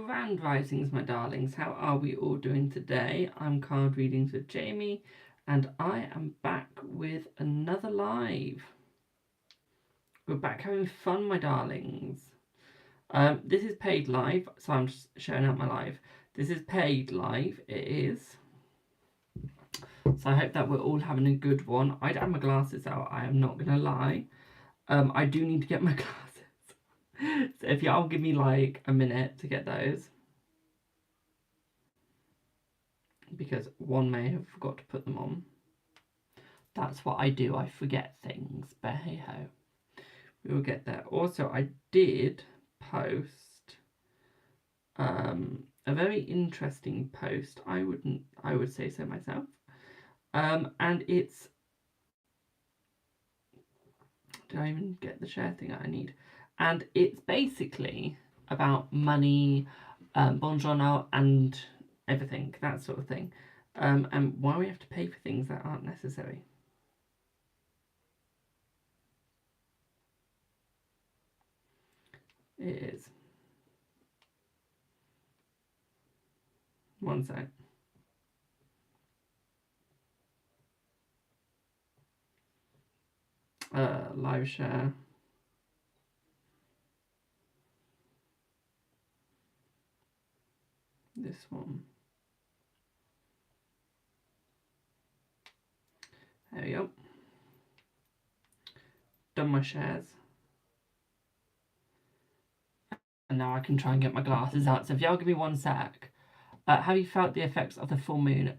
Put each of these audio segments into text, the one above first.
Grand Risings, my darlings. How are we all doing today? I'm Card Readings with Jamie, and I am back with another live. We're back having fun, my darlings. This is paid live, so I'm just showing out my live. This is paid live, it is. So I hope that we're all having a good one. I don't have my glasses out, I am not going to lie. I do need to get my glasses. So if y'all give me like a minute to get those, because one may have forgot to put them on. That's what I do, I forget things, but hey ho, we will get there. Also, I did post a very interesting post. I would say so myself. And it's, did I even get the share thing that I need? And it's basically about money, buongiorno, and everything, that sort of thing. And why we have to pay for things that aren't necessary. It is. One sec. Live share. This one. There we go. Done my shares. And now I can try and get my glasses out. So if y'all give me one sec. Have you felt the effects of the full moon?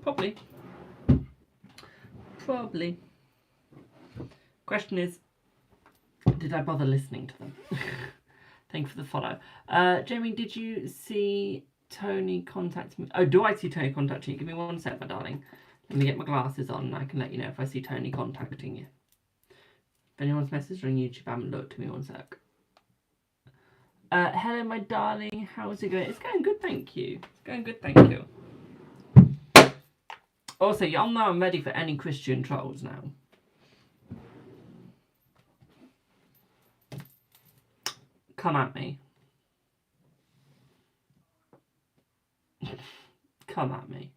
Probably. Probably. Question is, did I bother listening to them? Thank you for the follow. Jamie, did you see Tony contact me? Oh, do I see Tony contacting you? Give me one sec, my darling. Let me get my glasses on and I can let you know if I see Tony contacting you. If anyone's messaged on YouTube, I haven't looked. Give me one sec. Hello, my darling. How's it going? It's going good, thank you. It's going good, thank you. Also, y'all know I'm ready for any Christian trolls now. Come at me. Come at me.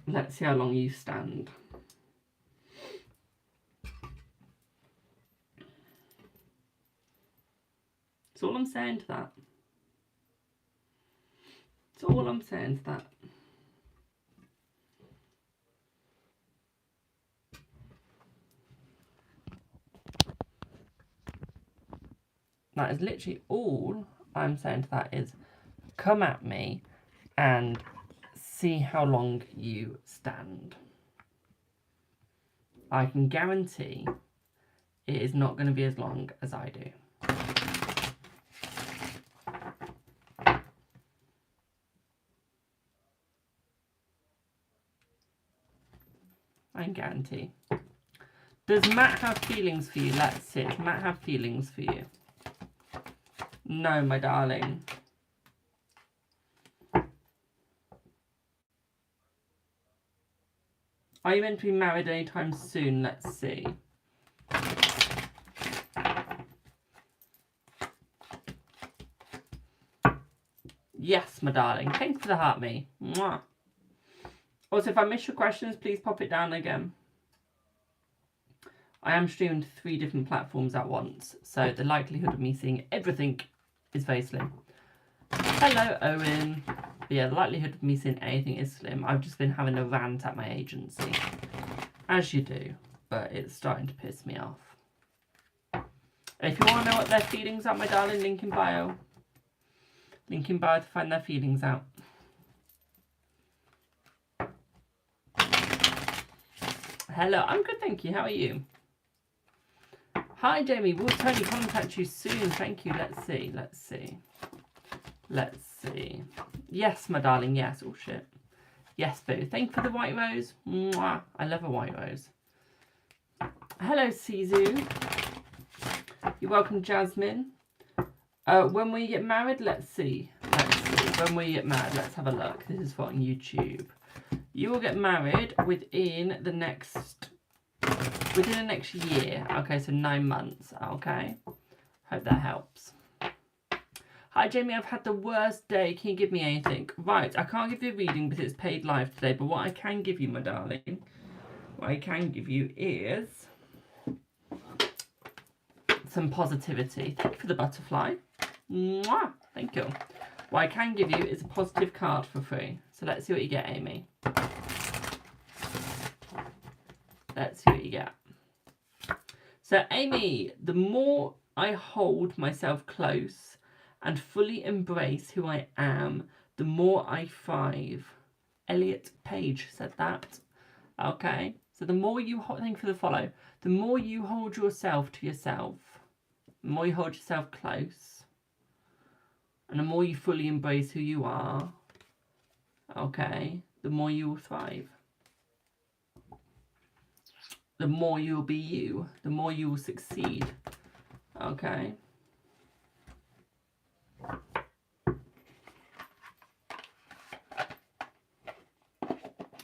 Let's see how long you stand. That's all I'm saying to that. That's all I'm saying to that. That is literally all I'm saying to that is come at me and see how long you stand. I can guarantee it is not going to be as long as I do. I can guarantee. Does Matt have feelings for you? Let's see. Does Matt have feelings for you? No, my darling. Are you meant to be married anytime soon? Let's see. Yes, my darling. Thanks for the heart, me. Mwah. Also, if I miss your questions, please pop it down again. I am streaming to 3 different platforms at once, so the likelihood of me seeing everything is very slim. Hello, Owen. But yeah, the likelihood of me seeing anything is slim. I've just been having a rant at my agency. As you do, but it's starting to piss me off. If you want to know what their feelings are, my darling, link in bio. Link in bio to find their feelings out. Hello, I'm good, thank you. How are you? Hi, Jamie. Will Tony contact you soon? Thank you. Let's see. Let's see. Let's see. Yes, my darling. Yes. Oh, shit. Yes, boo. Thank you for the white rose. Mwah. I love a white rose. Hello, Sizu. You're welcome, Jasmine. When we get married, let's see. Let's see. When we get married, let's have a look. This is for on YouTube. You will get married within the next year. Okay, so 9 months. Okay. Hope that helps. Hi Jamie, I've had the worst day. Can you give me anything? Right, I can't give you a reading because it's paid live today, but what I can give you, my darling, what I can give you is some positivity. Thank you for the butterfly. Mwah! Thank you. What I can give you is a positive card for free. So let's see what you get, Amy. Let's see what you get. So Amy, the more I hold myself close and fully embrace who I am, the more I thrive. Elliot Page said that. Okay, so the more you hold, thank you for the follow, the more you hold yourself to yourself, the more you hold yourself close, and the more you fully embrace who you are, okay, the more you will thrive. The more you'll be you, the more you will succeed, okay.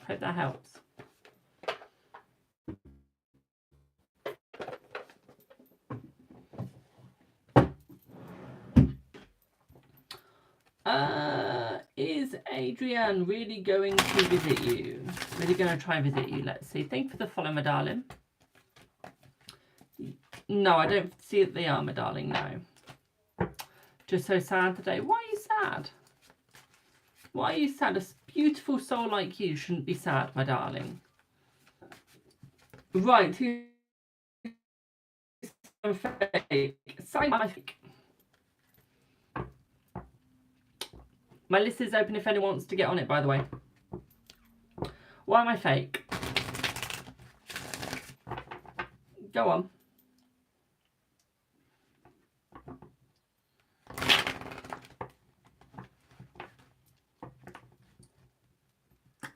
Hope that helps. Is Adrienne really going to visit you? Really going to try and visit you? Let's see. Thank you for the follow, my darling. No, I don't see that they are, my darling, no. Just so sad today. Why are you sad? Why are you sad? A beautiful soul like you shouldn't be sad, my darling. Right, who's fake? Fake. My list is open if anyone wants to get on it, by the way. Why am I fake? Go on.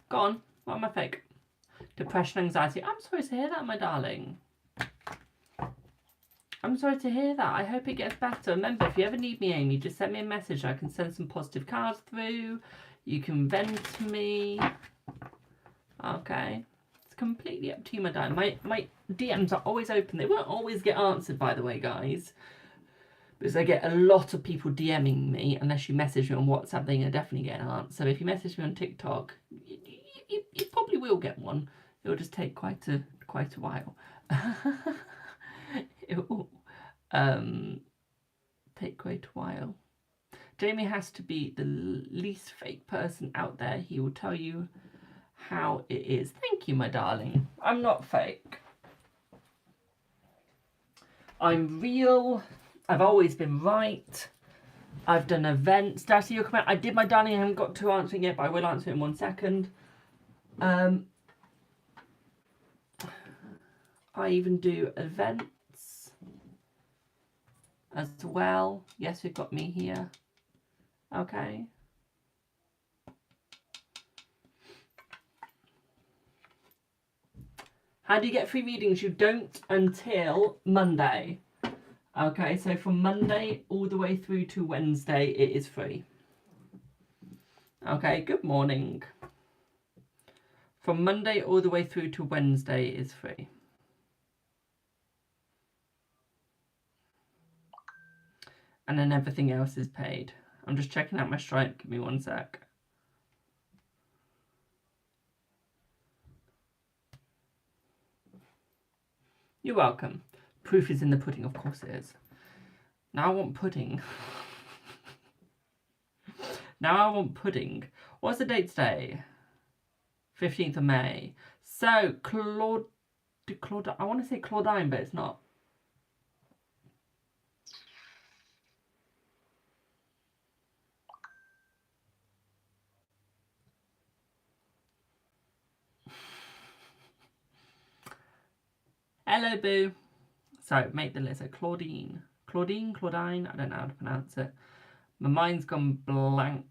Go on. Why am I fake? Depression, anxiety. I'm sorry to hear that, my darling. I'm sorry to hear that. I hope it gets better. Remember, if you ever need me, Amy, just send me a message. I can send some positive cards through. You can vent to me. Okay. It's completely up to you, my darling. My DMs are always open. They won't always get answered, by the way, guys. Because I get a lot of people DMing me. Unless you message me on WhatsApp, then you'll definitely get an answer. If you message me on TikTok, you probably will get one. It'll just take quite a while. It will take quite a while. Jamie has to be the least fake person out there. He will tell you how it is. Thank you, my darling. I'm not fake. I'm real. I've always been right. I've done events. Darcy, your comment. I did, my darling. I haven't got to answering it, but I will answer it in 1 second. I even do events as well. Yes, we've got me here. Okay. How do you get free readings? You don't until Monday. Okay, so from Monday all the way through to Wednesday, it is free. Okay, good morning. From Monday all the way through to Wednesday is free. And then everything else is paid. I'm just checking out my Stripe. Give me 1 sec. You're welcome. Proof is in the pudding. Of course it is. Now I want pudding. Now I want pudding. What's the date today? 15th of May. So, I want to say Claudine, but it's not. Hello, boo. So, make the list. So, Claudine, I don't know how to pronounce it. My mind's gone blank.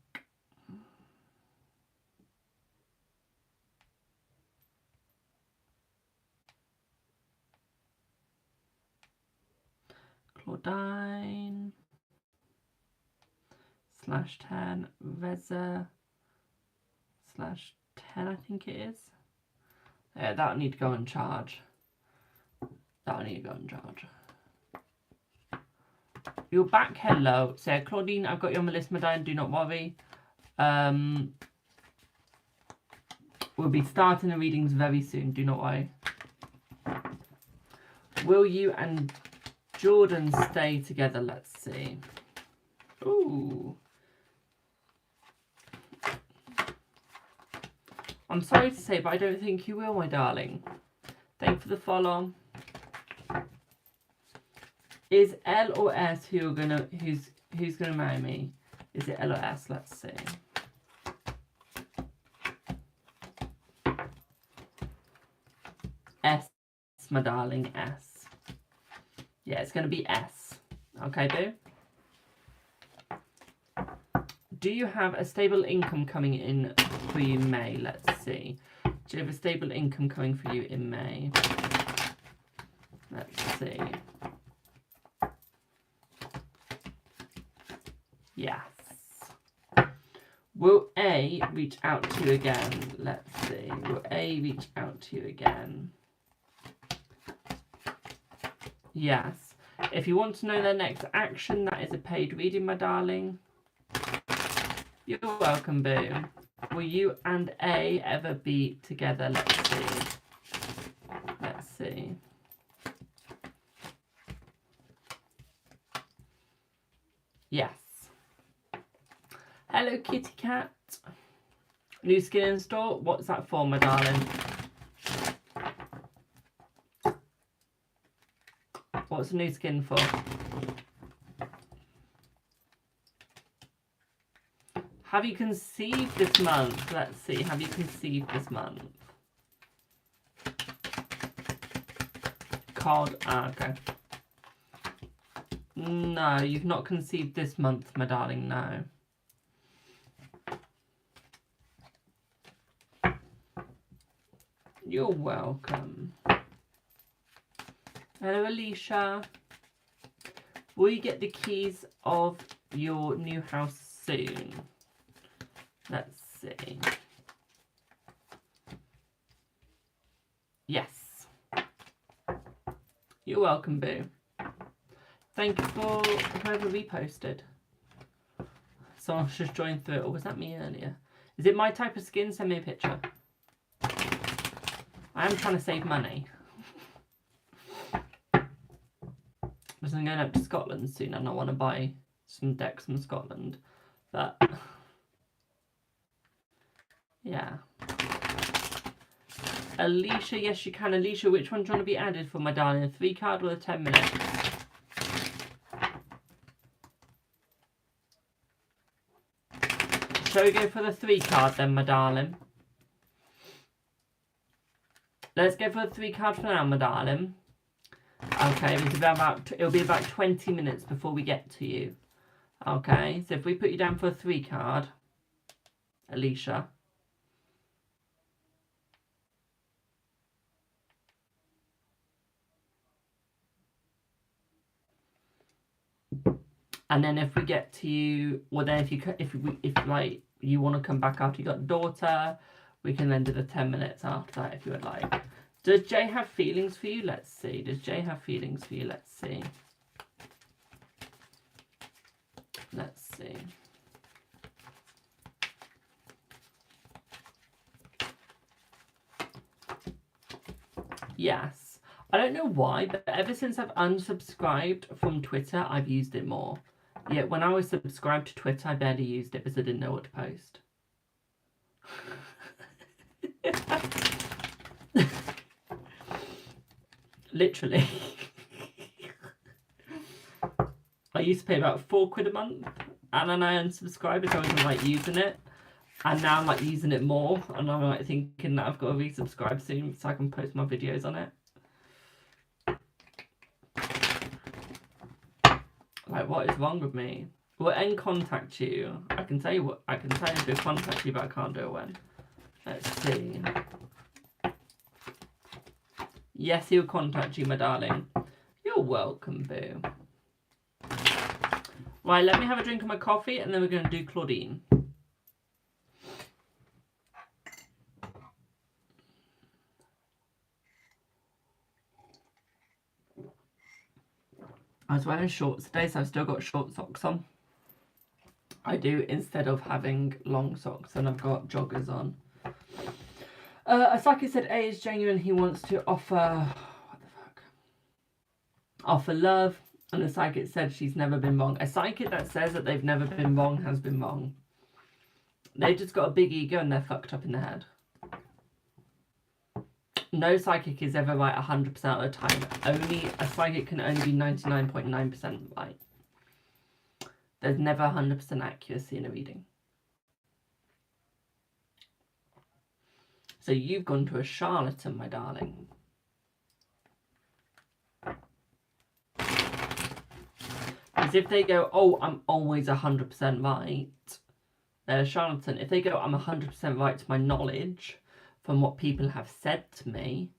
Claudine /10 Reza /10, I think it is. Yeah, that'll need to go on charge. That'll need to go on charge. You're back, hello. So, Claudine, I've got you on my list, my darling, do not worry. We'll be starting the readings very soon, do not worry. Will you and Jordan stay together? Let's see. Ooh. I'm sorry to say, but I don't think you will, my darling. Thank you for the follow. Is L or S who's gonna marry me? Is it L or S? Let's see. S, my darling, S. Yeah, it's gonna be S. Okay, boo? Do you have a stable income coming in for you in May? Let's see. Do you have a stable income coming for you in May? Let's see. Yes. Will A reach out to you again? Let's see. Will A reach out to you again? Yes. If you want to know their next action, that is a paid reading, my darling. You're welcome, boo. Will you and A ever be together? Let's see. Let's see. Yes. Hello, kitty cat. New skin in store. What's that for, my darling? What's the new skin for? Have you conceived this month? Let's see. Have you conceived this month? Card. Ah, okay. No, you've not conceived this month, my darling. No. You're welcome. Hello, Alicia. Will you get the keys of your new house soon? Let's see. Yes. You're welcome, boo. Thank you for whoever reposted. Someone's just joined through. Or was that me earlier? Is it my type of skin? Send me a picture. I am trying to save money. Because I'm going up to Scotland soon and I want to buy some decks from Scotland. But yeah. Alicia, yes you can. Alicia, which one do you want to be added for, my darling? A 3 card or a 10 minutes? Shall we go for the 3 card then, my darling? Let's go for the 3 card for now, my darling. Okay, it'll be about 20 minutes before we get to you. Okay, so if we put you down for a 3 card, Alicia. And then if we get to you, well then if like you want to come back after you got a daughter, we can then do the 10 minutes after that if you would like. Does Jay have feelings for you? Let's see. Does Jay have feelings for you? Let's see. Let's see. Yes. I don't know why, but ever since I've unsubscribed from Twitter, I've used it more. Yet when I was subscribed to Twitter, I barely used it because I didn't know what to post. Literally. I used to pay about £4 a month, and then I unsubscribed because I wasn't like using it. And now I'm like using it more, and I'm like thinking that I've got to resubscribe soon so I can post my videos on it. Like, what is wrong with me? Will N contact you? I can tell you if he'll contact you, but I can't do it when. Let's see. Yes, he'll contact you, my darling. You're welcome, boo. Right, let me have a drink of my coffee, and then we're going to do Claudine. I was wearing shorts today, so I've still got short socks on. I do, instead of having long socks, and I've got joggers on. A psychic said A is genuine. He wants to offer... What the fuck? Offer love. And a psychic said she's never been wrong. A psychic that says that they've never been wrong has been wrong. They've just got a big ego and they're fucked up in the head. No psychic is ever right 100% of the time. A psychic can only be 99.9% right. There's never 100% accuracy in a reading. So you've gone to a charlatan, my darling. Because if they go, oh, I'm always 100% right, they're a charlatan. If they go, I'm 100% right to my knowledge from what people have said to me,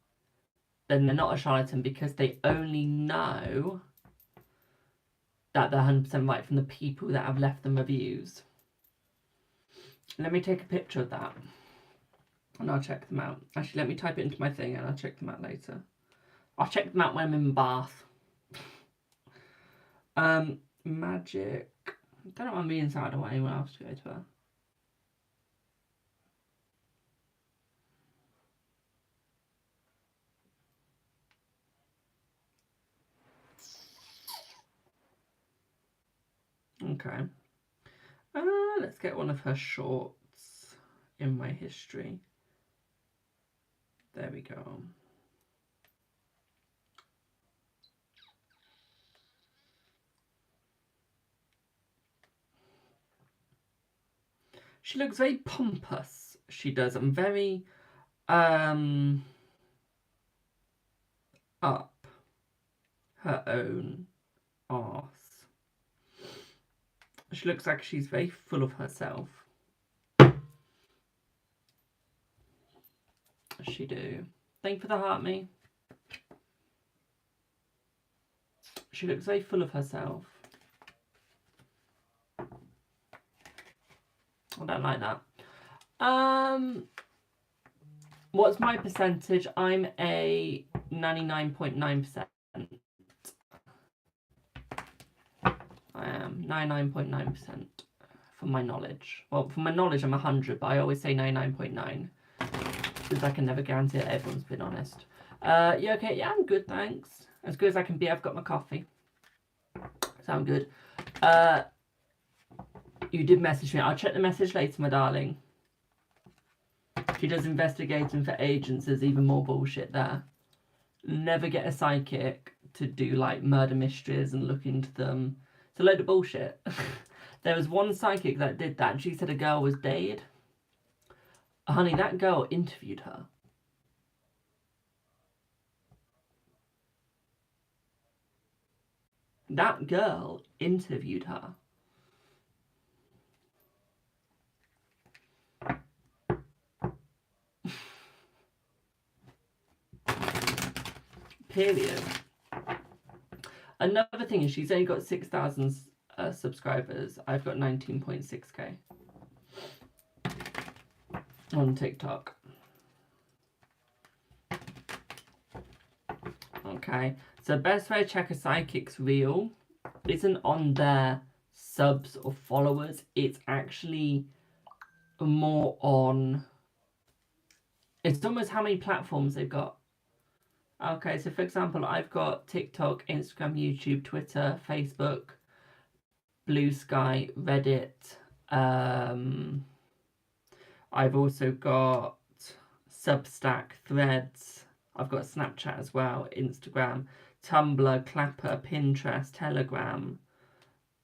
then they're not a charlatan because they only know that they're 100% right from the people that have left them reviews. Let me take a picture of that and I'll check them out. Actually, let me type it into my thing and I'll check them out later. I'll check them out when I'm in Bath. Magic. I don't know what I'm being sad. I don't want anyone else to go to her. Okay. Let's get one of her shorts in my history. There we go. She looks very pompous. She does. I'm very up her own arse. She looks like she's very full of herself. She do. Thank you for the heart, me. She looks very full of herself. I don't like that. What's my percentage? I'm a 99.9%. I am 99.9% from my knowledge. Well, from my knowledge, I'm 100, but I always say 99.9 because I can never guarantee it. Everyone's been honest. You okay? Yeah, I'm good, thanks. As good as I can be. I've got my coffee, so I'm good. You did message me. I'll check the message later, my darling. She does investigating for agents. There's even more bullshit there. Never get a psychic to do like murder mysteries and look into them. It's a load of bullshit. There was one psychic that did that and she said a girl was dead. Honey, that girl interviewed her. That girl interviewed her. Period. Another thing is she's only got 6,000 subscribers. I've got 19.6k on TikTok. Okay, so best way to check a psychic's real isn't on their subs or followers. It's actually more on... It's almost how many platforms they've got. Okay, so for example, I've got TikTok, Instagram, YouTube, Twitter, Facebook, Blue Sky, Reddit. I've also got Substack, Threads. I've got Snapchat as well, Instagram, Tumblr, Clapper, Pinterest, Telegram.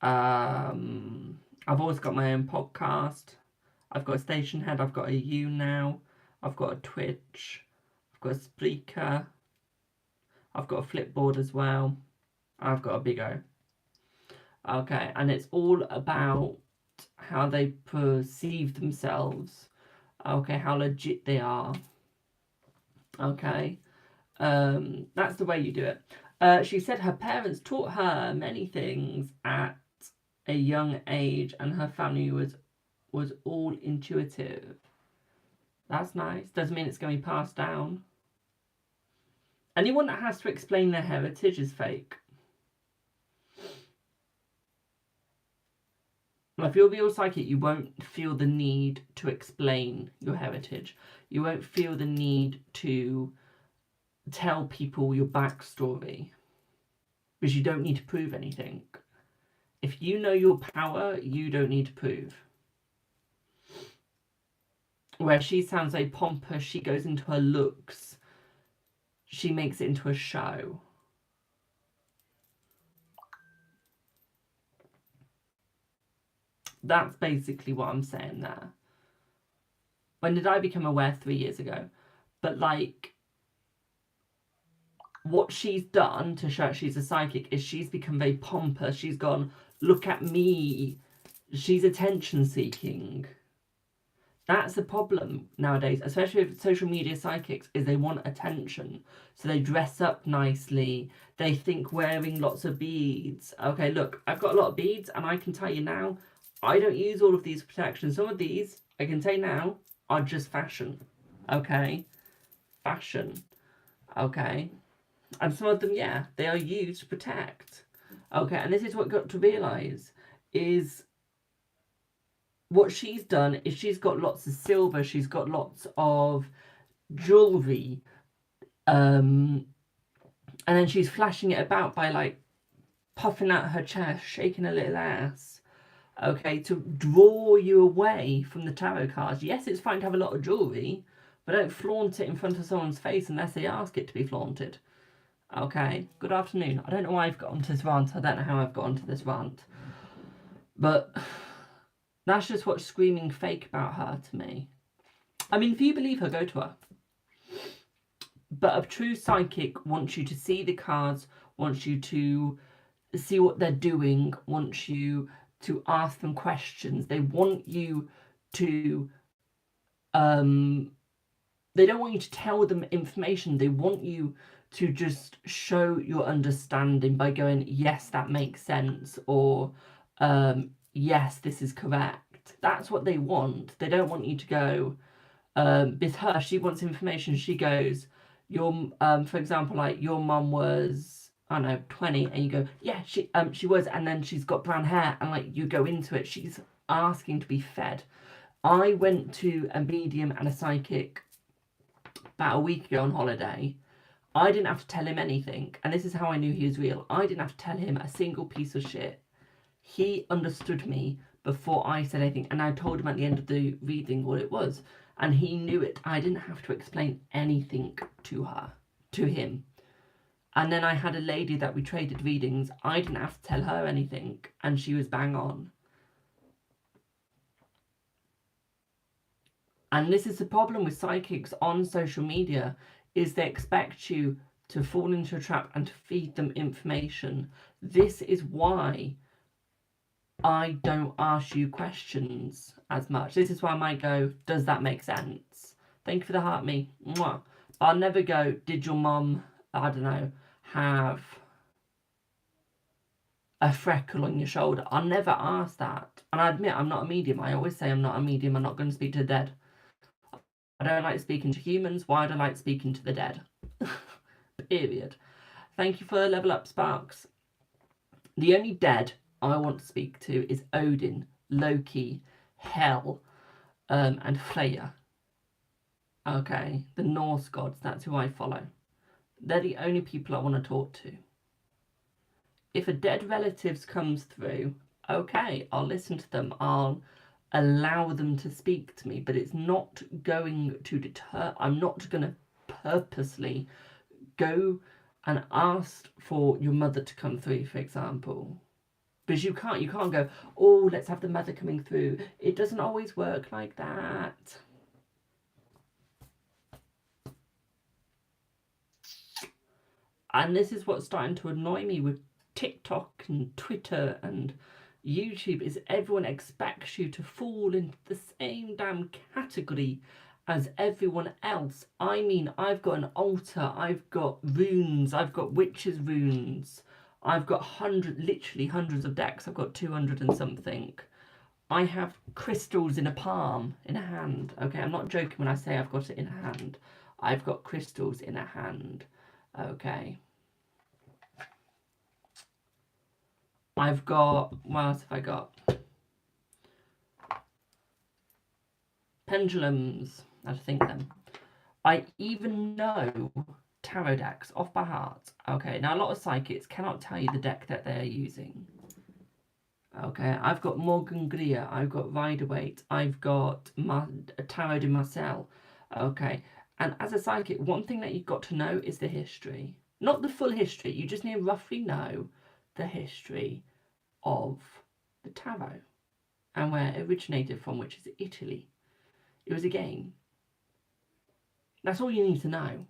I've always got my own podcast. I've got a Stationhead. I've got a YouNow. I've got a Twitch. I've got a Spreaker. I've got a Flipboard as well. I've got a Big O. Okay, and it's all about how they perceive themselves. Okay, how legit they are. Okay, that's the way you do it. She said her parents taught her many things at a young age and her family was all intuitive. That's nice. Doesn't mean it's going to be passed down. Anyone that has to explain their heritage is fake. If you're real psychic, you won't feel the need to explain your heritage. You won't feel the need to tell people your backstory, because you don't need to prove anything. If you know your power, you don't need to prove. Where she sounds very pompous, she goes into her looks, she makes it into a show. That's basically what I'm saying there. When did I become aware? 3 years ago. But like, what she's done to show she's a psychic is she's become very pompous. She's gone, look at me. She's attention seeking. That's the problem nowadays, especially with social media psychics, is they want attention. So they dress up nicely. They think wearing lots of beads. Okay, look, I've got a lot of beads, and I can tell you now, I don't use all of these protections. Some of these, I can say now, are just fashion. Okay? Fashion. Okay? And some of them, yeah, they are used to protect. Okay, and this is what I've got to realise, is what she's done is she's got lots of silver, she's got lots of jewellery, and then she's flashing it about by like puffing out her chest, shaking her little ass, okay, to draw you away from the tarot cards. Yes, it's fine to have a lot of jewellery, but don't flaunt it in front of someone's face unless they ask it to be flaunted. Okay, good afternoon. I don't know why I've got onto this rant. I don't know how I've got onto this rant. But that's just what's screaming fake about her to me. I mean, if you believe her, go to her. But a true psychic wants you to see the cards, wants you to see what they're doing, wants you to ask them questions. They want you to... they don't want you to tell them information. They want you to just show your understanding by going, yes, that makes sense, or yes, this is correct. That's what they want. They don't want you to go, with her, she wants information. She goes, your for example, like your mum was, I don't know, 20, and you go, yeah, she was, and then she's got brown hair, and like you go into it. She's asking to be fed. I went to a medium and a psychic about a week ago on holiday. I didn't have to tell him anything, and this is how I knew he was real. I didn't have to tell him a single piece of shit. He understood me before I said anything, and I told him at the end of the reading what it was, and he knew it. I didn't have to explain anything to him. And then I had a lady that we traded readings. I didn't have to tell her anything, and she was bang on. And this is the problem with psychics on social media, is they expect you to fall into a trap and to feed them information. This is why I don't ask you questions as much. This is why I might go, does that make sense? Thank you for the heart, me. Mwah. I'll never go, did your mum, I don't know, have a freckle on your shoulder? I'll never ask that. And I admit I'm not a medium. I always say I'm not a medium. I'm not going to speak to the dead. I don't like speaking to humans. Why do I like speaking to the dead? Period. Thank you for level up, Sparks. The only dead I want to speak to is Odin, Loki, Hel, and Freya. Okay, the Norse gods, that's who I follow. They're the only people I want to talk to. If a dead relative comes through, okay, I'll listen to them. I'll allow them to speak to me, but it's not going to deter. I'm not going to purposely go and ask for your mother to come through, for example. Because you can't go, oh, let's have the mother coming through. It doesn't always work like that. And this is what's starting to annoy me with TikTok and Twitter and YouTube, is everyone expects you to fall into the same damn category as everyone else. I mean, I've got an altar, I've got runes, I've got witches' runes, I've got literally hundreds of decks. I've got 200 and something. I have crystals in a palm, in a hand. Okay, I'm not joking when I say I've got it in a hand. I've got crystals in a hand. Okay. I've got, what else have I got? pendulums, how to think them. I even know tarot decks off by heart. Okay, now a lot of psychics cannot tell you the deck that they're using. Okay, I've got Morgan Greer, I've got Rider-Waite, I've got Tarot de Marcel. Okay, and as a psychic, one thing that you've got to know is the history. Not the full history, you just need to roughly know the history of the tarot and where it originated from, which is Italy. It was a game. That's all you need to know.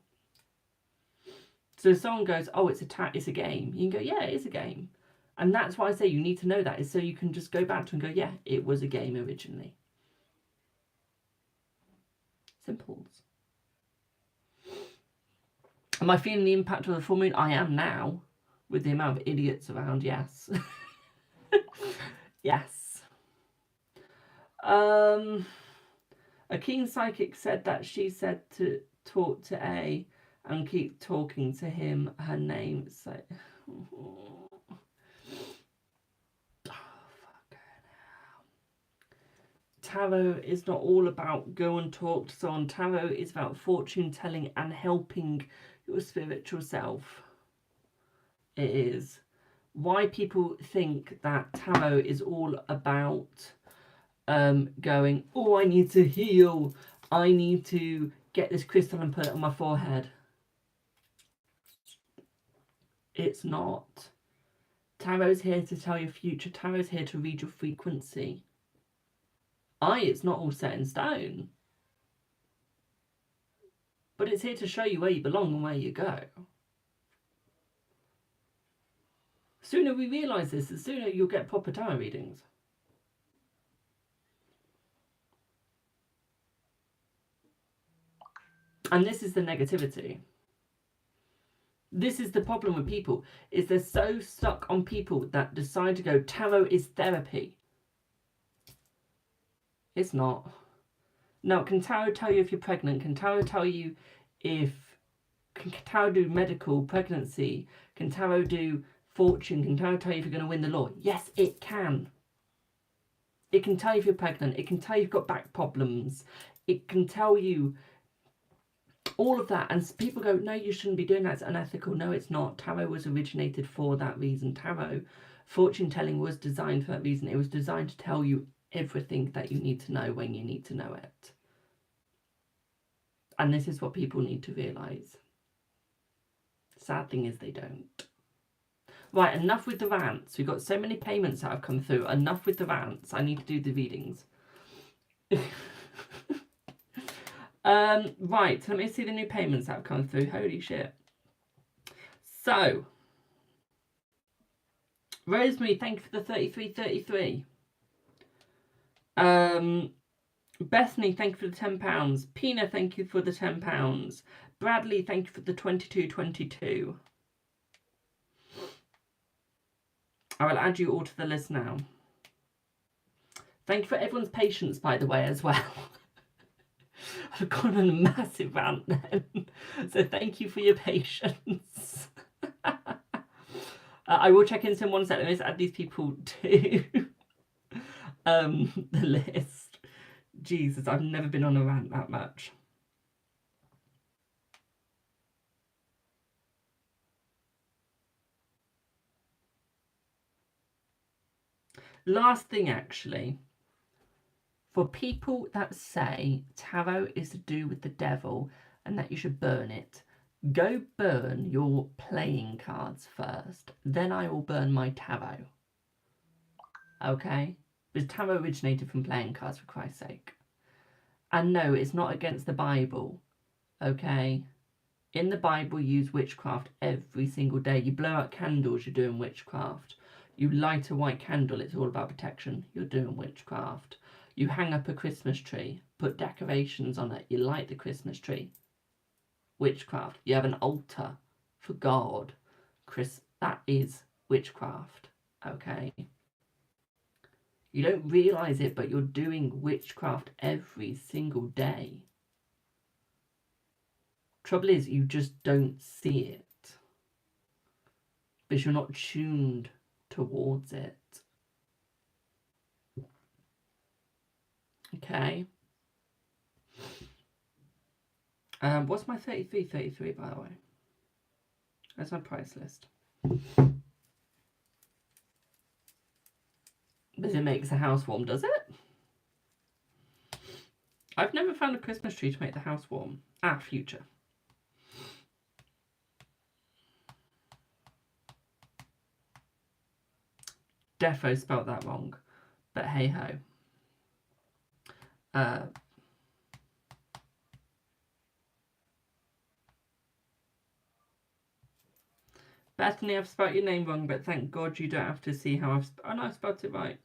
So if someone goes, oh, it's a game, you can go, yeah, it is a game. And that's why I say you need to know that, is so you can just go back to and go, yeah, it was a game originally. Simples. Am I feeling the impact of the full moon? I am now, with the amount of idiots around, yes. Yes. A keen psychic said that she said to talk to A and keep talking to him. Her name, so... Tarot is not all about go and talk to someone. Tarot is about fortune telling and helping your spiritual self. It is. Why people think that tarot is all about going, oh, I need to heal. I need to get this crystal and put it on my forehead. It's not. Tarot's here to tell your future. Tarot's here to read your frequency. It's not all set in stone. But it's here to show you where you belong and where you go. The sooner we realise this, the sooner you'll get proper tarot readings. And this is the negativity. This is the problem with people, is they're so stuck on people that decide to go, tarot is therapy. It's not. Now, can tarot tell you if you're pregnant? Can tarot tell you if... Can tarot do medical, pregnancy? Can tarot do fortune? Can tarot tell you if you're going to win the law? Yes, it can. It can tell you if you're pregnant. It can tell you you've got back problems. It can tell you all of that. And people go, no, you shouldn't be doing that. It's unethical. No, it's not. Tarot was originated for that reason. Tarot, fortune telling was designed for that reason. It was designed to tell you everything that you need to know when you need to know it. And this is what people need to realise. Sad thing is they don't. Right, enough with the rants. We've got so many payments that have come through. Enough with the rants. I need to do the readings. Right, let me see the new payments that have come through. Holy shit. So, Rosemary, thank you for the 33.33. Bethany, thank you for the £10. Pina, thank you for the £10. Bradley, thank you for the 22.22. I will add you all to the list now. Thank you for everyone's patience, by the way, as well. I've gone on a massive rant then. So thank you for your patience. I will check in one second. Let me add these people to the list. Jesus, I've never been on a rant that much. Last thing, actually. For people that say tarot is to do with the devil and that you should burn it, go burn your playing cards first. Then I will burn my tarot. Okay? Because tarot originated from playing cards, for Christ's sake. And no, it's not against the Bible. Okay? In the Bible, you use witchcraft every single day. You blow out candles, you're doing witchcraft. You light a white candle, it's all about protection. You're doing witchcraft. You hang up a Christmas tree, put decorations on it, you light the Christmas tree. Witchcraft. You have an altar for God. That is witchcraft. Okay? You don't realise it, but you're doing witchcraft every single day. Trouble is, you just don't see it. Because you're not tuned towards it. Okay? What's my 33 by the way? That's my price list. Does it make the house warm, does it? I've never found a Christmas tree to make the house warm. Ah, future. Defo spelt that wrong, but hey ho. Bethany, I've spelt your name wrong, but thank God you don't have to see how I've... Oh no, I spelt it right.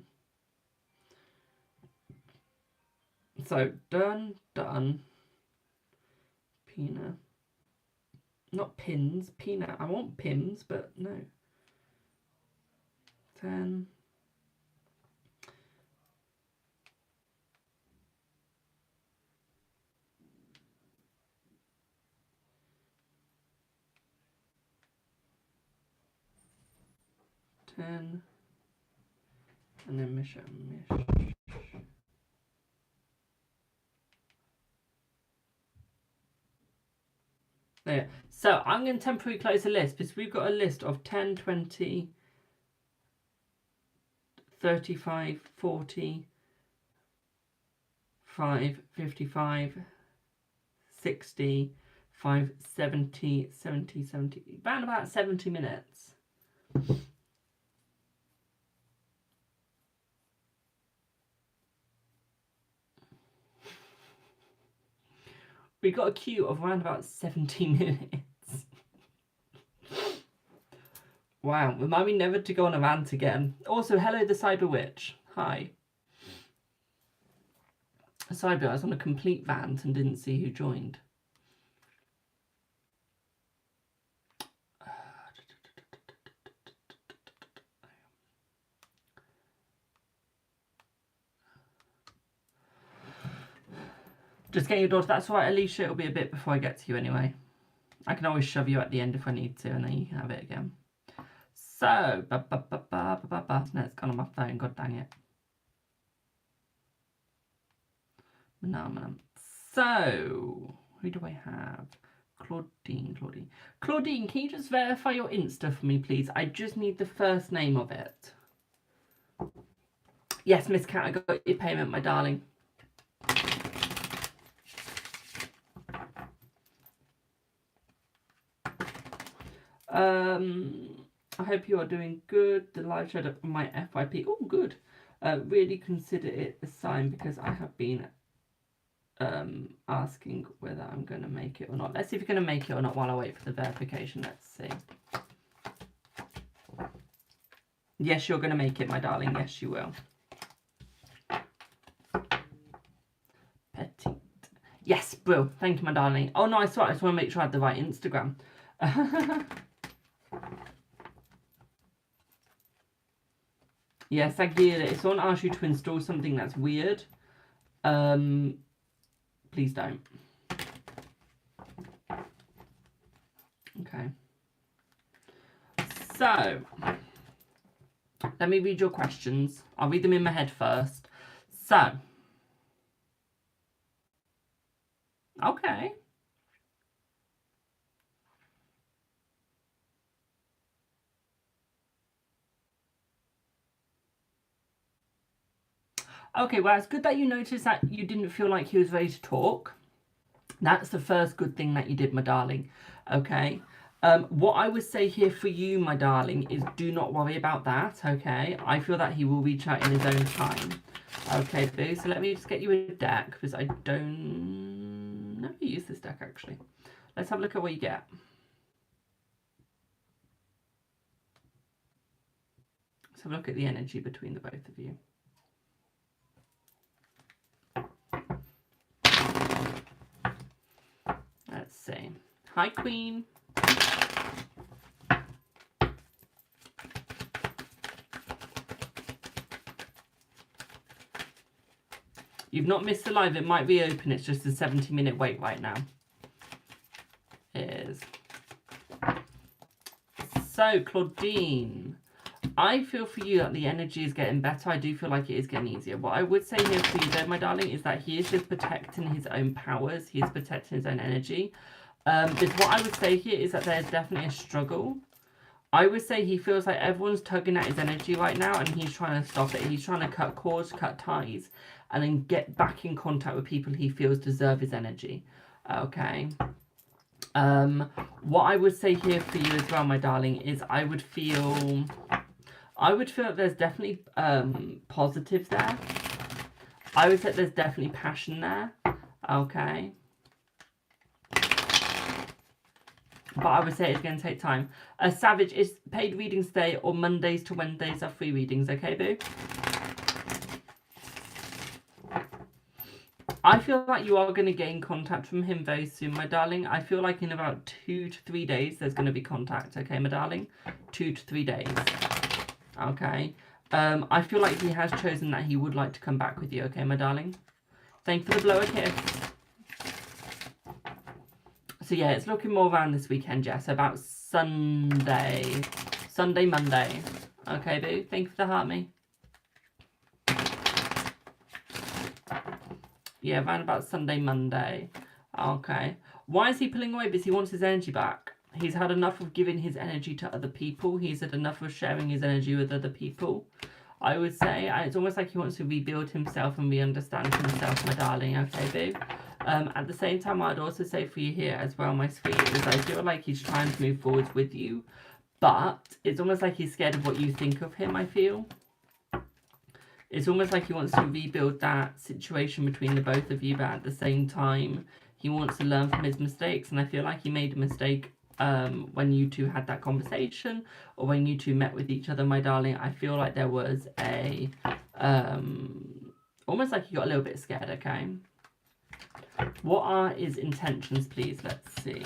So, done. Peanut. Not pins, peanut. I want pins, but no. 10. And then mish. There. So I'm going to temporarily close the list because we've got a list of 10, 20, 35, 40, 5, 55, 60, 5, 70, around about 70 minutes. We got a queue of around about 70 minutes. Wow, remind me never to go on a rant again. Also, hello the Cyber Witch. Hi. Cyber, I was on a complete rant and didn't see who joined. Just getting your daughter. That's all right, Alicia. It'll be a bit before I get to you anyway. I can always shove you at the end if I need to, and then you can have it again. So, no, it's gone on my phone. God dang it. No. So, who do I have? Claudine. Claudine, can you just verify your Insta for me, please? I just need the first name of it. Yes, Miss Cat, I got your payment, my darling. I hope you are doing good. The live showed up on my FYP. Oh, good. Really consider it a sign because I have been asking whether I'm going to make it or not. Let's see if you're going to make it or not while I wait for the verification. Let's see. Yes, you're going to make it, my darling. Yes, you will. Petite. Yes, bro. Thank you, my darling. Oh, no, I saw it. I just want to make sure I had the right Instagram. Yes, I get it. If someone asks you to install something that's weird, please don't. Okay. So, let me read your questions. I'll read them in my head first. So, okay. Okay, well, it's good that you noticed that you didn't feel like he was ready to talk. That's the first good thing that you did, my darling. Okay. What I would say here for you, my darling, is do not worry about that, okay? I feel that he will reach out in his own time. Okay, boo. So let me just get you a deck, because I don't never use this deck, actually. Let's have a look at what you get. Let's have a look at the energy between the both of you. Let's see. Hi, Queen. You've not missed the live. It might reopen. It's just a 70-minute wait right now. It is. So, Claudine. I feel for you that the energy is getting better. I do feel like it is getting easier. What I would say here for you though, my darling, is that he is just protecting his own powers. He is protecting his own energy. What I would say here is that there's definitely a struggle. I would say he feels like everyone's tugging at his energy right now and he's trying to stop it. He's trying to cut cords, cut ties, and then get back in contact with people he feels deserve his energy. Okay. What I would say here for you as well, my darling, is I would feel that there's definitely positives there. I would say there's definitely passion there. Okay. But I would say it's going to take time. Savage, is paid readings today or Mondays to Wednesdays are free readings, okay, boo? I feel like you are going to gain contact from him very soon, my darling. I feel like in about 2 to 3 days there's going to be contact, okay, my darling? 2 to 3 days. Okay. I feel like he has chosen that he would like to come back with you, okay, my darling? Thank you for the blower kiss. So yeah, it's looking more around this weekend, Jess. About Sunday, Monday. Okay, boo. Thank you for the heart, me. Yeah, around about Sunday, Monday. Okay. Why is he pulling away? Because he wants his energy back. He's had enough of giving his energy to other people. He's had enough of sharing his energy with other people. I would say it's almost like he wants to rebuild himself and re-understand himself, my darling. Okay, boo. At the same time, I'd also say for you here as well, my sweet, is I feel like he's trying to move forwards with you, but it's almost like he's scared of what you think of him, I feel. It's almost like he wants to rebuild that situation between the both of you, but at the same time, he wants to learn from his mistakes, and I feel like he made a mistake when you two had that conversation, or when you two met with each other, my darling. I feel like there was a, almost like he got a little bit scared, okay? What are his intentions, please? Let's see.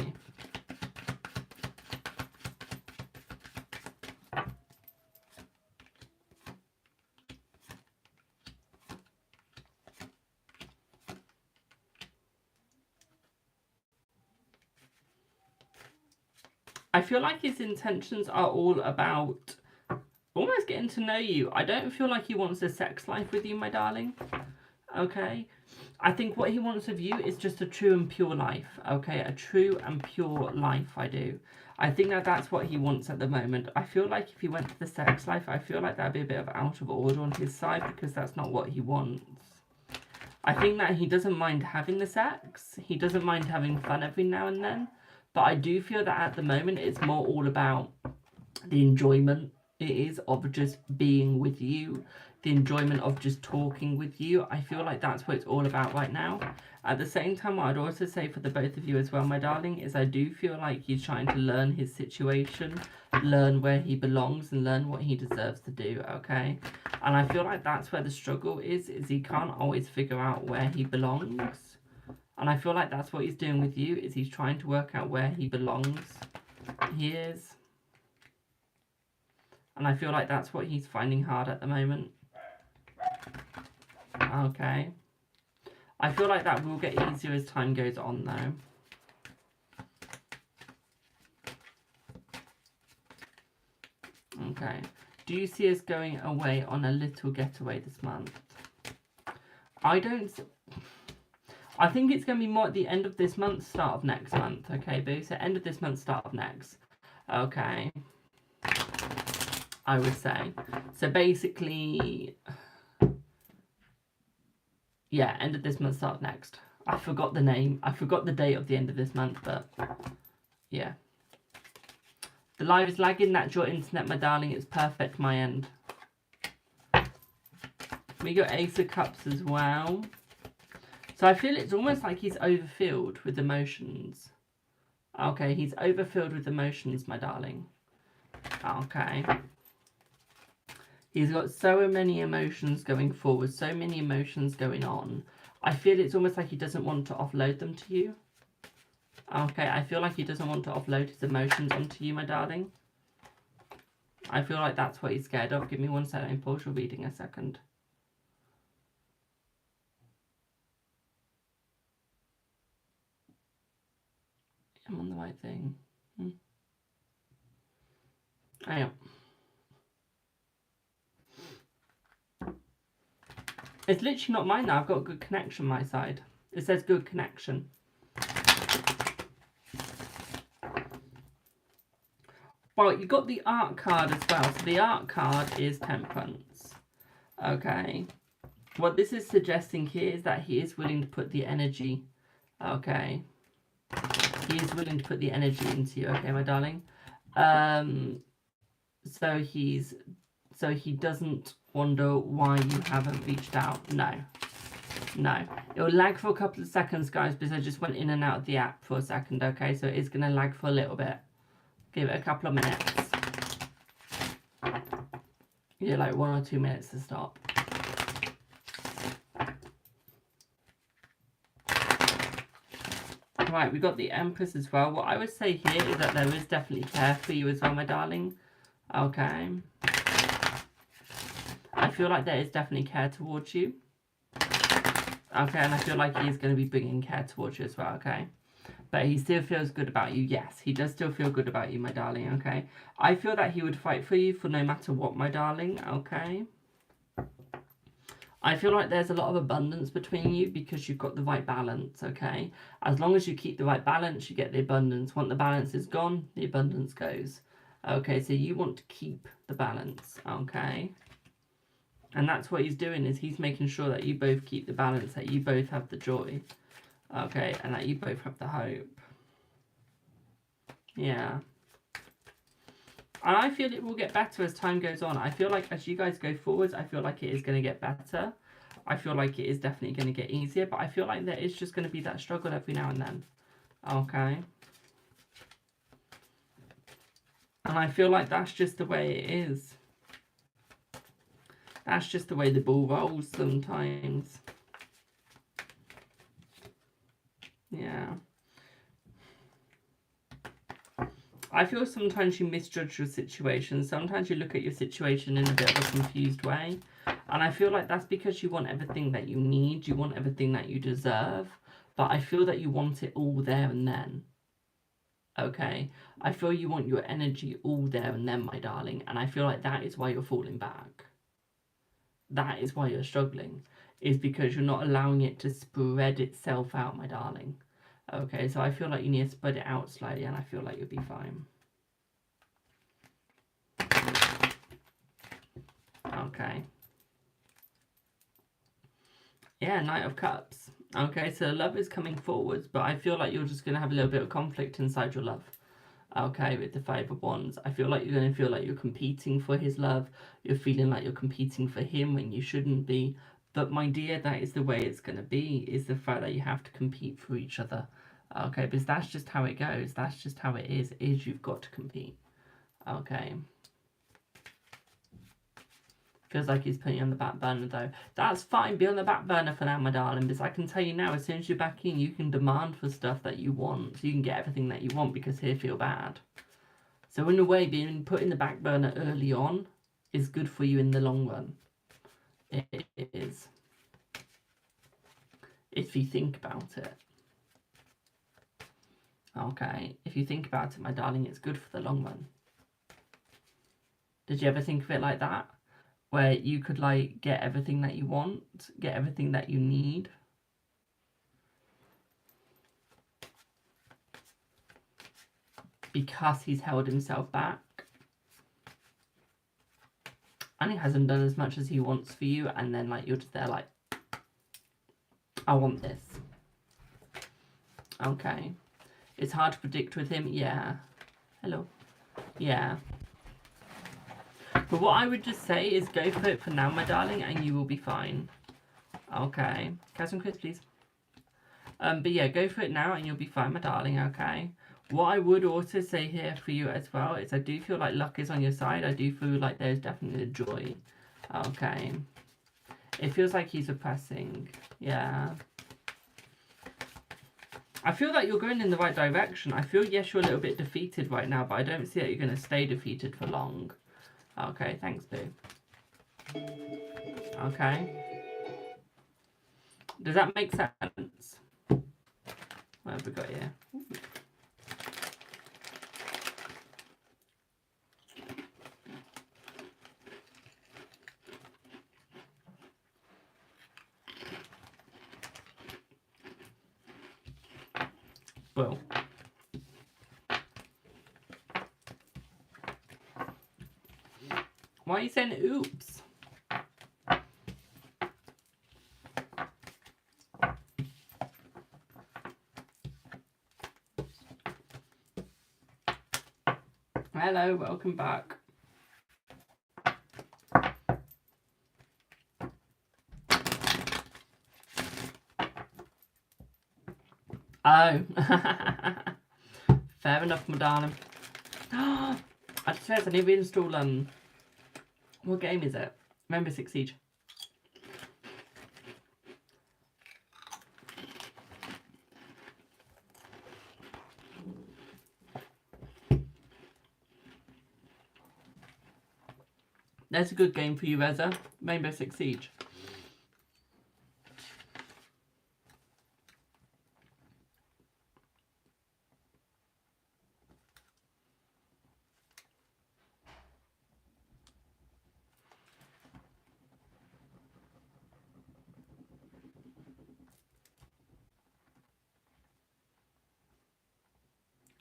I feel like his intentions are all about almost getting to know you. I don't feel like he wants a sex life with you, my darling. Okay? I think what he wants of you is just a true and pure life, okay? A true and pure life, I do. I think that that's what he wants at the moment. I feel like if he went to the sex life, I feel like that'd be a bit of out of order on his side because that's not what he wants. I think that he doesn't mind having the sex. He doesn't mind having fun every now and then. But I do feel that at the moment it's more all about the enjoyment it is of just being with you, the enjoyment of just talking with you. I feel like that's what it's all about right now. At the same time, what I'd also say for the both of you as well, my darling, is I do feel like he's trying to learn his situation, learn where he belongs, and learn what he deserves to do, okay? And I feel like that's where the struggle is he can't always figure out where he belongs. And I feel like that's what he's doing with you, is he's trying to work out where he belongs. He is. And I feel like that's what he's finding hard at the moment. Okay. I feel like that will get easier as time goes on, though. Okay. Do you see us going away on a little getaway this month? I don't... I think it's going to be more at the end of this month, start of next month. Okay, boo? So end of this month, start of next. Okay. I would say. So basically... Yeah, end of this month, start of next. I forgot the name. I forgot the date of the end of this month, but... Yeah. The live is lagging. That's your internet, my darling. It's perfect, my end. We got Ace of Cups as well. So I feel it's almost like he's overfilled with emotions. Okay, he's overfilled with emotions, my darling. Okay. He's got so many emotions going forward, so many emotions going on. I feel it's almost like he doesn't want to offload them to you. Okay, I feel like he doesn't want to offload his emotions onto you, my darling. I feel like that's what he's scared of. Give me one second, pause your reading a second. I'm on the right thing. I am. It's literally not mine now. I've got a good connection my side. It says good connection. Well, you got the art card as well. So the art card is Temperance. Okay. What this is suggesting here is that he is willing to put the energy. Okay. He is willing to put the energy into you. Okay, my darling. So he doesn't wonder why you haven't reached out. No. No. It will lag for a couple of seconds, guys, because I just went in and out of the app for a second, okay? So it is going to lag for a little bit. Give it a couple of minutes. Yeah, like 1 or 2 minutes to stop. Right, we got the Empress as well. What I would say here is that there is definitely care for you as well, my darling. Okay. I feel like there is definitely care towards you. Okay, and I feel like he is going to be bringing care towards you as well, okay? But he still feels good about you. Yes, he does still feel good about you, my darling, okay? I feel that he would fight for you for no matter what, my darling, okay? I feel like there's a lot of abundance between you because you've got the right balance, okay? As long as you keep the right balance, you get the abundance. Once the balance is gone, the abundance goes. Okay, so you want to keep the balance, okay? And that's what he's doing, is he's making sure that you both keep the balance, that you both have the joy, okay? And that you both have the hope. Yeah. And I feel it will get better as time goes on. I feel like as you guys go forwards, I feel like it is going to get better. I feel like it is definitely going to get easier. But I feel like there is just going to be that struggle every now and then. Okay. And I feel like that's just the way it is. That's just the way the ball rolls sometimes. Yeah. I feel sometimes you misjudge your situation. Sometimes you look at your situation in a bit of a confused way. And I feel like that's because you want everything that you need. You want everything that you deserve. But I feel that you want it all there and then. Okay? I feel you want your energy all there and then, my darling. And I feel like that is why you're falling back. That is why you're struggling. Is because you're not allowing it to spread itself out, my darling. Okay, so I feel like you need to spread it out slightly, and I feel like you'll be fine. Okay. Yeah, Knight of Cups. Okay, so love is coming forwards, but I feel like you're just going to have a little bit of conflict inside your love. Okay, with the Five of Wands. I feel like you're going to feel like you're competing for his love. You're feeling like you're competing for him when you shouldn't be. But my dear, that is the way it's going to be, is the fact that you have to compete for each other. Okay, because that's just how it goes. That's just how it is you've got to compete. Okay. Feels like he's putting you on the back burner, though. That's fine. Be on the back burner for now, my darling, because I can tell you now, as soon as you're back in, you can demand for stuff that you want. So you can get everything that you want, because he'll feel bad. So in a way, being put in the back burner early on is good for you in the long run. It is. If you think about it. Okay, if you think about it, my darling, it's good for the long run. Did you ever think of it like that? Where you could, like, get everything that you want, get everything that you need. Because he's held himself back. And he hasn't done as much as he wants for you, and then, like, you're just there like, I want this. Okay. It's hard to predict with him, yeah. Hello. Yeah. But what I would just say is go for it for now, my darling, and you will be fine. Okay. Can I have some crisps, please? But yeah, go for it now and you'll be fine, my darling, okay? What I would also say here for you as well is I do feel like luck is on your side. I do feel like there's definitely a joy. Okay. It feels like he's oppressing. Yeah. I feel that you're going in the right direction. I feel, yes, you're a little bit defeated right now, but I don't see that you're going to stay defeated for long. Okay, thanks, boo. Okay. Does that make sense? What have we got here? Ooh. Well. Why are you saying oops? Hello, welcome back. Oh. Fair enough, my darling. I just realised I need to install, what game is it? Rainbow Six Siege. That's a good game for you, Reza. Rainbow Six Siege.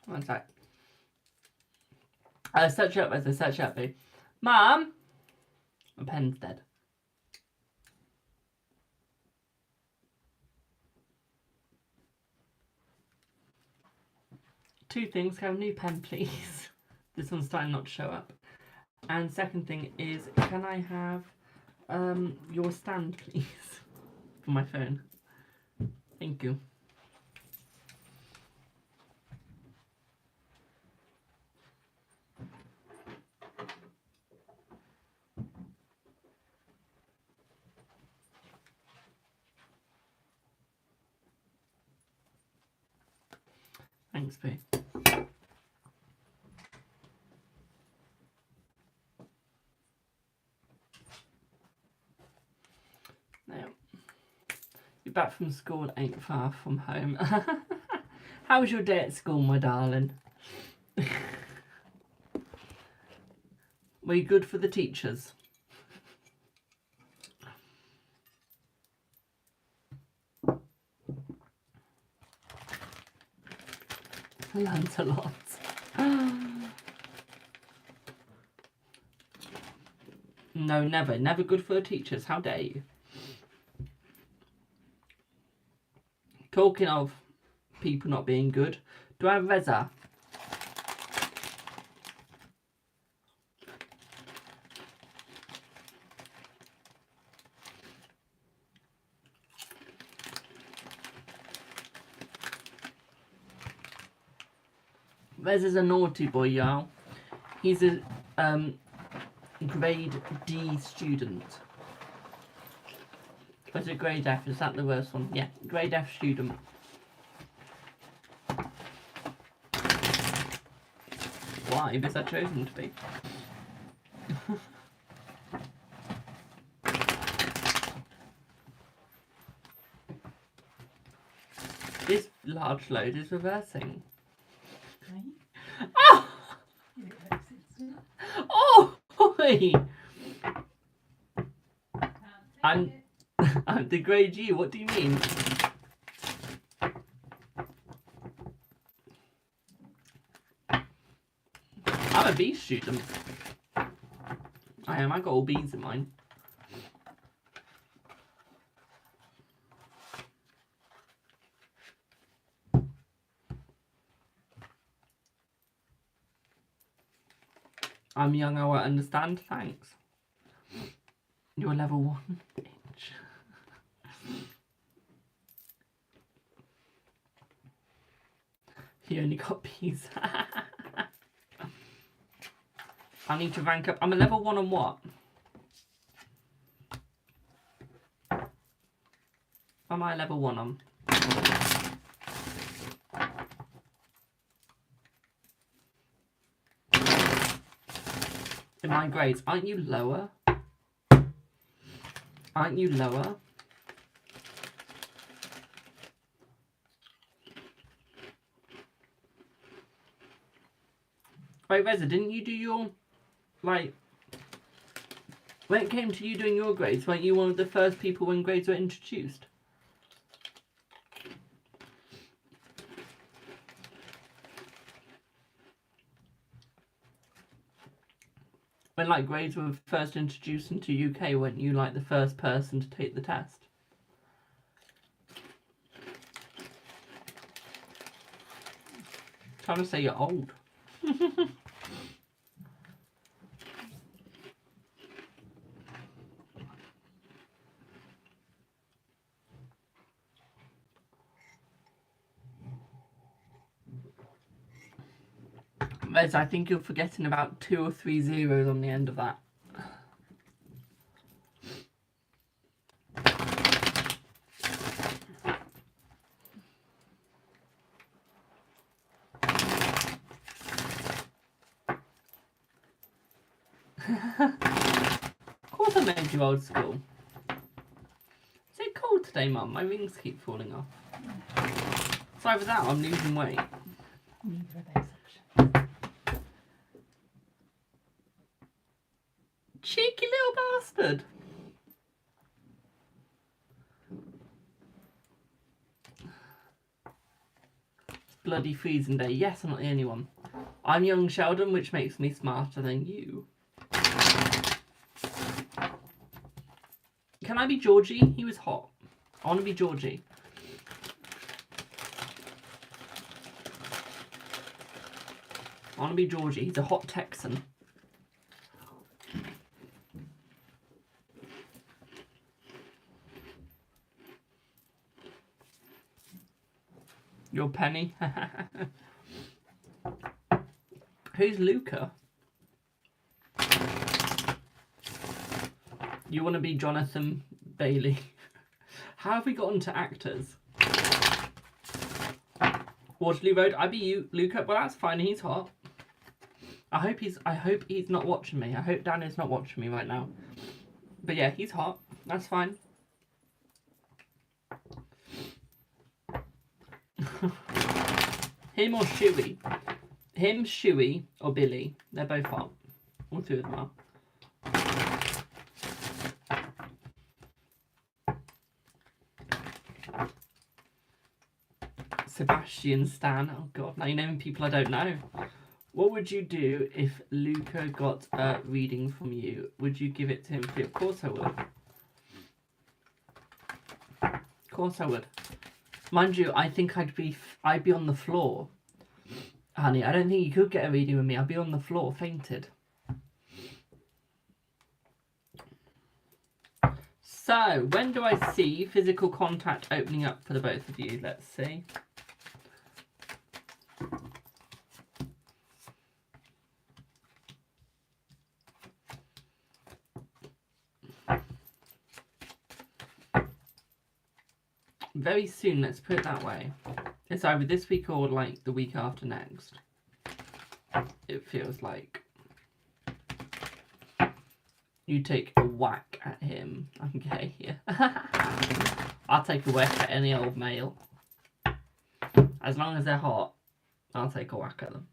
One sec. Search up, Reza, search up, babe. Mum! My pen's dead. Two things, can I have a new pen, please? This one's starting not to show up. And second thing is, can I have your stand, please? For my phone. Thank you. Thanks, babe. Now, you're back from school, ain't far from home. How was your day at school, my darling? Were you good for the teachers? Lancelot. No, never. Never good for the teachers. How dare you? Talking of people not being good, do I have Reza? Reza's a naughty boy, y'all. He's a grade D student. Was it grade F? Is that the worst one? Yeah, grade F student. Why? Because I chose him to be. This large load is reversing. Oh! Oh! Oi! I'm the grade G. What do you mean? I'm a B student. I am. I got all B's in mine. I'm young, I won't understand. Thanks. You're level 1, bitch. He only got B's. I need to rank up. I'm a level 1 on what? Am I level 1 on? In my grades, aren't you lower? Aren't you lower? Wait, Reza, didn't you do your, like, when it came to you doing your grades, weren't you one of the first people when grades were introduced? When like grades were first introduced into UK, weren't you like the first person to take the test? Trying to say you're old. Whereas I think you're forgetting about 2 or 3 zeros on the end of that. Of course I made you old school. Is it cold today, Mum? My rings keep falling off. It's either that or I'm losing weight. Neither of those options. Cheeky little bastard. It's bloody freezing day. Yes, I'm not the only one. I'm young Sheldon, which makes me smarter than you. Can I be Georgie? He was hot. I want to be Georgie. I want to be Georgie. He's a hot Texan. You're Penny. Who's Luca? You want to be Jonathan Bailey. How have we got into actors? Waterloo Road. I be you, Luca. Well, that's fine. He's hot. I hope he's not watching me. I hope Dan is not watching me right now. But yeah, he's hot. That's fine. Him or Shuey? Him, Shuey, or Billy. They're both hot. All two of them are. Sebastian Stan. Oh god, now you're naming people I don't know. What would you do if Luca got a reading from you? Would you give it to him free? Of course I would. Of course I would. Mind you, I think I'd be on the floor. Honey, I don't think you could get a reading with me. I'd be on the floor, fainted. So, when do I see physical contact opening up for the both of you? Let's see. Very soon, let's put it that way. It's either this week or like the week after next. It feels like. You take a whack at him. Okay, yeah. I'll take a whack at any old male. As long as they're hot, I'll take a whack at them.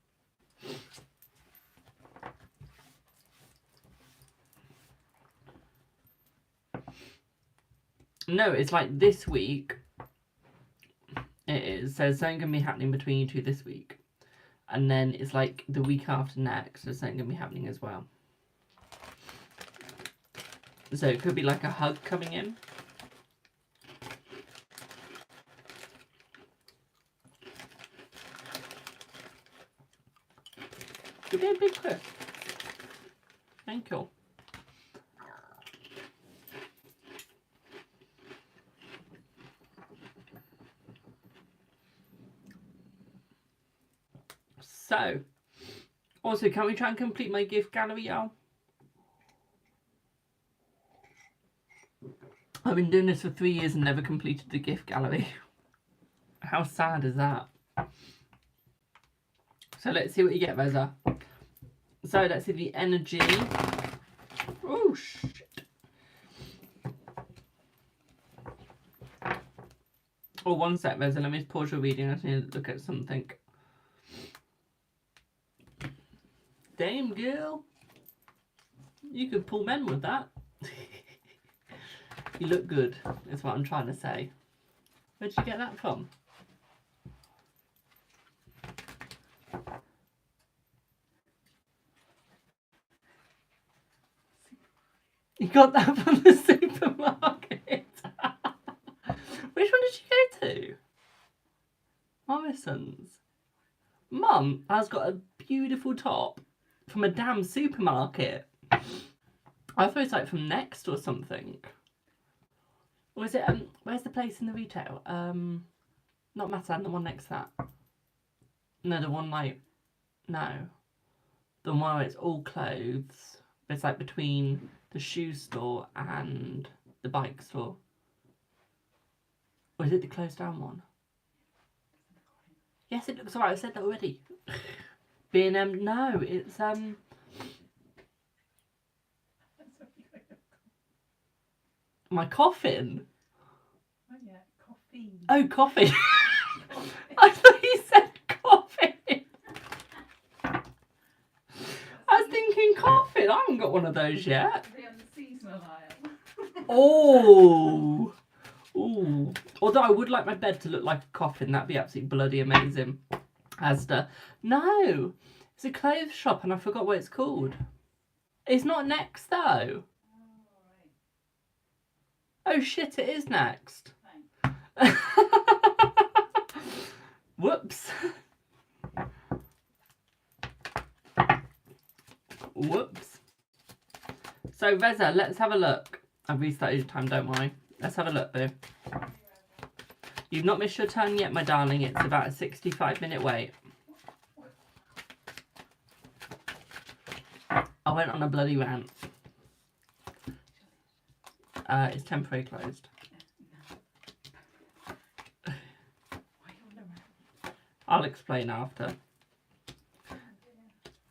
No, it's like this week. It is. There's something going to be happening between you two this week. And then it's like the week after next, there's something going to be happening as well. So it could be like a hug coming in. Could be a big clip. Thank you. So, also, can we try and complete my gift gallery, y'all? I've been doing this for 3 years and never completed the gift gallery. How sad is that? So let's see what you get, Reza. So let's see the energy. Oh, shit. Oh, one sec, Reza. Let me pause your reading. I just need to look at something. Damn, girl. You could pull men with that. You look good, is what I'm trying to say. Where'd you get that from? You got that from the supermarket. Which one did you go to? Morrison's. Mum has got a beautiful top from a damn supermarket. I thought it's like from Next or something. Or is it, where's the place in the retail? Not Matan, the one next to that. No, the one like, no. The one where it's all clothes. But it's like between the shoe store and the bike store. Or is it the closed down one? Yes, it looks alright, I said that already. B&M, no, it's, my coffin? Oh yeah, coffee. Oh, coffee. I thought you said coffee. I was thinking coffin. I haven't got one of those yet. Are they on the seasonal aisle? Oh. Ooh. Although I would like my bed to look like a coffin. That'd be absolutely bloody amazing. Asda. No. It's a clothes shop and I forgot what it's called. It's not Next though. Oh shit, it is Next. Whoops. Whoops. So Reza, let's have a look. I've restarted your time, don't worry. Let's have a look, boo. You've not missed your turn yet, my darling. It's about a 65-minute wait. I went on a bloody rant. It's temporarily closed. I'll explain after.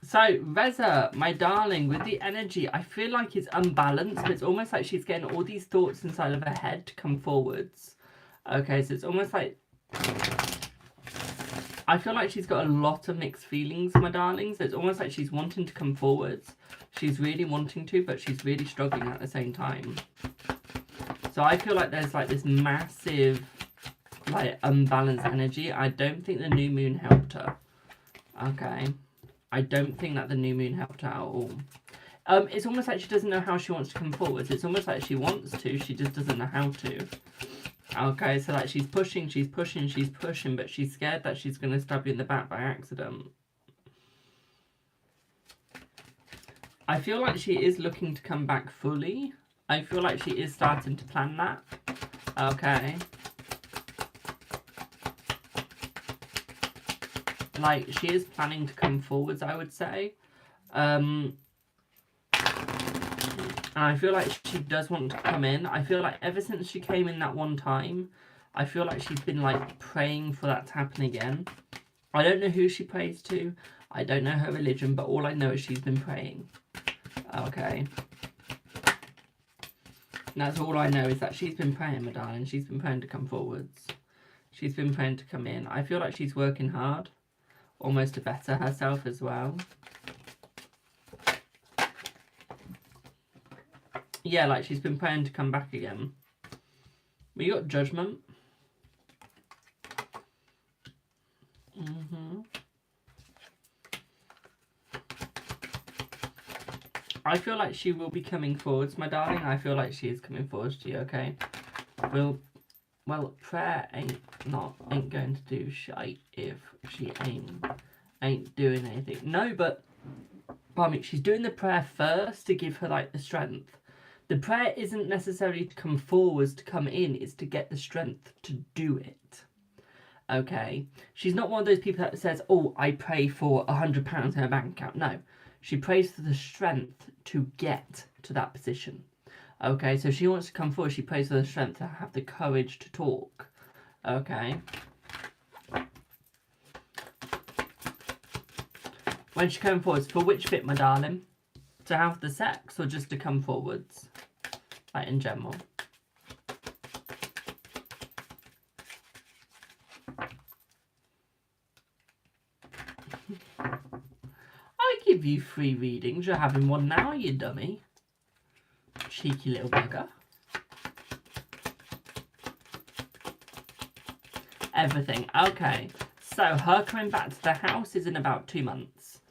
So, Reza, my darling, with the energy, I feel like it's unbalanced, but it's almost like she's getting all these thoughts inside of her head to come forwards. Okay, so it's almost like... I feel like she's got a lot of mixed feelings, my darling. So it's almost like she's wanting to come forwards. She's really wanting to, but she's really struggling at the same time. So I feel like there's like this massive, like, unbalanced energy. I don't think the new moon helped her. Okay. I don't think that the new moon helped her at all. It's almost like she doesn't know how she wants to come forwards. It's almost like she wants to, she just doesn't know how to. Okay, so like she's pushing, but she's scared that she's going to stab you in the back by accident. I feel like she is looking to come back fully. I feel like she is starting to plan that. Okay. Like, she is planning to come forwards, I would say. And I feel like she does want to come in. I feel like ever since she came in that one time, I feel like she's been, like, praying for that to happen again. I don't know who she prays to. I don't know her religion, but all I know is she's been praying. Okay. And that's all I know is that she's been praying, my darling. She's been praying to come forwards. She's been praying to come in. I feel like she's working hard. Almost to better herself as well. Yeah, like she's been praying to come back again. We got judgment. I feel like she will be coming forwards, my darling. I feel like she is coming forwards to you, okay? Well, prayer ain't going to do shite if she ain't doing anything. No, but pardon me, she's doing the prayer first to give her like the strength. The prayer isn't necessarily to come forwards to come in, it's to get the strength to do it. Okay? She's not one of those people that says, oh, I pray for £100 in her bank account. No. She prays for the strength to get to that position. Okay, so she wants to come forward. She prays for the strength to have the courage to talk. Okay. When she comes forwards, for which bit, my darling? To have the sex or just to come forwards? Like in general. I give you free readings. You're having one now, you dummy. Cheeky little bugger. Everything. Okay. So, her coming back to the house is in about 2 months.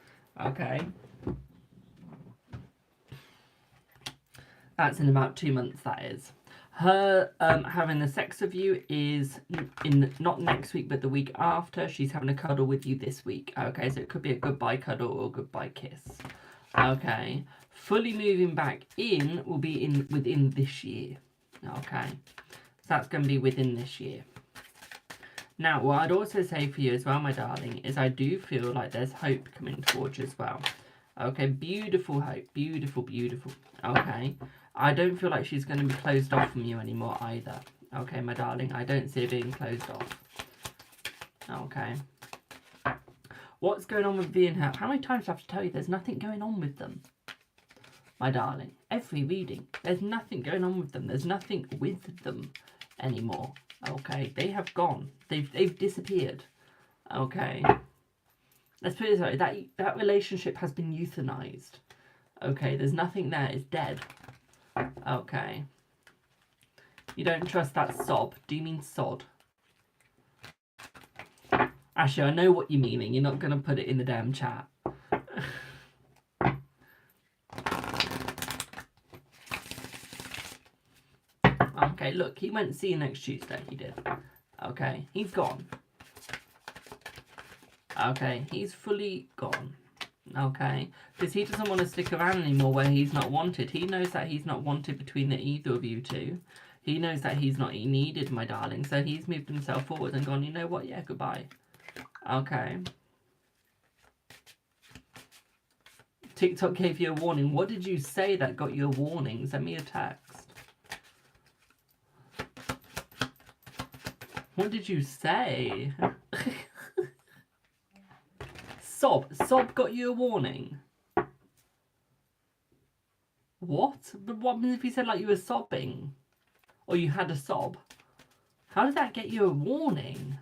Okay. That's in about 2 months, that is. Her having the sex with you is not next week, but the week after. She's having a cuddle with you this week. Okay, so it could be a goodbye cuddle or a goodbye kiss. Okay, fully moving back in will be within this year. Okay, so that's going to be within this year. Now, what I'd also say for you as well, my darling, is I do feel like there's hope coming towards you as well. Okay, beautiful hope. Beautiful, beautiful. Okay, I don't feel like she's going to be closed off from you anymore either. Okay, my darling, I don't see her being closed off. Okay. What's going on with V and her? How many times do I have to tell you there's nothing going on with them? My darling, every reading, there's nothing going on with them. There's nothing with them anymore. Okay, they have gone. They've disappeared. Okay. Let's put it this way, that relationship has been euthanized. Okay, there's nothing there, it's dead. Okay. You don't trust that sob. Do you mean sod? Actually, I know what you're meaning. You're not going to put it in the damn chat. Okay, look, he went see you next Tuesday. He did. Okay, he's gone. Okay, he's fully gone. Okay, because he doesn't want to stick around anymore where he's not wanted. He knows that he's not wanted between either of you two. He knows that he's not needed, my darling. So he's moved himself forward and gone, you know what? Yeah, goodbye. Okay. TikTok gave you a warning. What did you say that got you a warning? Send me a text. What did you say? Sob got you a warning. What? But what if he said like you were sobbing? Or you had a sob? How did that get you a warning?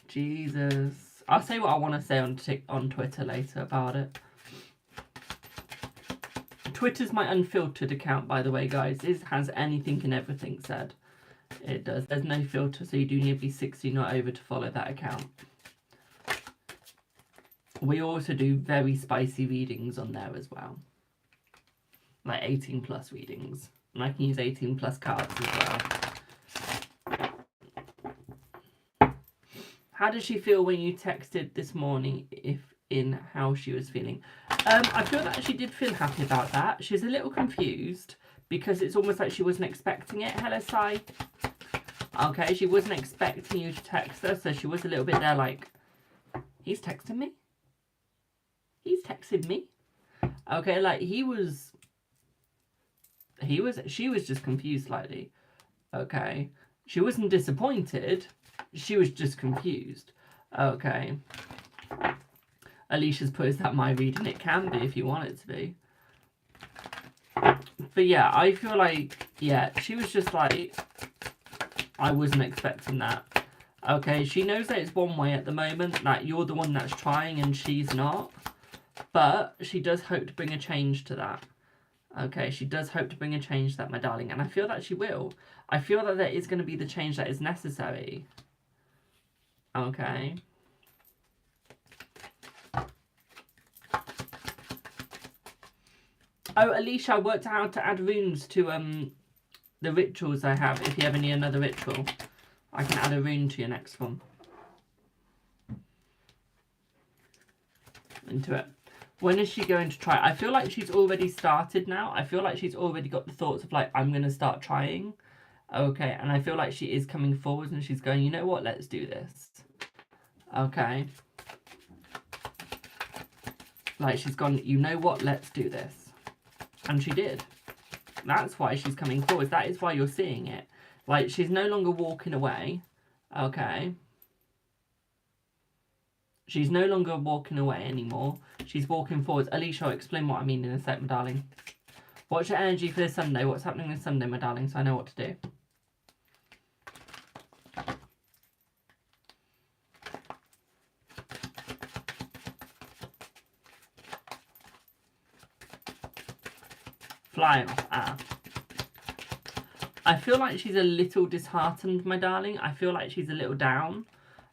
Jesus. I'll say what I want to say on Twitter later about it. Twitter's my unfiltered account, by the way, guys. It has anything and everything said. It does. There's no filter, so you do need to be 16 or over to follow that account. We also do very spicy readings on there as well. Like 18 plus readings. And I can use 18 plus cards as well. How did she feel when you texted this morning in how she was feeling? I feel that she did feel happy about that. She's a little confused because it's almost like she wasn't expecting it. Hello, Sai. Okay, she wasn't expecting you to text her, so she was a little bit there like, he's texting me? He's texting me? Okay, like she was just confused slightly. Okay. She wasn't disappointed. She was just confused. Okay. Alicia's put, is that my reading? It can be if you want it to be. But yeah, I feel like, yeah, she was just like, I wasn't expecting that. Okay, she knows that it's one way at the moment, that you're the one that's trying and she's not. But she does hope to bring a change to that. Okay, she does hope to bring a change to that, my darling. And I feel that she will. I feel that there is going to be the change that is necessary. Okay. Oh, Alicia, I worked out how to add runes to the rituals I have. If you ever need another ritual, I can add a rune to your next one. Into it. When is she going to try? I feel like she's already started now. I feel like she's already got the thoughts of like, I'm going to start trying. Okay, and I feel like she is coming forward and she's going, you know what, let's do this. Okay. Like she's gone, you know what, let's do this. And she did. That's why she's coming forward. That is why you're seeing it. Like she's no longer walking away. Okay. She's no longer walking away anymore. She's walking forwards. Alicia, I'll explain what I mean in a sec, my darling. What's your energy for this Sunday? What's happening this Sunday, my darling, so I know what to do. Flying off. Ah. I feel like she's a little disheartened, my darling. I feel like she's a little down.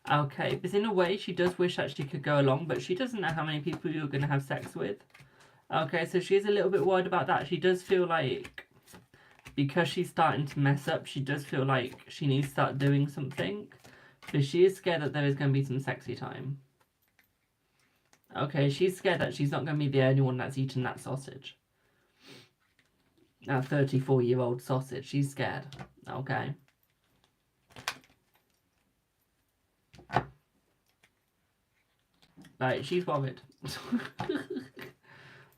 Okay, because in a way she does wish that she could go along, but she doesn't know how many people you're going to have sex with. Okay, so she's a little bit worried about that. She does feel like, because she's starting to mess up, she does feel like she needs to start doing something. So she is scared that there is going to be some sexy time. Okay, she's scared that she's not going to be the only one that's eaten that sausage. That 34-year-old sausage. She's scared. Okay. Like, she's worried.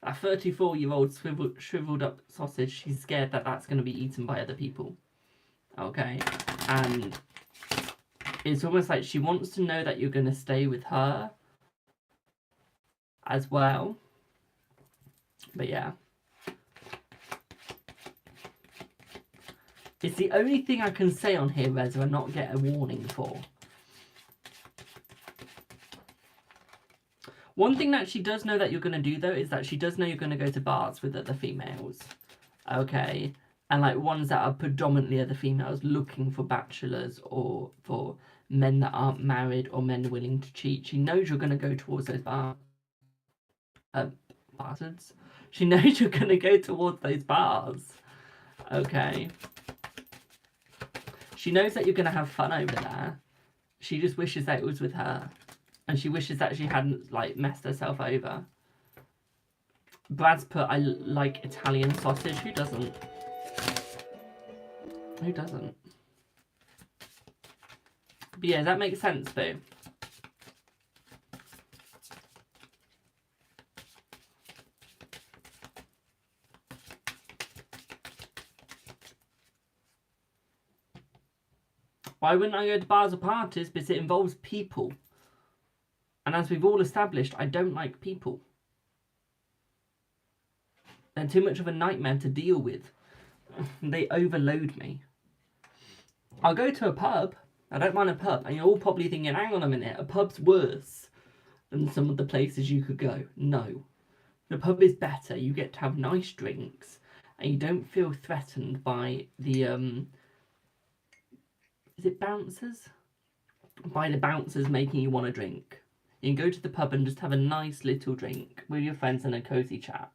That 34-year-old shriveled up sausage, she's scared that that's going to be eaten by other people. Okay? And it's almost like she wants to know that you're going to stay with her as well. But yeah. It's the only thing I can say on here, Reza, and not get a warning for. One thing that she does know that you're going to do, though, is that she does know you're going to go to bars with other females. Okay? And, like, ones that are predominantly other females looking for bachelors or for men that aren't married or men willing to cheat. She knows you're going to go towards those bastards. She knows you're going to go towards those bars. Okay? She knows that you're going to have fun over there. She just wishes that it was with her. And she wishes that she hadn't, like, messed herself over. Brad's put, I like Italian sausage. Who doesn't? Who doesn't? But yeah, that makes sense, Boo. Why wouldn't I go to bars or parties? Because it involves people. And as we've all established, I don't like people. They're too much of a nightmare to deal with. They overload me. I'll go to a pub. I don't mind a pub. And you're all probably thinking, hang on a minute, a pub's worse than some of the places you could go. No. The pub is better. You get to have nice drinks. And you don't feel threatened by the, is it bouncers? By the bouncers making you want to drink. You can go to the pub and just have a nice little drink with your friends and a cosy chat.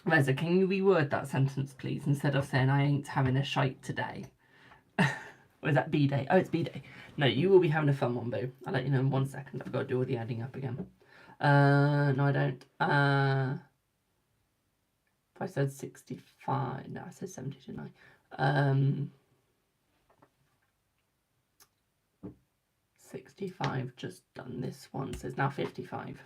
Reza, can you reword that sentence, please, instead of saying I ain't having a shite today? Or is that B-Day? Oh, it's B-Day. No, you will be having a fun one, Boo. I'll let you know in 1 second. I've got to do all the adding up again. No, I don't. If I said 65... No, I said 70, didn't I? 65, just done this one, so it's now 55.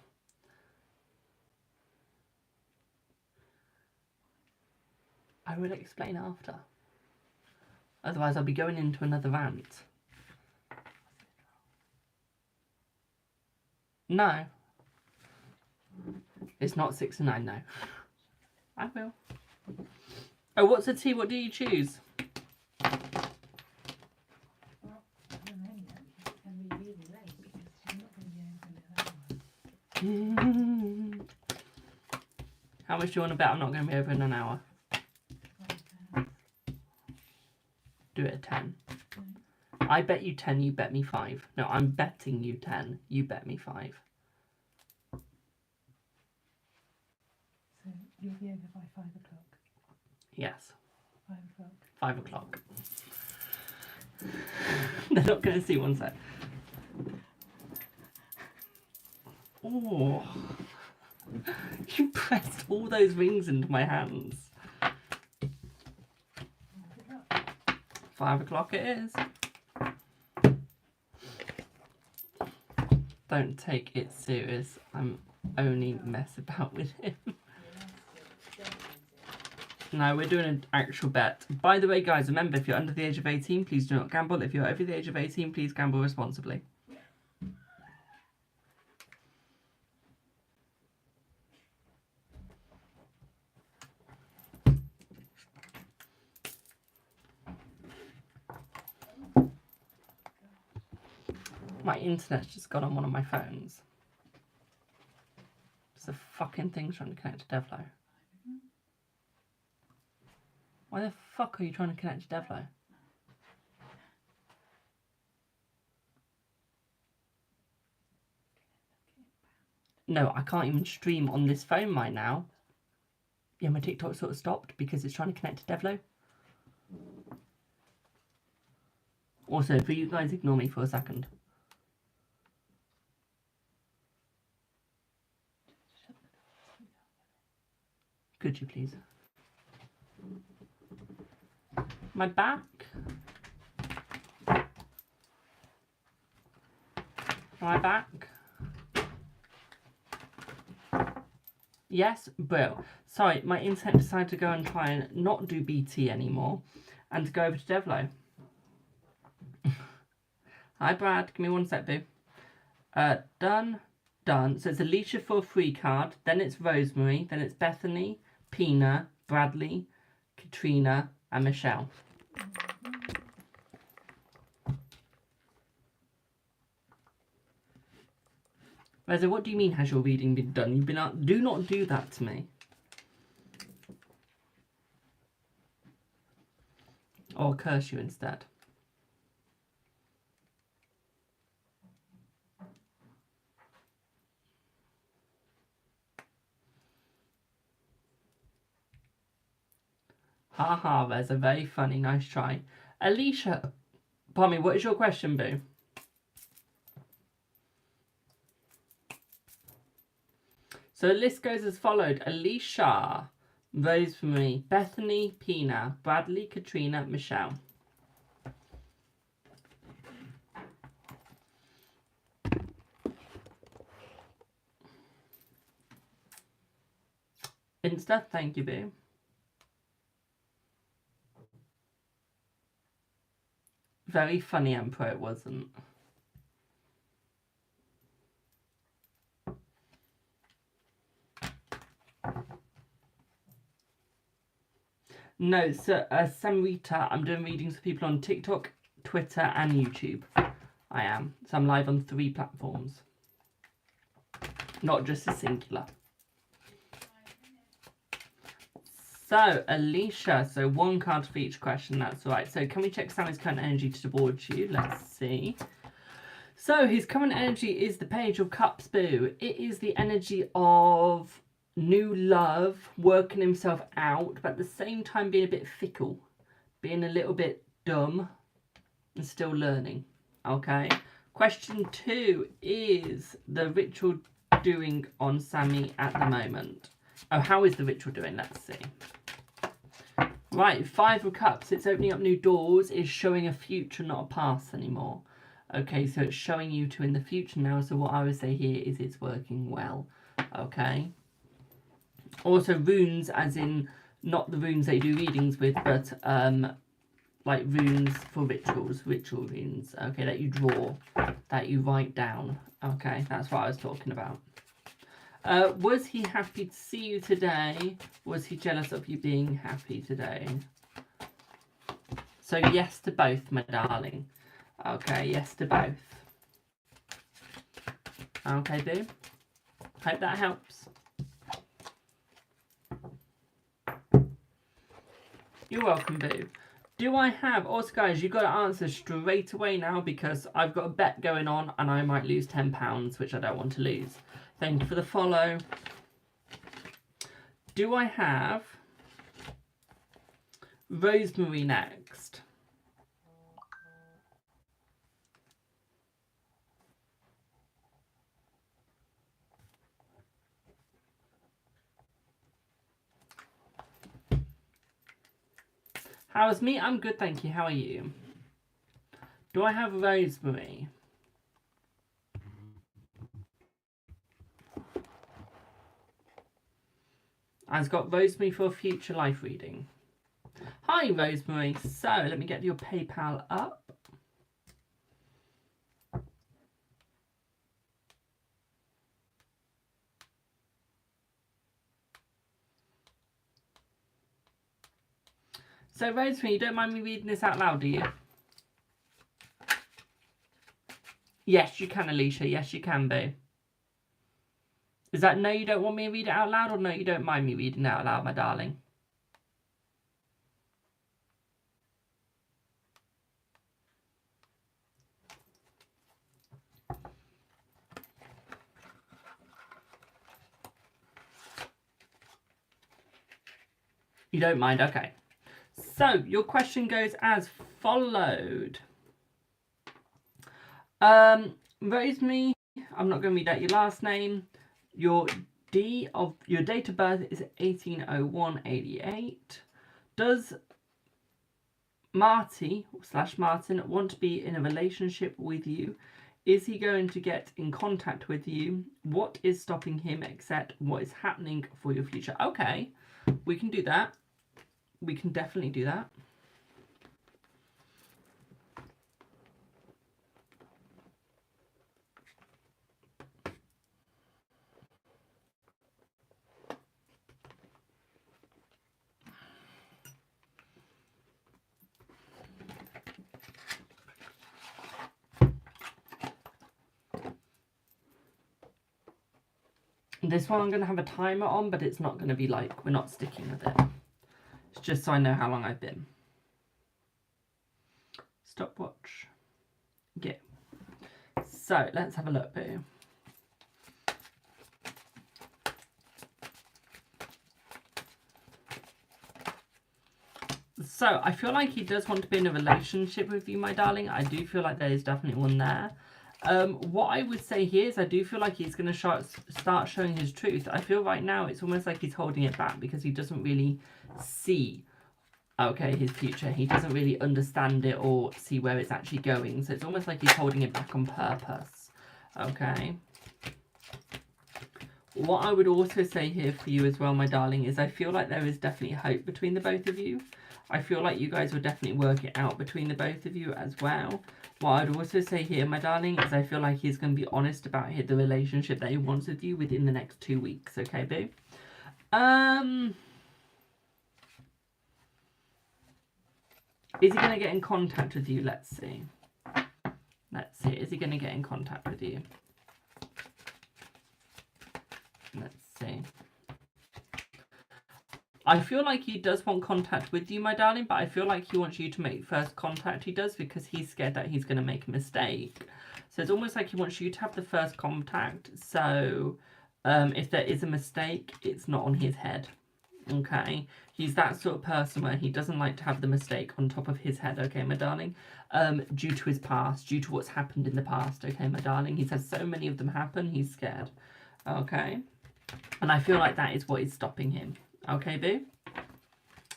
I will explain after. Otherwise, I'll be going into another rant. No. It's not 69, no. I will. Oh, what's the tea? What do you choose? How much do you want to bet I'm not going to be over in an hour? Do it at 10. I bet you 10, you bet me 5. No, I'm betting you 10, you bet me 5. So you'll be over by 5 o'clock? Yes. 5 o'clock. 5 o'clock. They're not going to see 1 sec. Oh. You pressed all those rings into my hands. 5 o'clock it is. Don't take it serious. I'm only mess about with him. No, we're doing an actual bet. By the way, guys, remember, if you're under the age of 18, please do not gamble. If you're over the age of 18, please gamble responsibly. My internet's just gone on one of my phones. It's a fucking thing trying to connect to Devlo. Why the fuck are you trying to connect to Devlo? No, I can't even stream on this phone right now. Yeah, my TikTok sort of stopped because it's trying to connect to Devlo. Also, will you guys ignore me for a second? Could you please? My back? My back? Yes, bro. Sorry, my internet decided to go and try and not do BT anymore and to go over to Devlo. Hi, Brad. Give me one sec, boo. Done. So it's Alicia for a free card, then it's Rosemary, then it's Bethany, Pina, Bradley, Katrina, and Michelle. Reza, what do you mean has your reading been done? You've been out. Do not do that to me. Or I'll curse you instead. Haha, Reza, very funny, nice try. Alicia, pardon me, what is your question, boo? So the list goes as followed. Alicia, Rosemary, Bethany, Pina, Bradley, Katrina, Michelle. Insta, thank you, boo. Very funny, Emperor, it wasn't. No, so Samrita, I'm doing readings for people on TikTok, Twitter, and YouTube. I am. So I'm live on 3 platforms. Not just a singular. So, Alicia, so 1 card for each question, that's right. So can we check Sammy's current energy towards you? Let's see. So his current energy is the Page of Cups, boo. It is the energy of new love, working himself out, but at the same time being a bit fickle, being a little bit dumb, and still learning. Okay. Question 2 is the ritual doing on Sammy at the moment. Oh, how is the ritual doing? Let's see. Right, 5 of Cups. It's opening up new doors. It's showing a future, not a past anymore. Okay, so it's showing you two in the future now. So what I would say here is it's working well. Okay. Also runes, as in not the runes that you do readings with, but like runes for rituals, ritual runes. Okay, that you draw, that you write down. Okay, that's what I was talking about. Was he happy to see you today? Was he jealous of you being happy today? So yes to both, my darling. Okay, yes to both. Okay, boo. Hope that helps. You're welcome, boo. Do I have... Also, guys, you've got to answer straight away now because I've got a bet going on and I might lose £10, which I don't want to lose. Thank you for the follow. Do I have Rosemary next? How's me? I'm good, thank you. How are you? Do I have Rosemary? I've got Rosemary for a future life reading. Hi, Rosemary. So, let me get your PayPal up. So, Rosemary, you don't mind me reading this out loud, do you? Yes, you can, Alicia. Yes, you can, boo. Is that no, you don't want me to read it out loud, or no, you don't mind me reading it out loud, my darling? You don't mind? Okay. So, your question goes as followed. Rosemary, I'm not going to read out your last name. Your date of birth is 1801/88. Does Marty/Martin want to be in a relationship with you? Is he going to get in contact with you? What is stopping him, except what is happening for your future? Okay, we can do that. We can definitely do that. This one I'm going to have a timer on, but it's not going to be like, we're not sticking with it. It's just so I know how long I've been. Stopwatch. Yeah. So, let's have a look, boo. So, I feel like he does want to be in a relationship with you, my darling. I do feel like there is definitely one there. What I would say here is I do feel like he's going to start showing his truth. I feel right now it's almost like he's holding it back because he doesn't really see, okay, his future. He doesn't really understand it or see where it's actually going. So it's almost like he's holding it back on purpose, okay? What I would also say here for you as well, my darling, is I feel like there is definitely hope between the both of you. I feel like you guys will definitely work it out between the both of you as well. What I'd also say here, my darling, is I feel like he's going to be honest about the relationship that he wants with you within the next 2 weeks. Okay, boo? Is he going to get in contact with you? Let's see. Let's see. Is he going to get in contact with you? Let's see. I feel like he does want contact with you, my darling, but I feel like he wants you to make first contact. He does, because he's scared that he's going to make a mistake. So it's almost like he wants you to have the first contact. So if there is a mistake, it's not on his head. Okay? He's that sort of person where he doesn't like to have the mistake on top of his head. Okay, my darling? Due to his past, due to what's happened in the past. Okay, my darling? He's had so many of them happen, he's scared. Okay? And I feel like that is what is stopping him. Okay, boo?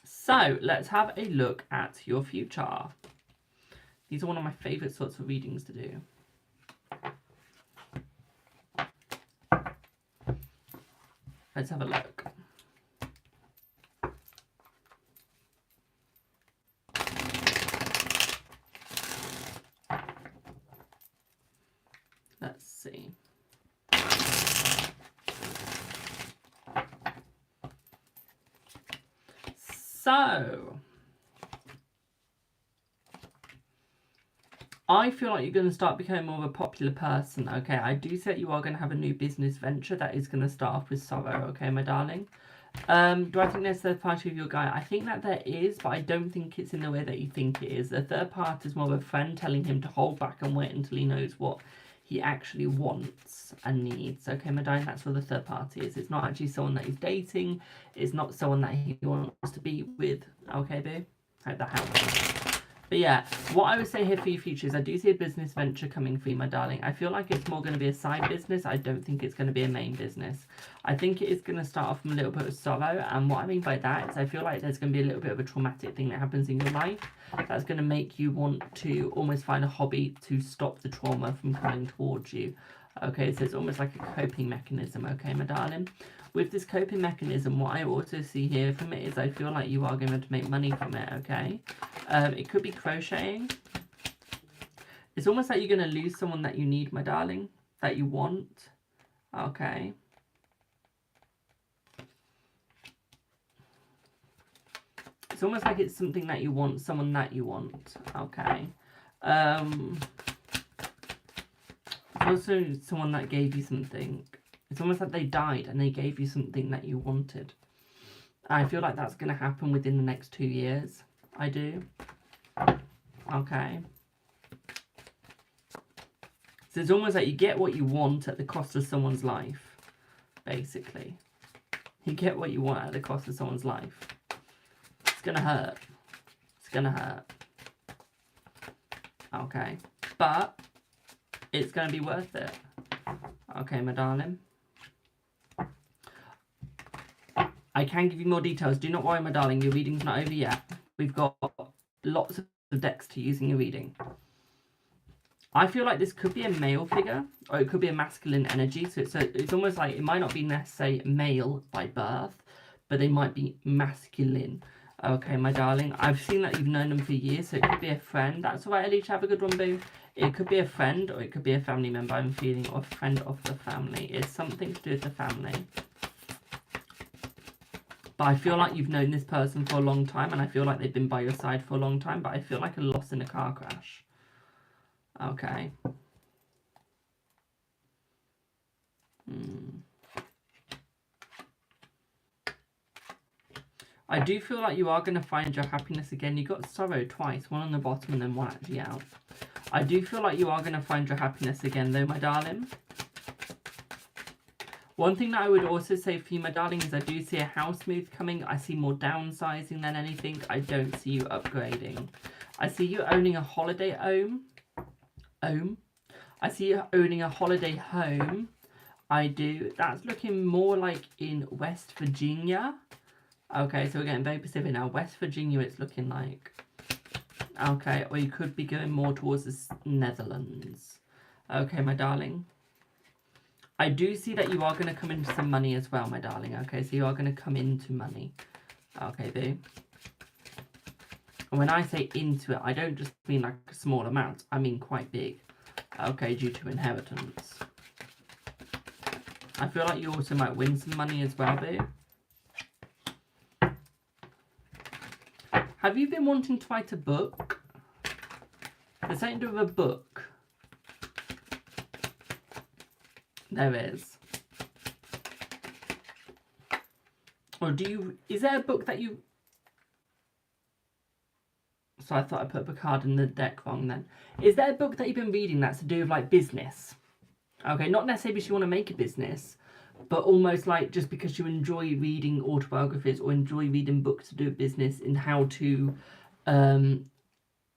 So, let's have a look at your future. These are one of my favourite sorts of readings to do. Let's have a look. Let's see. So, I feel like you're going to start becoming more of a popular person, okay? I do say that you are going to have a new business venture that is going to start off with sorrow, okay, my darling? Do I think there's a third party with your guy? I think that there is, but I don't think it's in the way that you think it is. The third party is more of a friend telling him to hold back and wait until he knows what he actually wants and needs. Okay, my darling, that's what the third party is. It's not actually someone that he's dating. It's not someone that he wants to be with. Okay, boo? Hope that helps. But yeah, what I would say here for your future is I do see a business venture coming for you, my darling. I feel like it's more going to be a side business. I don't think it's going to be a main business. I think it is going to start off from a little bit of sorrow. And what I mean by that is I feel like there's going to be a little bit of a traumatic thing that happens in your life that's going to make you want to almost find a hobby to stop the trauma from coming towards you. Okay, so it's almost like a coping mechanism, okay, my darling? With this coping mechanism, what I also see here from it is I feel like you are going to make money from it, okay? It could be crocheting. It's almost like you're going to lose someone that you need, my darling, that you want, okay? It's almost like it's something that you want, someone that you want, okay? It's also someone that gave you something. It's almost like they died and they gave you something that you wanted. I feel like that's going to happen within the next 2 years. I do. Okay. So it's almost like you get what you want at the cost of someone's life. Basically. You get what you want at the cost of someone's life. It's going to hurt. It's going to hurt. Okay. But it's going to be worth it. Okay, my darling. I can give you more details. Do not worry, my darling. Your reading's not over yet. We've got lots of decks to use in your reading. I feel like this could be a male figure, or it could be a masculine energy. So it's almost like it might not be necessarily male by birth, but they might be masculine. Okay, my darling. I've seen that you've known them for years, so it could be a friend. That's all right, Alicia. Have a good one, boo. It could be a friend, or it could be a family member, I'm feeling, or a friend of the family. It's something to do with the family. But I feel like you've known this person for a long time, and I feel like they've been by your side for a long time, but I feel like a loss in a car crash. Okay. I do feel like you are going to find your happiness again. You got sorrow twice, one on the bottom and then one actually out. I do feel like you are going to find your happiness again though, my darling. One thing that I would also say for you, my darling, is I do see a house move coming. I see more downsizing than anything. I don't see you upgrading. I see you owning a holiday home. I see you owning a holiday home. I do. That's looking more like in West Virginia. Okay, so we're getting very specific now. West Virginia, it's looking like. Okay, or you could be going more towards the Netherlands. Okay, my darling. I do see that you are going to come into some money as well, my darling. Okay, so you are going to come into money. Okay, boo. And when I say into it, I don't just mean like a small amount. I mean quite big. Okay, due to inheritance. I feel like you also might win some money as well, boo. Have you been wanting to write a book? There's something to do with a book. There is. Or do you... Is there a book that you... So I thought I put up a card in the deck wrong then. Is there a book that you've been reading that's to do with like business? Okay, not necessarily because you want to make a business, but almost like just because you enjoy reading autobiographies or enjoy reading books to do with business and how to,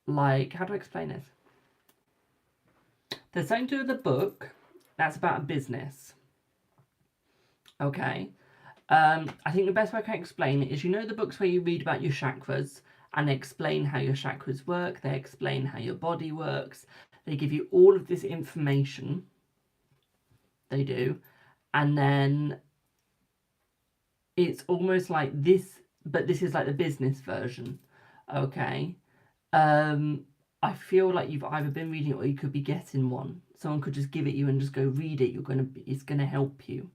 like, how do I explain this? There's something to do with a book that's about a business. Okay. I think the best way I can explain it is, you know the books where you read about your chakras and they explain how your chakras work, they explain how your body works, they give you all of this information. They do. And then it's almost like this, but this is like the business version. Okay. I feel like you've either been reading it or you could be getting one. Someone could just give it you and just go read it. It's gonna help you.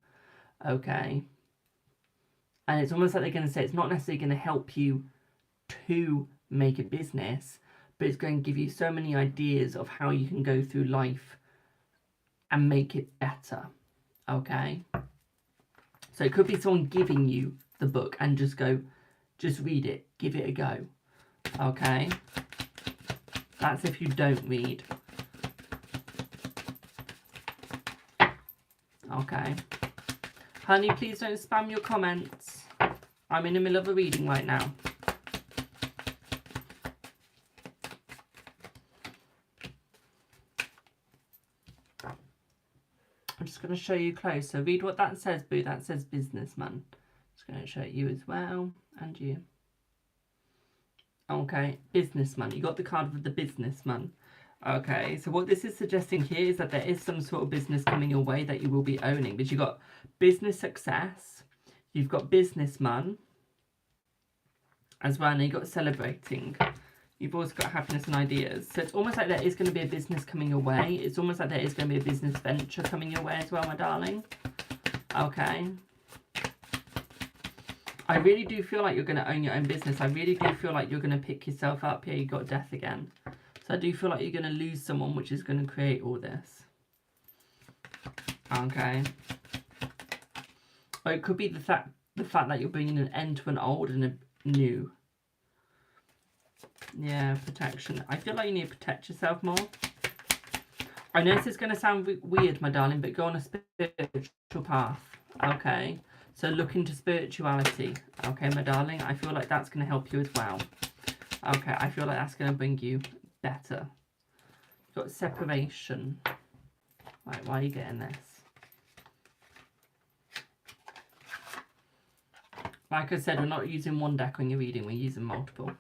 Okay. And it's almost like they're gonna say it's not necessarily gonna help you to make a business, but it's going to give you so many ideas of how you can go through life and make it better. Okay. So it could be someone giving you the book and just read it, give it a go. Okay. That's if you don't read. Okay. Honey, please don't spam your comments. I'm in the middle of a reading right now. I'm just going to show you closer. Read what that says, boo. That says businessman. Just going to show you as well. And you. Okay, businessman. You got the card with the businessman. Okay, so what this is suggesting here is that there is some sort of business coming your way that you will be owning. But you've got business success. You've got businessman as well. And you've got celebrating. You've also got happiness and ideas. So it's almost like there is going to be a business coming your way. It's almost like there is going to be a business venture coming your way as well, my darling. Okay. I really do feel like you're going to own your own business. I really do feel like you're going to pick yourself up. Here, you got death again. So I do feel like you're going to lose someone, which is going to create all this. Okay. Or it could be the fact that you're bringing an end to an old and a new. Yeah, protection. I feel like you need to protect yourself more. I know this is going to sound weird, my darling, but go on a spiritual path. Okay. So look into spirituality, okay, my darling. I feel like that's going to help you as well. Okay, I feel like that's going to bring you better. You've got separation. Right, why are you getting this? Like I said, we're not using one deck when you're reading, we're using multiple.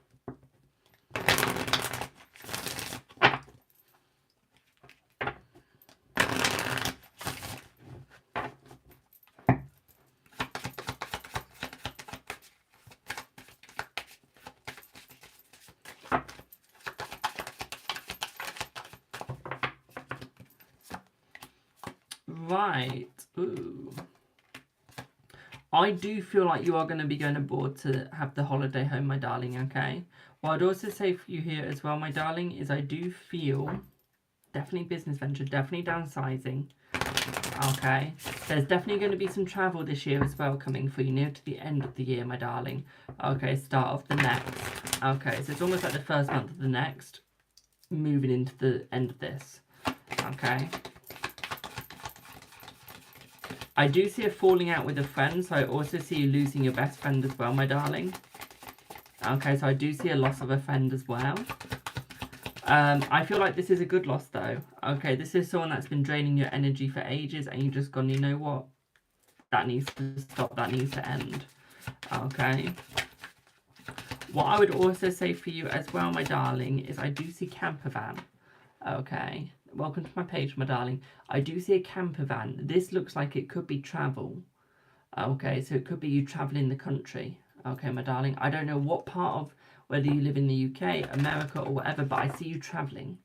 Right. Ooh. I do feel like you are going to be going abroad to have the holiday home, my darling, okay? What I'd also say for you here as well, my darling, is I do feel definitely business venture, definitely downsizing, okay? There's definitely going to be some travel this year as well coming for you near to the end of the year, my darling. Okay, start of the next. Okay, so it's almost like the first month of the next, moving into the end of this, okay? I do see a falling out with a friend, so I also see you losing your best friend as well, my darling. Okay, so I do see a loss of a friend as well. I feel like this is a good loss though. Okay, this is someone that's been draining your energy for ages and you've just gone, you know what? That needs to stop, that needs to end. Okay. What I would also say for you as well, my darling, is I do see camper van. Okay. Welcome to my page, my darling. I do see a camper van. This looks like it could be travel. Okay, so it could be you traveling the country. Okay, my darling. I don't know what part of, whether you live in the UK, America, or whatever, but I see you traveling.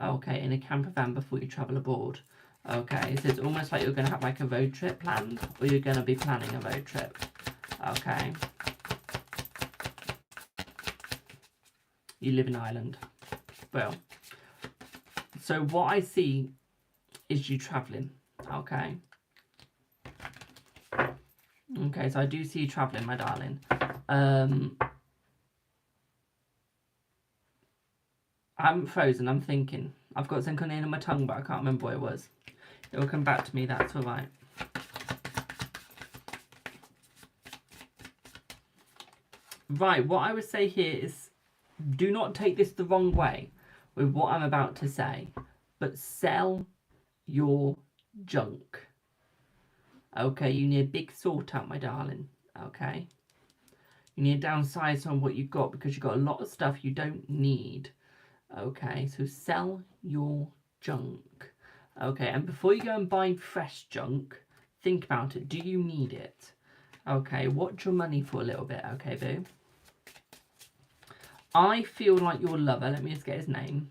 Okay, in a camper van before you travel abroad. Okay, so it's almost like you're going to have like a road trip planned, or you're going to be planning a road trip. Okay. You live in Ireland. Well. So what I see is you travelling, okay? Okay, so I do see you travelling, my darling. I'm frozen, I'm thinking. I've got something in my tongue, but I can't remember what it was. It will come back to me, that's alright. Right, what I would say here is, do not take this the wrong way with what I'm about to say, but sell your junk. Okay, you need a big sort out, my darling. Okay, you need to downsize on what you've got because you've got a lot of stuff you don't need. Okay, so sell your junk. Okay, and before you go and buy fresh junk, think about it. Do you need it? Okay, watch your money for a little bit. Okay, boo. I feel like your lover, let me just get his name.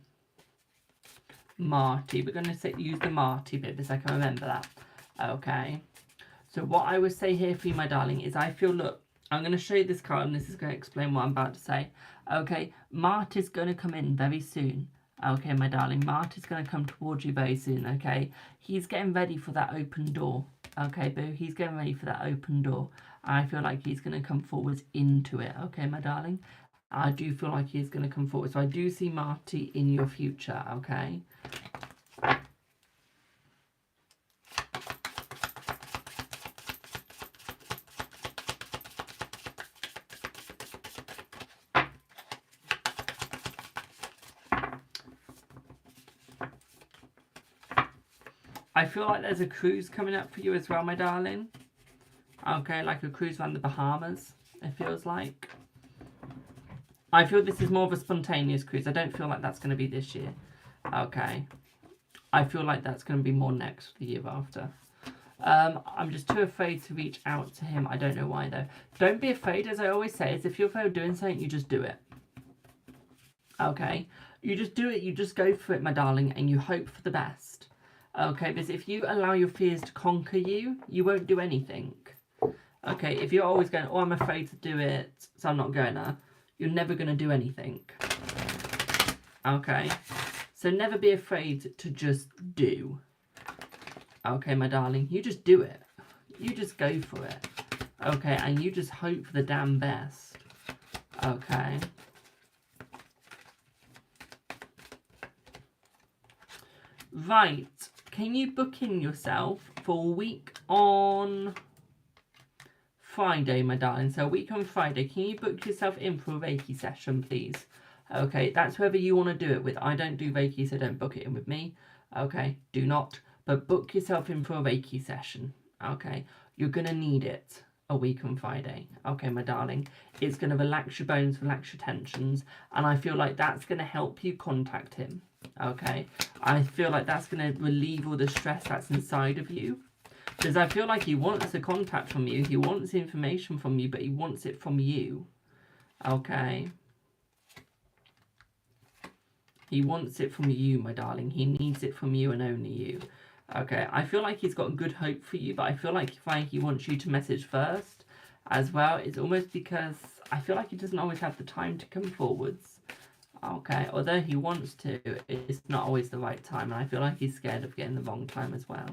Marty. We're going to use the Marty bit because I can remember that. Okay. So what I would say here for you, my darling, is I feel, look, I'm going to show you this card and this is going to explain what I'm about to say. Okay, Marty's going to come in very soon. Okay, my darling, Marty's going to come towards you very soon, okay? He's getting ready for that open door. Okay, boo, he's getting ready for that open door. I feel like he's going to come forwards into it, okay, my darling? I do feel like he's going to come forward. So I do see Marty in your future, okay? I feel like there's a cruise coming up for you as well, my darling. Okay, like a cruise around the Bahamas, it feels like. I feel this is more of a spontaneous cruise. I don't feel like that's going to be this year. Okay. I feel like that's going to be more next, the year after. I'm just too afraid to reach out to him. I don't know why, though. Don't be afraid, as I always say, is if you're afraid of doing something, you just do it. Okay? You just do it. You just go for it, my darling, and you hope for the best. Okay? Because if you allow your fears to conquer you, you won't do anything. Okay? If you're always going, oh, I'm afraid to do it, so I'm not going to, you're never going to do anything. Okay? So never be afraid to just do. Okay, my darling, you just do it. You just go for it. Okay, and you just hope for the damn best. Okay. Right. Can you book in yourself for a week on Friday, my darling. So a week on Friday. Can you book yourself in for a Reiki session, please? Okay, that's whoever you want to do it with. I don't do Reiki, so don't book it in with me. Okay, do not. But book yourself in for a Reiki session. Okay, you're going to need it a week on Friday. Okay, my darling. It's going to relax your bones, relax your tensions. And I feel like that's going to help you contact him. Okay, I feel like that's going to relieve all the stress that's inside of you. Because I feel like he wants a contact from you. He wants information from you, but he wants it from you. Okay. He wants it from you, my darling. He needs it from you and only you. Okay. I feel like he's got good hope for you, but I feel like he wants you to message first as well. It's almost because I feel like he doesn't always have the time to come forwards. Okay. Although he wants to, it's not always the right time. And I feel like he's scared of getting the wrong time as well.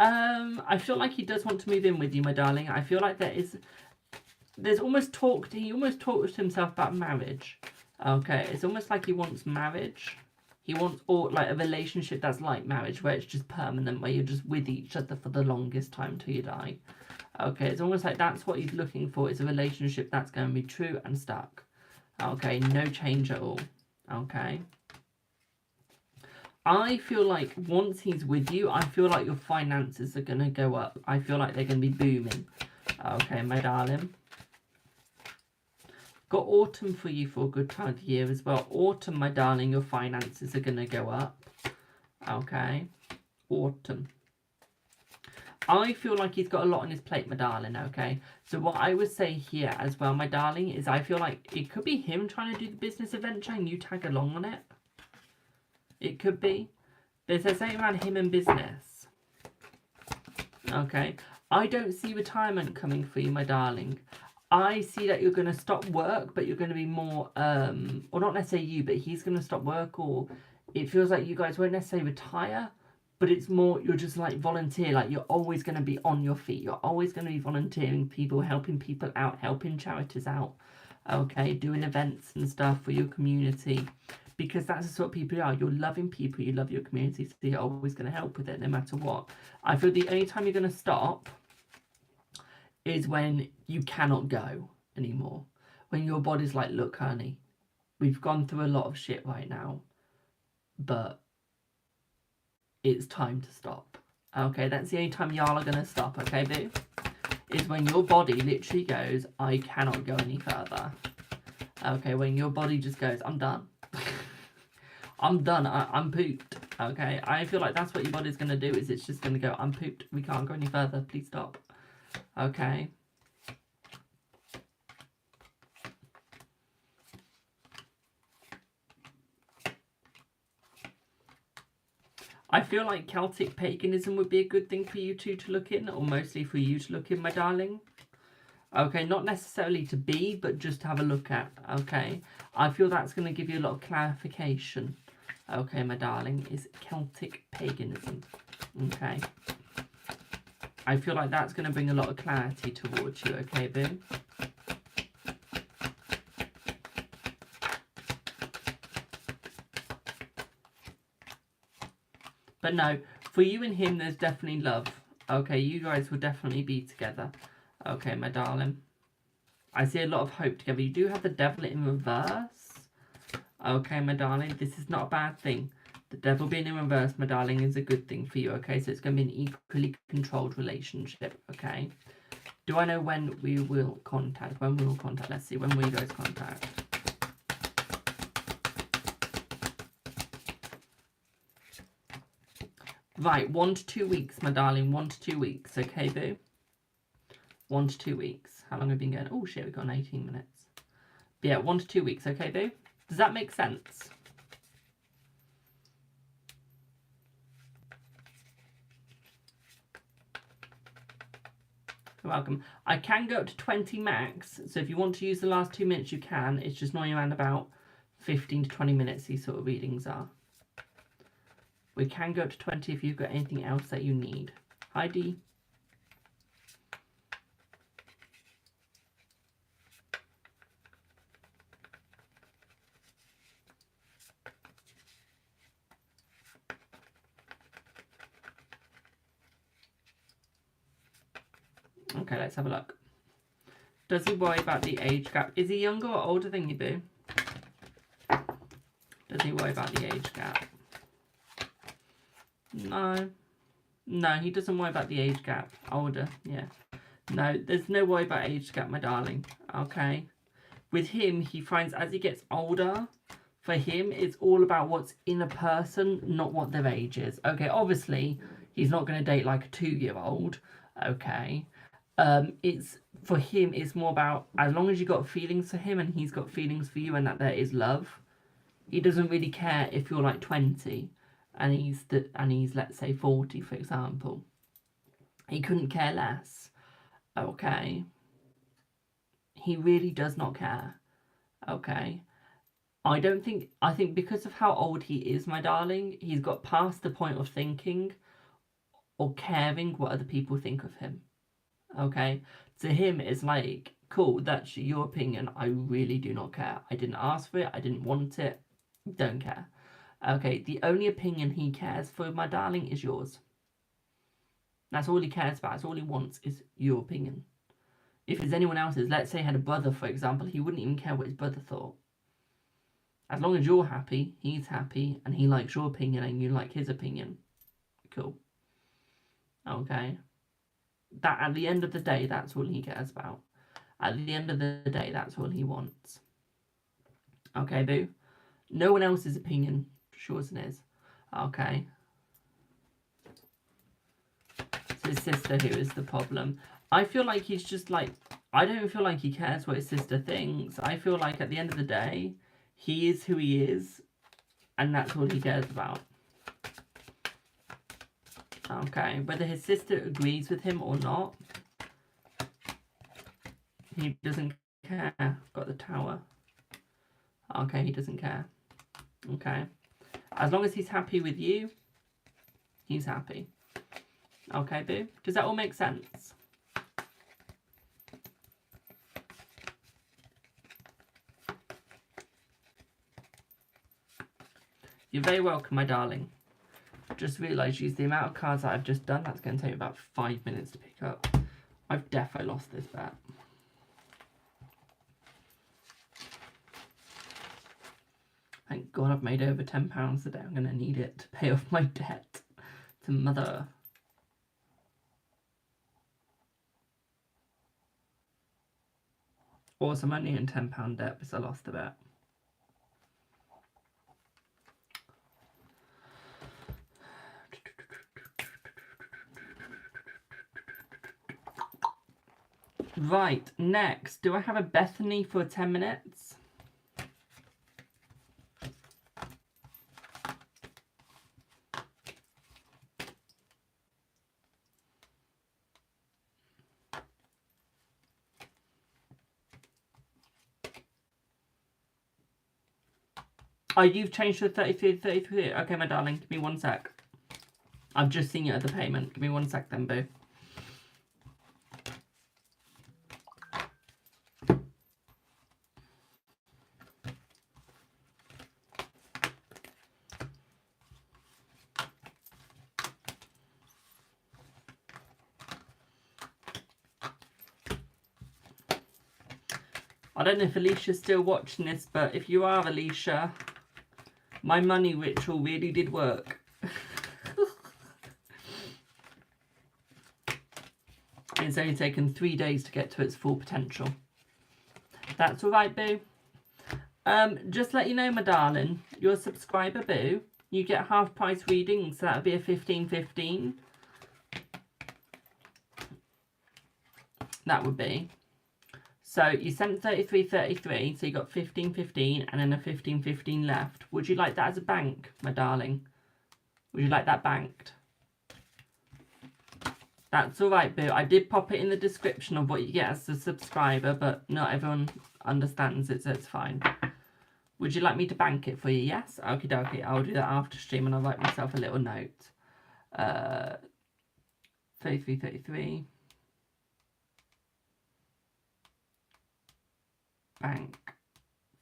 I feel like he does want to move in with you, my darling. I feel like there's almost he almost talks to himself about marriage. Okay, it's almost like he wants marriage. He wants like a relationship that's like marriage, where it's just permanent, where you're just with each other for the longest time till you die. Okay, it's almost like that's what he's looking for, is a relationship that's going to be true and stuck. Okay, no change at all. Okay. I feel like once he's with you, I feel like your finances are going to go up. I feel like they're going to be booming. Okay, my darling. Got autumn for you for a good time of the year as well. Autumn, my darling, your finances are going to go up. Okay. Autumn. I feel like he's got a lot on his plate, my darling, okay? So what I would say here as well, my darling, is I feel like it could be him trying to do the business adventure and you tag along on it. It could be. There's something around him and business. Okay. I don't see retirement coming for you, my darling. I see that you're going to stop work, but you're going to be more, or not necessarily you, but he's going to stop work, or it feels like you guys won't necessarily retire, but it's more, you're just like volunteer, like you're always going to be on your feet. You're always going to be volunteering people, helping people out, helping charities out, okay, doing events and stuff for your community. Because that's the sort of people you are. You're loving people, you love your community, so you're always going to help with it no matter what. I feel the only time you're going to stop is when you cannot go anymore. When your body's like, look, honey, we've gone through a lot of shit right now, but it's time to stop. Okay, that's the only time y'all are going to stop, okay, boo? Is when your body literally goes, I cannot go any further. Okay, when your body just goes, I'm done. I'm done. I'm pooped. Okay, I feel like that's what your body's going to do, is it's just going to go, I'm pooped. We can't go any further. Please stop. Okay. I feel like Celtic paganism would be a good thing for you two to look in, or mostly for you to look in, my darling. Okay, not necessarily to be, but just to have a look at. Okay, I feel that's going to give you a lot of clarification. Okay, my darling, is Celtic paganism. Okay. I feel like that's going to bring a lot of clarity towards you, okay, boo? But no, for you and him, there's definitely love. Okay, you guys will definitely be together. Okay, my darling. I see a lot of hope together. You do have the devil in reverse. Okay, my darling, this is not a bad thing. The devil being in reverse, my darling, is a good thing for you, okay? So it's going to be an equally controlled relationship, okay? Do I know when we will contact? When we will contact? Let's see, when will you guys contact? Right, 1 to 2 weeks, my darling. 1 to 2 weeks, okay, boo? 1 to 2 weeks. How long have we been going? Oh, shit, we've got 18 minutes. But yeah, 1 to 2 weeks, okay, boo? Does that make sense? You're welcome. I can go up to 20 max, so if you want to use the last 2 minutes, you can. It's just normally around about 15 to 20 minutes, these sort of readings are. We can go up to 20 if you've got anything else that you need. Hi, Dee. Okay, let's have a look. Does he worry about the age gap? Is he younger or older than you, boo? Does he worry about the age gap? No. No, he doesn't worry about the age gap. Older, yeah. No, there's no worry about age gap, my darling. Okay. With him, he finds as he gets older, for him, it's all about what's in a person, not what their age is. Okay, obviously, he's not going to date like a 2-year-old. Okay. It's for him, it's more about as long as you got feelings for him and he's got feelings for you and that there is love. He doesn't really care if you're like 20 and he's let's say 40, for example. He couldn't care less. Okay. He really does not care. Okay. I think because of how old he is, my darling, he's got past the point of thinking or caring what other people think of him. Okay? To him, it's like, cool, that's your opinion. I really do not care. I didn't ask for it. I didn't want it. Don't care. Okay? The only opinion he cares for, my darling, is yours. That's all he cares about. That's all he wants is your opinion. If it's anyone else's, let's say he had a brother, for example, he wouldn't even care what his brother thought. As long as you're happy, he's happy, and he likes your opinion and you like his opinion. Cool. Okay. That at the end of the day, that's all he cares about. At the end of the day, that's all he wants. Okay, boo? No one else's opinion, sure as it is. Okay. It's his sister who is the problem. I feel like he's just like, I don't feel like he cares what his sister thinks. I feel like at the end of the day, he is who he is, and that's all he cares about. Okay, whether his sister agrees with him or not, he doesn't care. Got the tower. Okay, he doesn't care. Okay. As long as he's happy with you, he's happy. Okay, boo? Does that all make sense? You're very welcome, my darling. Just realised, use the amount of cards that I've just done, that's going to take about 5 minutes to pick up. I've defo lost this bet. Thank God I've made over £10 today. I'm going to need it to pay off my debt to mother. Also, I'm only in £10 debt because I lost the bet. Right, next, do I have a Bethany for 10 minutes? Oh, you've changed to 33 to 33. Okay, my darling, give me 1 sec. I've just seen you at the payment. Give me 1 sec then, boo. I don't know if Alicia's still watching this, but if you are, Alicia, my money ritual really did work. It's only taken 3 days to get to its full potential. That's alright, boo. Just let you know, my darling, you're a subscriber, boo. You get half price readings, so that would be a 15-15. That would be. So you sent 33-33, so you got 15-15 and then a 15-15 left. Would you like that as a bank, my darling? Would you like that banked? That's alright, boo. I did pop it in the description of what you get as a subscriber, but not everyone understands it, so it's fine. Would you like me to bank it for you? Yes? Okie dokie. I'll do that after stream and I'll write myself a little note. 33-33. Bank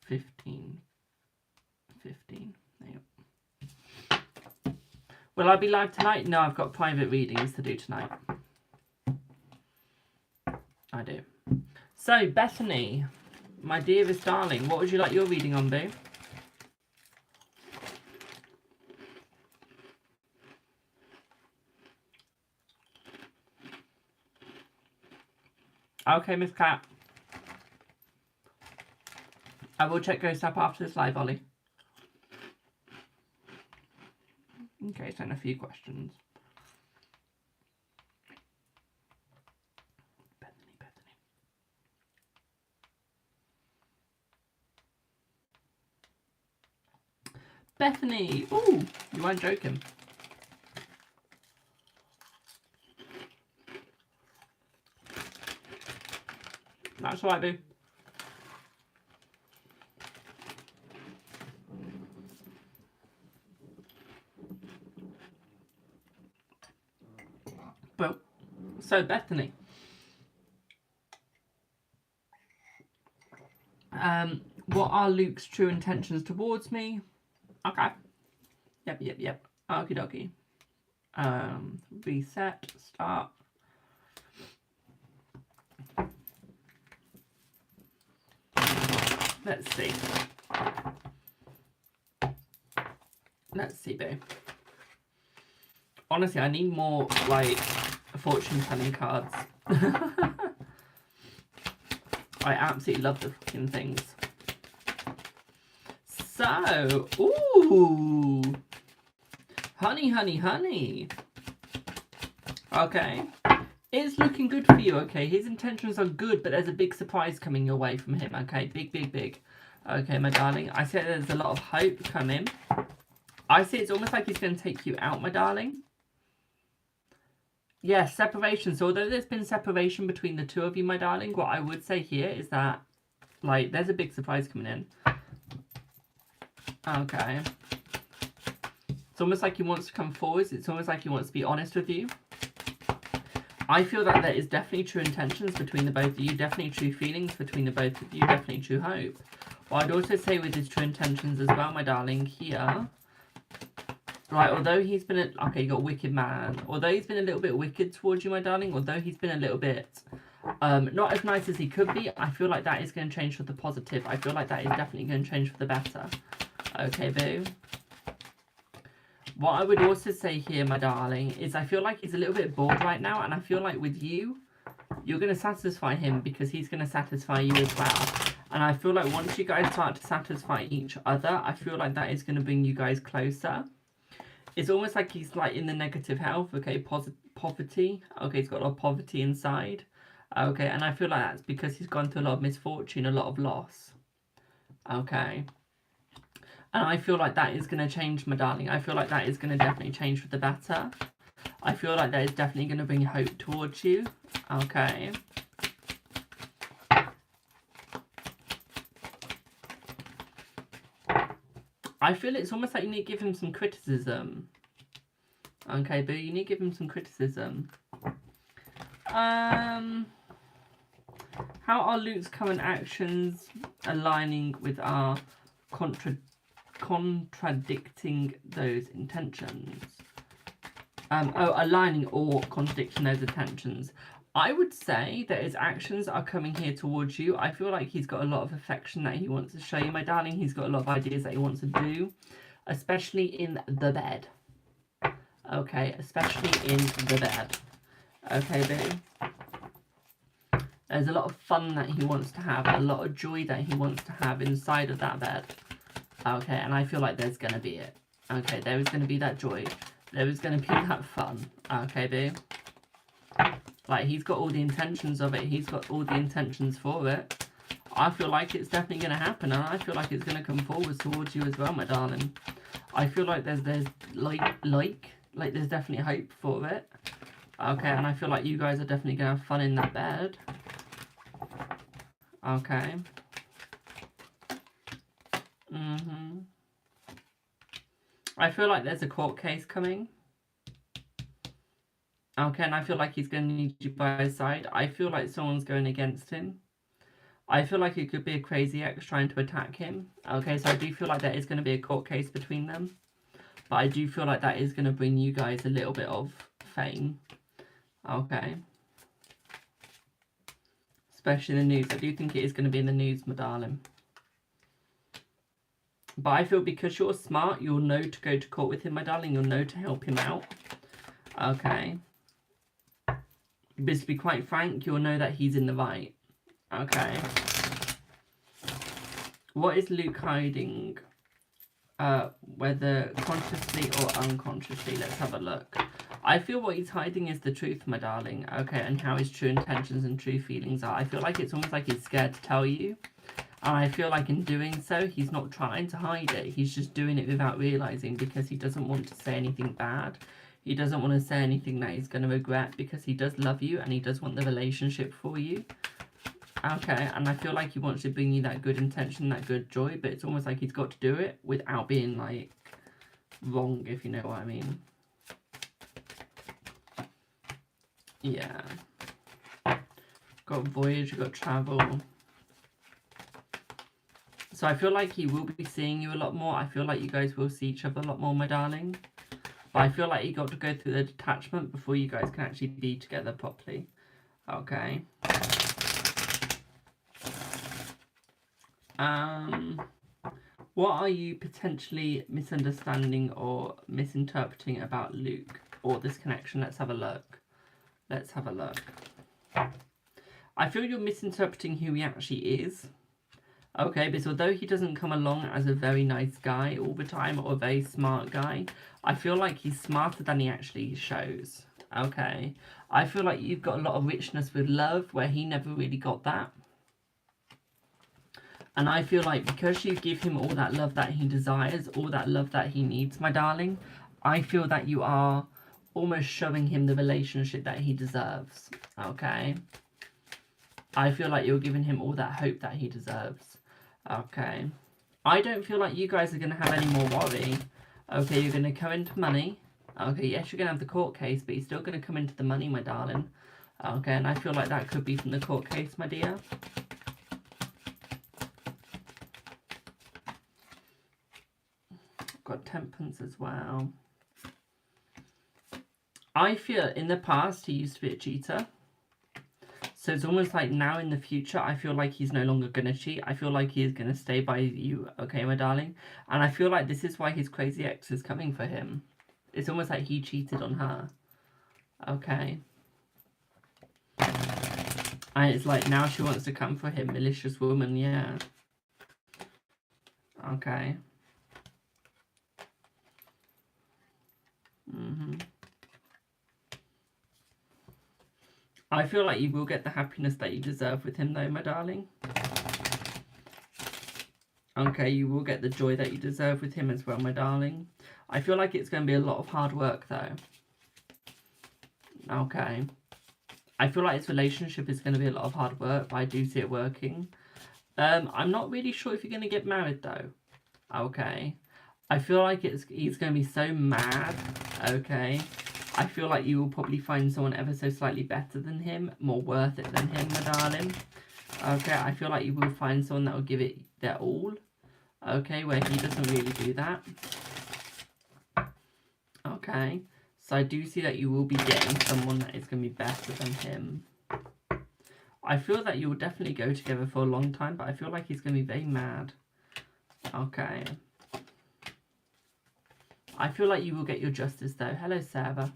15-15. There you go. Will I be live tonight? No, I've got private readings to do tonight. I do. So, Bethany, my dearest darling, what would you like your reading on, boo? Okay, Miss Cat. I will check Ghost up after this live, Ollie. Okay, send a few questions. Bethany! Ooh, you weren't joking. That's all right, boo. Well, so Bethany. What are Luke's true intentions towards me? Okay. Yep. Okie dokie. Reset, start. Let's see. Let's see, boo. Honestly, I need more, like, fortune telling cards. I absolutely love the fucking things. So, ooh. Honey. Okay. It's looking good for you, okay? His intentions are good, but there's a big surprise coming your way from him, okay? Big. Okay, my darling. I say there's a lot of hope coming. I see it's almost like he's going to take you out, my darling. Yeah, separation. So although there's been separation between the two of you, my darling, what I would say here is that, like, there's a big surprise coming in. Okay. It's almost like he wants to come forward. It's almost like he wants to be honest with you. I feel that there is definitely true intentions between the both of you, definitely true feelings between the both of you, definitely true hope. But I'd also say with his true intentions as well, my darling, here, right, although he's been, okay, you got Wicked Man. Although he's been a little bit wicked towards you, my darling, although he's been a little bit, not as nice as he could be, I feel like that is going to change for the positive. I feel like that is definitely going to change for the better. Okay, boo. What I would also say here, my darling, is I feel like he's a little bit bored right now, and I feel like with you, you're going to satisfy him because he's going to satisfy you as well. And I feel like once you guys start to satisfy each other, I feel like that is going to bring you guys closer. It's almost like he's like in the negative health, okay, poverty. Okay, he's got a lot of poverty inside. Okay, and I feel like that's because he's gone through a lot of misfortune, a lot of loss. Okay. And I feel like that is going to change, my darling. I feel like that is going to definitely change for the better. I feel like that is definitely going to bring hope towards you. Okay. I feel it's almost like you need to give him some criticism. Okay, boo, you need to give him some criticism. How are Luke's current actions aligning with our contradicting those intentions? Aligning or contradicting those intentions. I would say that his actions are coming here towards you. I feel like he's got a lot of affection that he wants to show you, my darling. He's got a lot of ideas that he wants to do, especially in the bed. Okay, especially in the bed. Okay, boo. There's a lot of fun that he wants to have, a lot of joy that he wants to have inside of that bed. Okay, and I feel like there's going to be it. Okay, there is going to be that joy. There is going to be that fun. Okay, boo. Like, he's got all the intentions of it. He's got all the intentions for it. I feel like it's definitely going to happen, and I feel like it's going to come forward towards you as well, my darling. I feel like there's there's definitely hope for it. Okay, and I feel like you guys are definitely going to have fun in that bed. Okay. I feel like there's a court case coming. Okay, and I feel like he's going to need you by his side. I feel like someone's going against him. I feel like it could be a crazy ex trying to attack him. Okay, so I do feel like there is going to be a court case between them. But I do feel like that is going to bring you guys a little bit of fame. Okay. especially in the news. I do think it is going to be in the news, my darling. But I feel because you're smart, you'll know to go to court with him, my darling. You'll know to help him out. Okay. But to be quite frank, you'll know that he's in the right. Okay. What is Luke hiding? Whether consciously or unconsciously. Let's have a look. I feel what he's hiding is the truth, my darling. Okay, and how his true intentions and true feelings are. I feel like it's almost like he's scared to tell you. And I feel like in doing so, he's not trying to hide it. He's just doing it without realising, because he doesn't want to say anything bad. He doesn't want to say anything that he's going to regret, because he does love you and he does want the relationship for you. Okay, and I feel like he wants to bring you that good intention, that good joy, but it's almost like he's got to do it without being, like, wrong, if you know what I mean. Yeah. Got voyage, got travel. So I feel like he will be seeing you a lot more. I feel like you guys will see each other a lot more, my darling. But I feel like you got to go through the detachment before you guys can actually be together properly. Okay. What are you potentially misunderstanding or misinterpreting about Luke or this connection? Let's have a look. Let's have a look. I feel you're misinterpreting who he actually is. Okay, because although he doesn't come along as a very nice guy all the time or a very smart guy, I feel like he's smarter than he actually shows. Okay. I feel like you've got a lot of richness with love where he never really got that. And I feel like because you give him all that love that he desires, all that love that he needs, my darling, I feel that you are almost showing him the relationship that he deserves. Okay? I feel like you're giving him all that hope that he deserves. Okay? I don't feel like you guys are going to have any more worry. Okay, you're going to come into money. Okay, yes, you're going to have the court case, but you're still going to come into the money, my darling. Okay, and I feel like that could be from the court case, my dear. Got temperance as well. I feel in the past he used to be a cheater. So it's almost like now in the future, I feel like he's no longer going to cheat. I feel like he is going to stay by you, okay, my darling? And I feel like this is why his crazy ex is coming for him. It's almost like he cheated on her. Okay. And it's like now she wants to come for him. Malicious woman, yeah. Okay. I feel like you will get the happiness that you deserve with him though, my darling. Okay, you will get the joy that you deserve with him as well, my darling. I feel like it's going to be a lot of hard work though. Okay. I feel like this relationship is going to be a lot of hard work, but I do see it working. I'm not really sure if you're going to get married though. Okay. I feel like he's going to be so mad. Okay. I feel like you will probably find someone ever so slightly better than him, more worth it than him, my darling. Okay, I feel like you will find someone that will give it their all. Okay, where he doesn't really do that. Okay, so I do see that you will be getting someone that is going to be better than him. I feel that you will definitely go together for a long time, but I feel like he's going to be very mad. Okay. I feel like you will get your justice though. Hello, Sarah.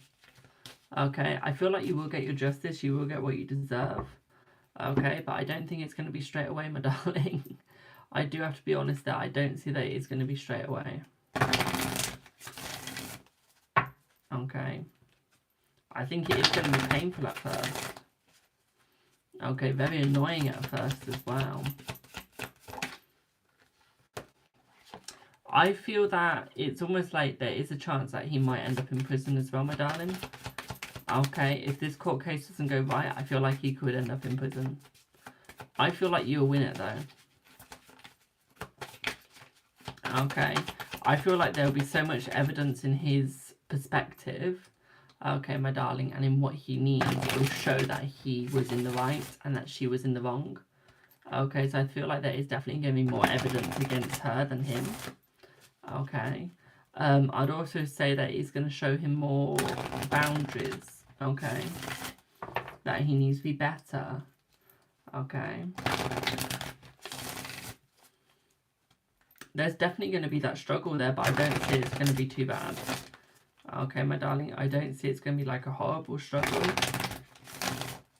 Okay, I feel like you will get your justice. You will get what you deserve. Okay, but I don't think it's going to be straight away, my darling. I do have to be honest there. I don't see that it's going to be straight away. Okay. I think it is going to be painful at first. Okay, very annoying at first as well. I feel that it's almost like there is a chance that he might end up in prison as well, my darling. Okay, if this court case doesn't go right, I feel like he could end up in prison. I feel like you'll win it though. Okay, I feel like there'll be so much evidence in his perspective. Okay, my darling, and in what he needs, it will show that he was in the right and that she was in the wrong. Okay, so I feel like there is definitely going to be more evidence against her than him. Okay. I'd also say that it's going to show him more boundaries. Okay. That he needs to be better. Okay. There's definitely going to be that struggle there, but I don't see it's going to be too bad. Okay, my darling, I don't see it's going to be like a horrible struggle.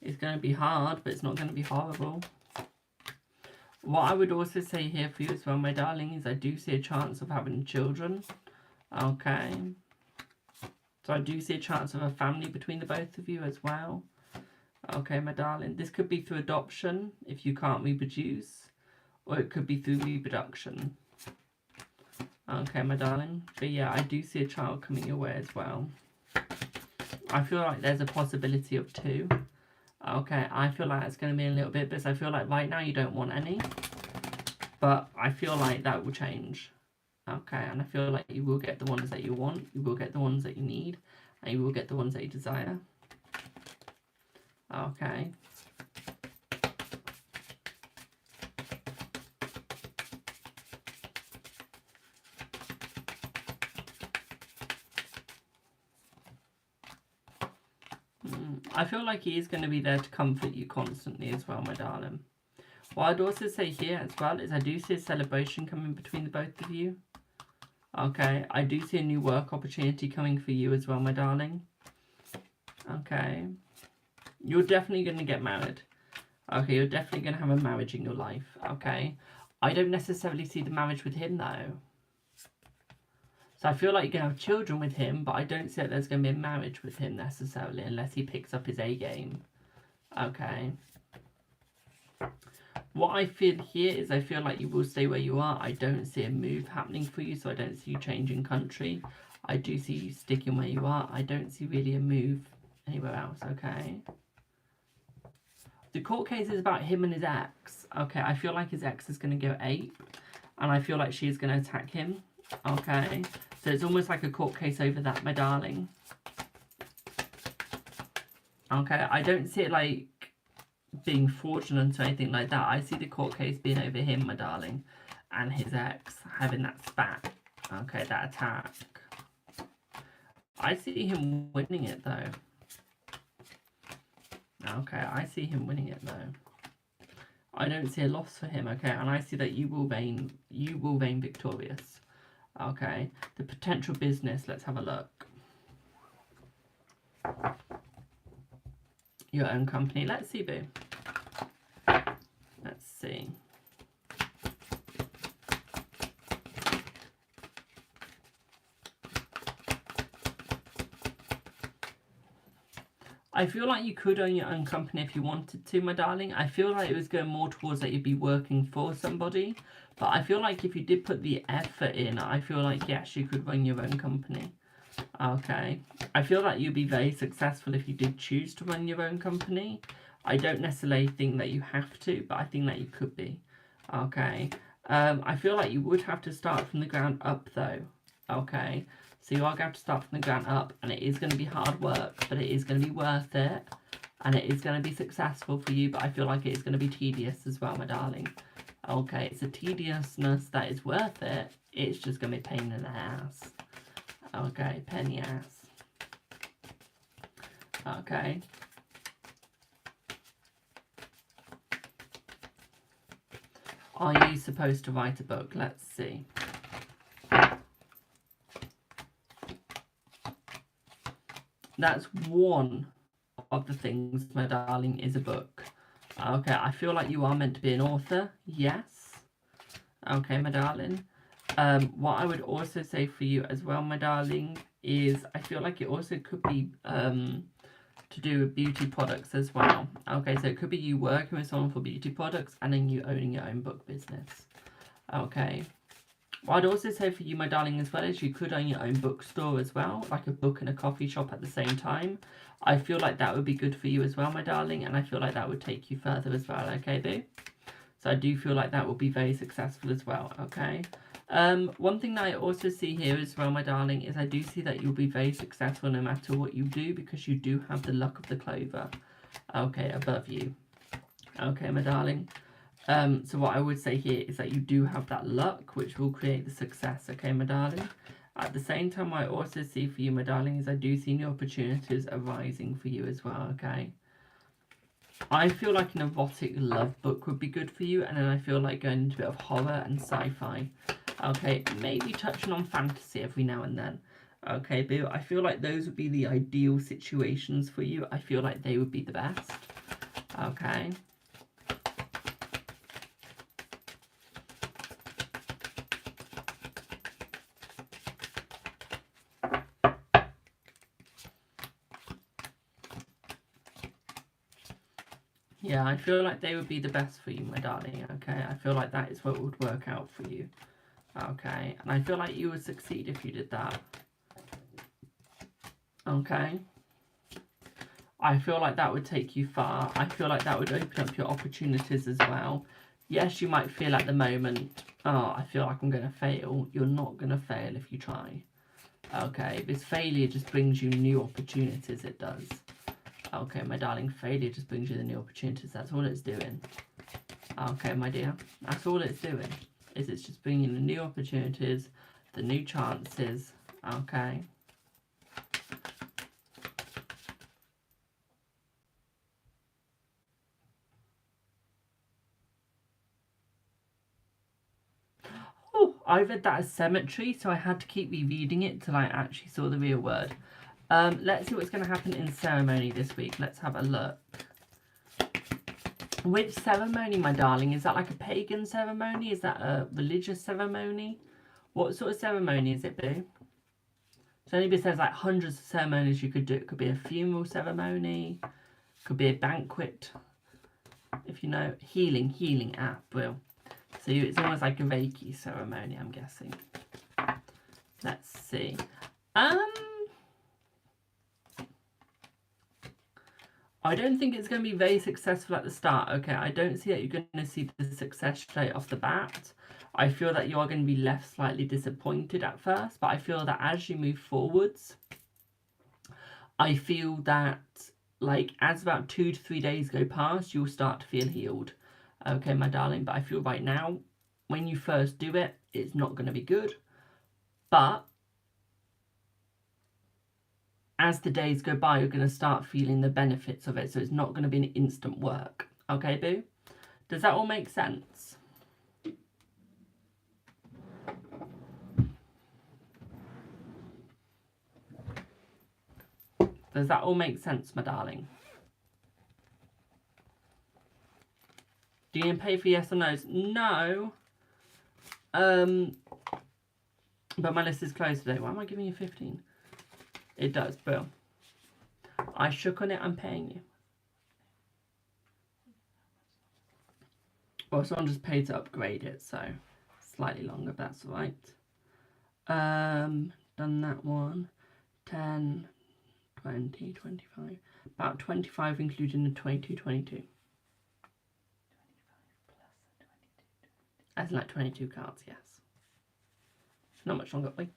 It's going to be hard, but it's not going to be horrible. What I would also say here for you as well, my darling, is I do see a chance of having children. Okay. So I do see a chance of a family between the both of you as well. Okay, my darling. This could be through adoption if you can't reproduce. Or it could be through reproduction. Okay, my darling. But yeah, I do see a child coming your way as well. I feel like there's a possibility of 2. Okay, I feel like it's going to be a little bit, because I feel like right now you don't want any. But I feel like that will change. Okay, and I feel like you will get the ones that you want, you will get the ones that you need, and you will get the ones that you desire. Okay. I feel like he is going to be there to comfort you constantly as well, my darling. What I'd also say here as well is I do see a celebration coming between the both of you. Okay, I do see a new work opportunity coming for you as well, my darling. Okay. You're definitely going to get married. Okay, you're definitely going to have a marriage in your life. Okay. I don't necessarily see the marriage with him though. So I feel like you're going to have children with him, but I don't see that there's going to be a marriage with him necessarily unless he picks up his A game. Okay. What I feel here is I feel like you will stay where you are. I don't see a move happening for you, so I don't see you changing country. I do see you sticking where you are. I don't see really a move anywhere else, okay? The court case is about him and his ex. Okay, I feel like his ex is going to go ape, and I feel like she's going to attack him. Okay, so it's almost like a court case over that, my darling. Okay, I don't see it like being fraudulent or anything like that. I see the court case being over him, my darling, and his ex having that spat. Okay, that attack. I see him winning it though. Okay, I see him winning it though. I don't see a loss for him, okay, and I see that you will reign victorious. Okay, the potential business, let's have a look. Your own company, let's see, boo. Let's see. I feel like you could own your own company if you wanted to, my darling. I feel like it was going more towards that you'd be working for somebody. But I feel like if you did put the effort in, I feel like, yes, you could run your own company. Okay. I feel like you'd be very successful if you did choose to run your own company. I don't necessarily think that you have to, but I think that you could be. Okay. I feel like you would have to start from the ground up, though. Okay. So you are going to have to start from the ground up, and it is going to be hard work, but it is going to be worth it, and it is going to be successful for you, but I feel like it is going to be tedious as well, my darling. Okay, it's a tediousness that is worth it. It's just going to be a pain in the ass. Okay, penny ass. Okay. Are you supposed to write a book? Let's see. That's one of the things, my darling, is a book. Okay, I feel like you are meant to be an author. Yes. Okay, my darling. What I would also say for you as well, my darling, is I feel like it also could be to do with beauty products as well. Okay, so it could be you working with someone for beauty products and then you owning your own book business. Okay. What I'd also say for you, my darling, as well, is you could own your own bookstore as well, like a book and a coffee shop at the same time. I feel like that would be good for you as well, my darling, and I feel like that would take you further as well, okay, boo? So I do feel like that will be very successful as well, okay? One thing that I also see here as well, my darling, is I do see that you'll be very successful no matter what you do because you do have the luck of the clover, okay, above you. Okay, my darling. So what I would say here is that you do have that luck, which will create the success, okay, my darling? At the same time, what I also see for you, my darling, is I do see new opportunities arising for you as well, okay? I feel like an erotic love book would be good for you, and then I feel like going into a bit of horror and sci-fi. Okay, maybe touching on fantasy every now and then. Okay, boo, I feel like those would be the ideal situations for you. I feel like they would be the best. Okay. Yeah, I feel like they would be the best for you, my darling, okay? I feel like that is what would work out for you, okay? And I feel like you would succeed if you did that, okay? I feel like that would take you far. I feel like that would open up your opportunities as well. Yes, you might feel at the moment, oh, I feel like I'm going to fail. You're not going to fail if you try, okay? This failure just brings you new opportunities, it does. Okay, my darling, failure just brings you the new opportunities. That's all it's doing. Okay, my dear. That's all it's doing. Is it's just bringing the new opportunities, the new chances. Okay. Oh, I read that as cemetery, so I had to keep rereading it till I actually saw the real word. Let's see what's going to happen in ceremony this week. Let's have a look. Which ceremony, my darling? Is that like a pagan ceremony? Is that a religious ceremony? What sort of ceremony is it, boo? So anybody says like hundreds of ceremonies you could do. It could be a funeral ceremony. Could be a banquet. If you know, healing app, Will. So it's almost like a Reiki ceremony, I'm guessing. Let's see. I don't think it's going to be very successful at the start, okay? I don't see that you're going to see the success straight off the bat. I feel that you are going to be left slightly disappointed at first, but I feel that as you move forwards, I feel that, like, as about 2 to 3 days go past, you'll start to feel healed. Okay, my darling, but I feel right now, when you first do it, it's not going to be good. But as the days go by, you're going to start feeling the benefits of it. So it's not going to be an instant work. Okay, boo? Does that all make sense? Does that all make sense, my darling? Do you need to pay for yes or no's? No. But my list is closed today. Why am I giving you 15? It does, Bill. I shook on it, I'm paying you. Or someone just paid to upgrade it, so slightly longer, but that's alright. Done that one. 10, 20, 25. About 25 including the 22, 22. 25 plus 22. As in like 22 cards, yes. Not much longer, wait.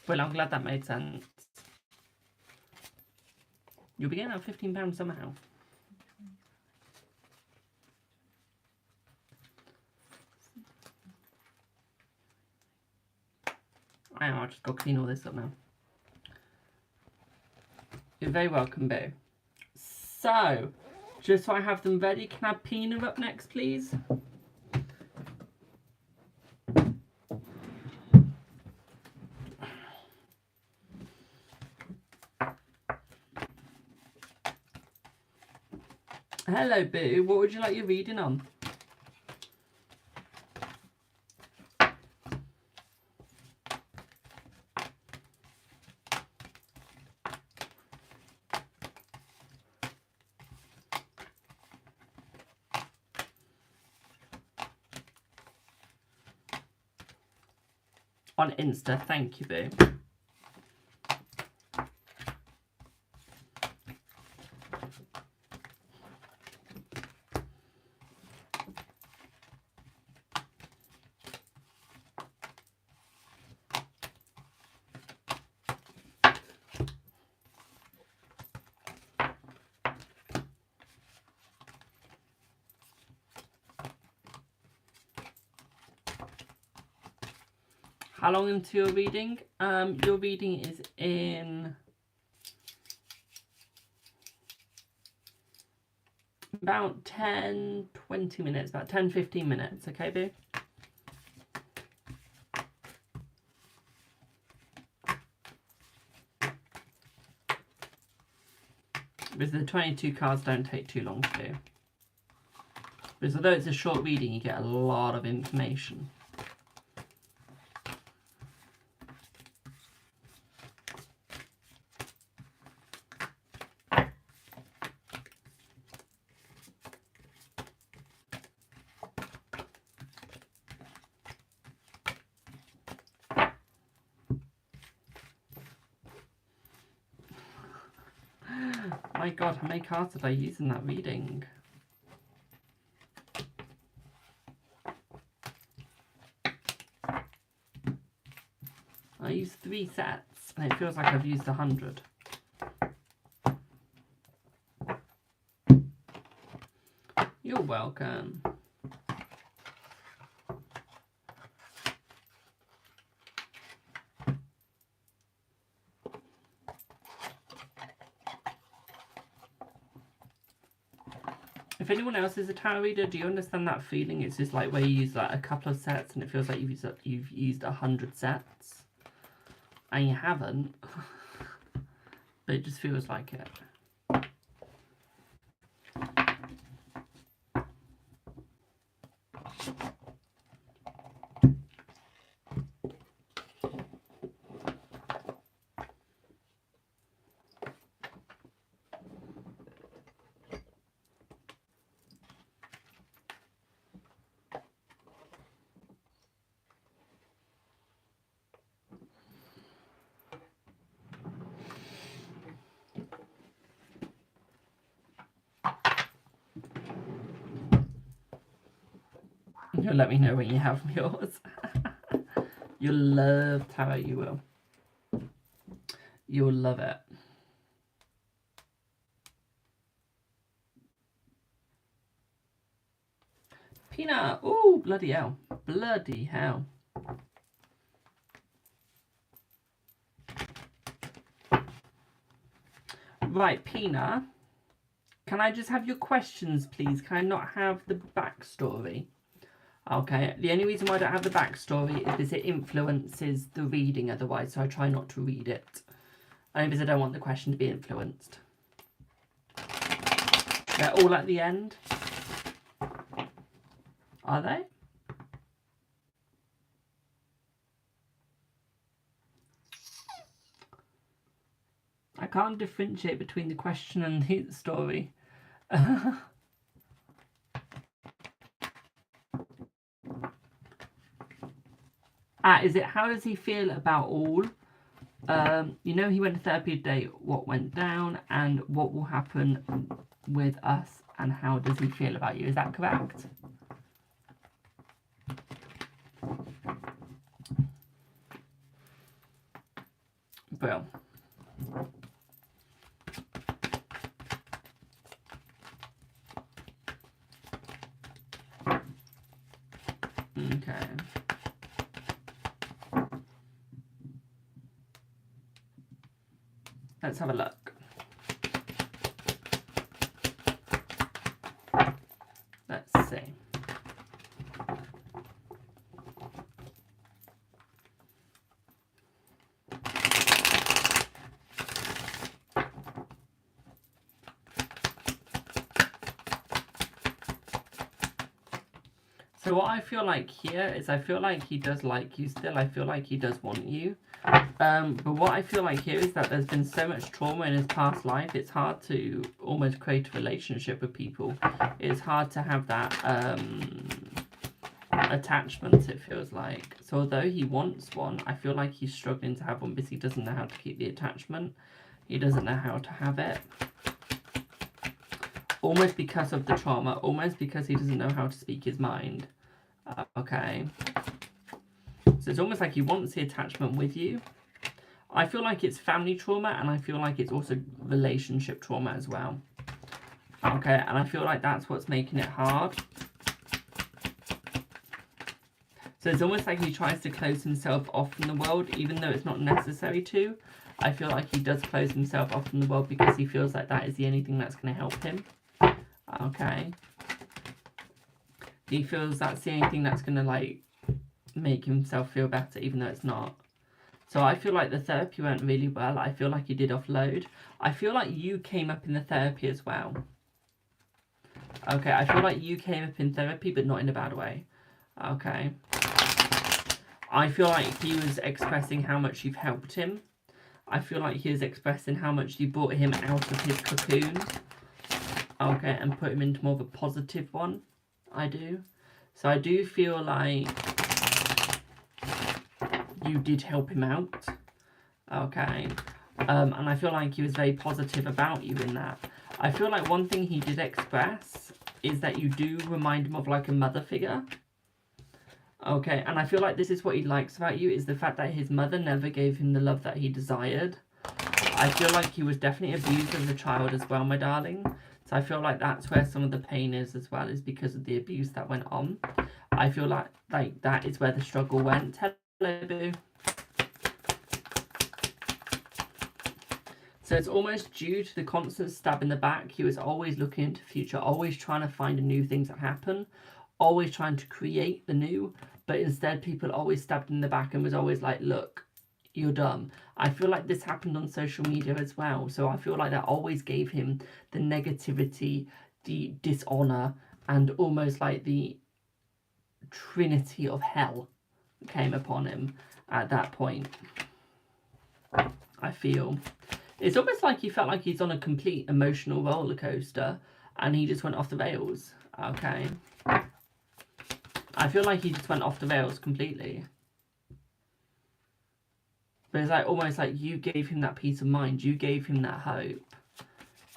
Well, I'm glad that made sense. You'll be getting out £15 somehow. I am, I'll just go clean all this up now. You're very welcome, Boo. So, just so I have them ready, can I have Pina up next, please? Hello, Boo. What would you like your reading on? On Insta, thank you, Boo. How long into your reading? Your reading is in about 10, 20 minutes, about 10, 15 minutes, okay, boo? Because the 22 cards don't take too long to do. Because although it's a short reading, you get a lot of information. My god, how many cards did I use in that reading? I used 3 sets, and it feels like I've used 100. You're welcome. If anyone else is a tarot reader, do you understand that feeling? It's just like where you use like a couple of sets and it feels like you've used 100 sets. And you haven't. But it just feels like it. You'll let me know when you have yours. You'll love tarot, you will. You'll love it. Peanut! Oh, bloody hell. Bloody hell. Right, Peanut. Can I just have your questions, please? Can I not have the backstory? Okay, the only reason why I don't have the backstory is because it influences the reading otherwise, so I try not to read it. Only because I don't want the question to be influenced. They're all at the end. Are they? I can't differentiate between the question and the story. Is it how does he feel about all? You know he went to therapy today, what went down and what will happen with us and how does he feel about you? Is that correct? Well. Okay. Let's have a look. Let's see. So what I feel like here is I feel like he does like you still. I feel like he does want you. But what I feel like here is that there's been so much trauma in his past life, it's hard to almost create a relationship with people. It's hard to have that attachment, it feels like. So although he wants one, I feel like he's struggling to have one because he doesn't know how to keep the attachment. He doesn't know how to have it. Almost because of the trauma, almost because he doesn't know how to speak his mind. Okay. So it's almost like he wants the attachment with you. I feel like it's family trauma and I feel like it's also relationship trauma as well. Okay, and I feel like that's what's making it hard. So it's almost like he tries to close himself off from the world, even though it's not necessary to. I feel like he does close himself off from the world because he feels like that is the only thing that's going to help him. Okay. He feels that's the only thing that's going to, like, make himself feel better, even though it's not. So I feel like the therapy went really well. I feel like he did offload. I feel like you came up in the therapy as well. Okay, I feel like you came up in therapy, but not in a bad way. Okay. I feel like he was expressing how much you've helped him. I feel like he was expressing how much you brought him out of his cocoon. Okay, and put him into more of a positive one. I do. So I do feel like you did help him out. Okay. And I feel like he was very positive about you in that. I feel like one thing he did express is that you do remind him of like a mother figure. Okay, and I feel like this is what he likes about you, is the fact that his mother never gave him the love that he desired. I feel like he was definitely abused as a child as well, my darling. So I feel like that's where some of the pain is as well, is because of the abuse that went on. I feel like that is where the struggle went. Hello, boo. So it's almost due to the constant stab in the back. He was always looking into the future, always trying to find new things that happen, always trying to create the new, but instead people always stabbed in the back and was always like, look, you're dumb. I feel like this happened on social media as well. So I feel like that always gave him the negativity, the dishonor, and almost like the trinity of hell came upon him at that point. I feel. It's almost like he felt like he's on a complete emotional roller coaster and he just went off the rails. Okay. I feel like he just went off the rails completely. But it's like almost like you gave him that peace of mind. You gave him that hope.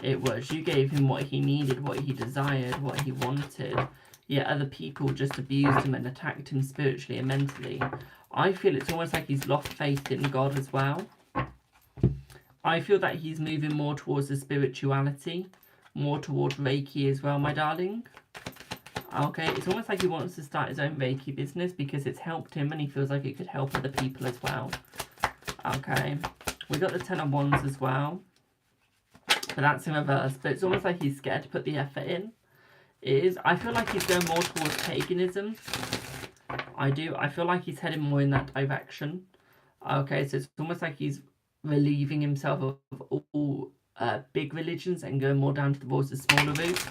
It was. You gave him what he needed, what he desired, what he wanted. Yet other people just abused him and attacked him spiritually and mentally. I feel it's almost like he's lost faith in God as well. I feel that he's moving more towards the spirituality, more towards Reiki as well, my darling. Okay, it's almost like he wants to start his own Reiki business because it's helped him and he feels like it could help other people as well. Okay, we got the Ten of Wands as well, but that's in reverse. But it's almost like he's scared to put the effort in. It is. I feel like he's going more towards paganism. I do. I feel like he's heading more in that direction. Okay, so it's almost like he's relieving himself of all big religions and going more down towards the smaller route.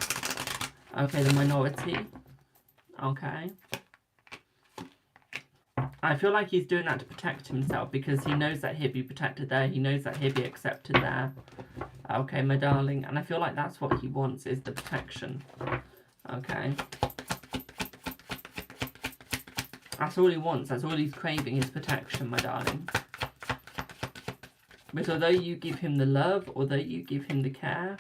Okay, the minority. Okay. I feel like he's doing that to protect himself because he knows that he'll be protected there. He knows that he'll be accepted there. Okay, my darling. And I feel like that's what he wants, is the protection. Okay. That's all he wants. That's all he's craving, is protection, my darling. But although you give him the love, although you give him the care,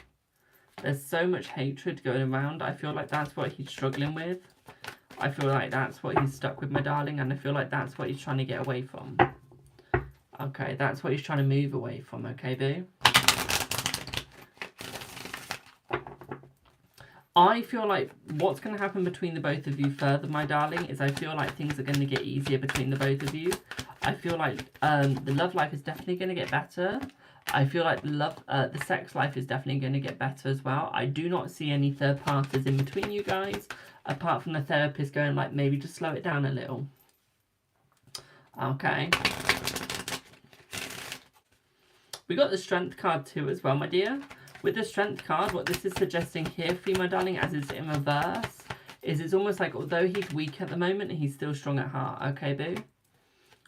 there's so much hatred going around. I feel like that's what he's struggling with. I feel like that's what he's stuck with, my darling, and I feel like that's what he's trying to get away from. Okay, that's what he's trying to move away from, okay, boo? I feel like what's going to happen between the both of you further, my darling, is I feel like things are going to get easier between the both of you. I feel like the love life is definitely going to get better. I feel like the sex life is definitely going to get better as well. I do not see any third parties in between you guys, apart from the therapist going like, maybe just slow it down a little. Okay. We got the Strength card too as well, my dear. With the Strength card, what this is suggesting here for you, my darling, as it's in reverse, is it's almost like although he's weak at the moment, he's still strong at heart. Okay, boo?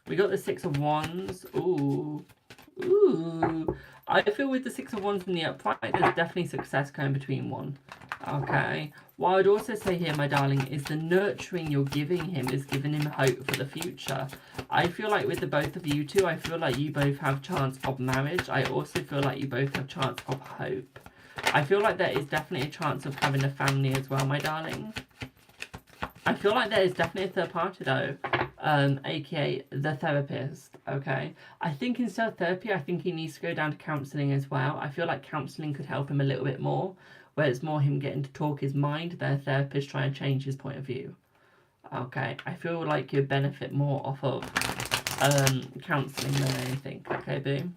We got the Six of Wands. Ooh. Ooh. I feel with the Six of Wands in the upright, there's definitely success going between one. Okay. What I would also say here, my darling, is the nurturing you're giving him is giving him hope for the future. I feel like with the both of you two, I feel like you both have chance of marriage. I also feel like you both have chance of hope. I feel like there is definitely a chance of having a family as well, my darling. I feel like there is definitely a third party though. Aka the therapist. Okay, I think instead of therapy, I think he needs to go down to counselling as well. I feel like counselling could help him a little bit more, where it's more him getting to talk his mind than a therapist trying to change his point of view. Okay, I feel like you'd benefit more off of counselling than anything. Okay, boo.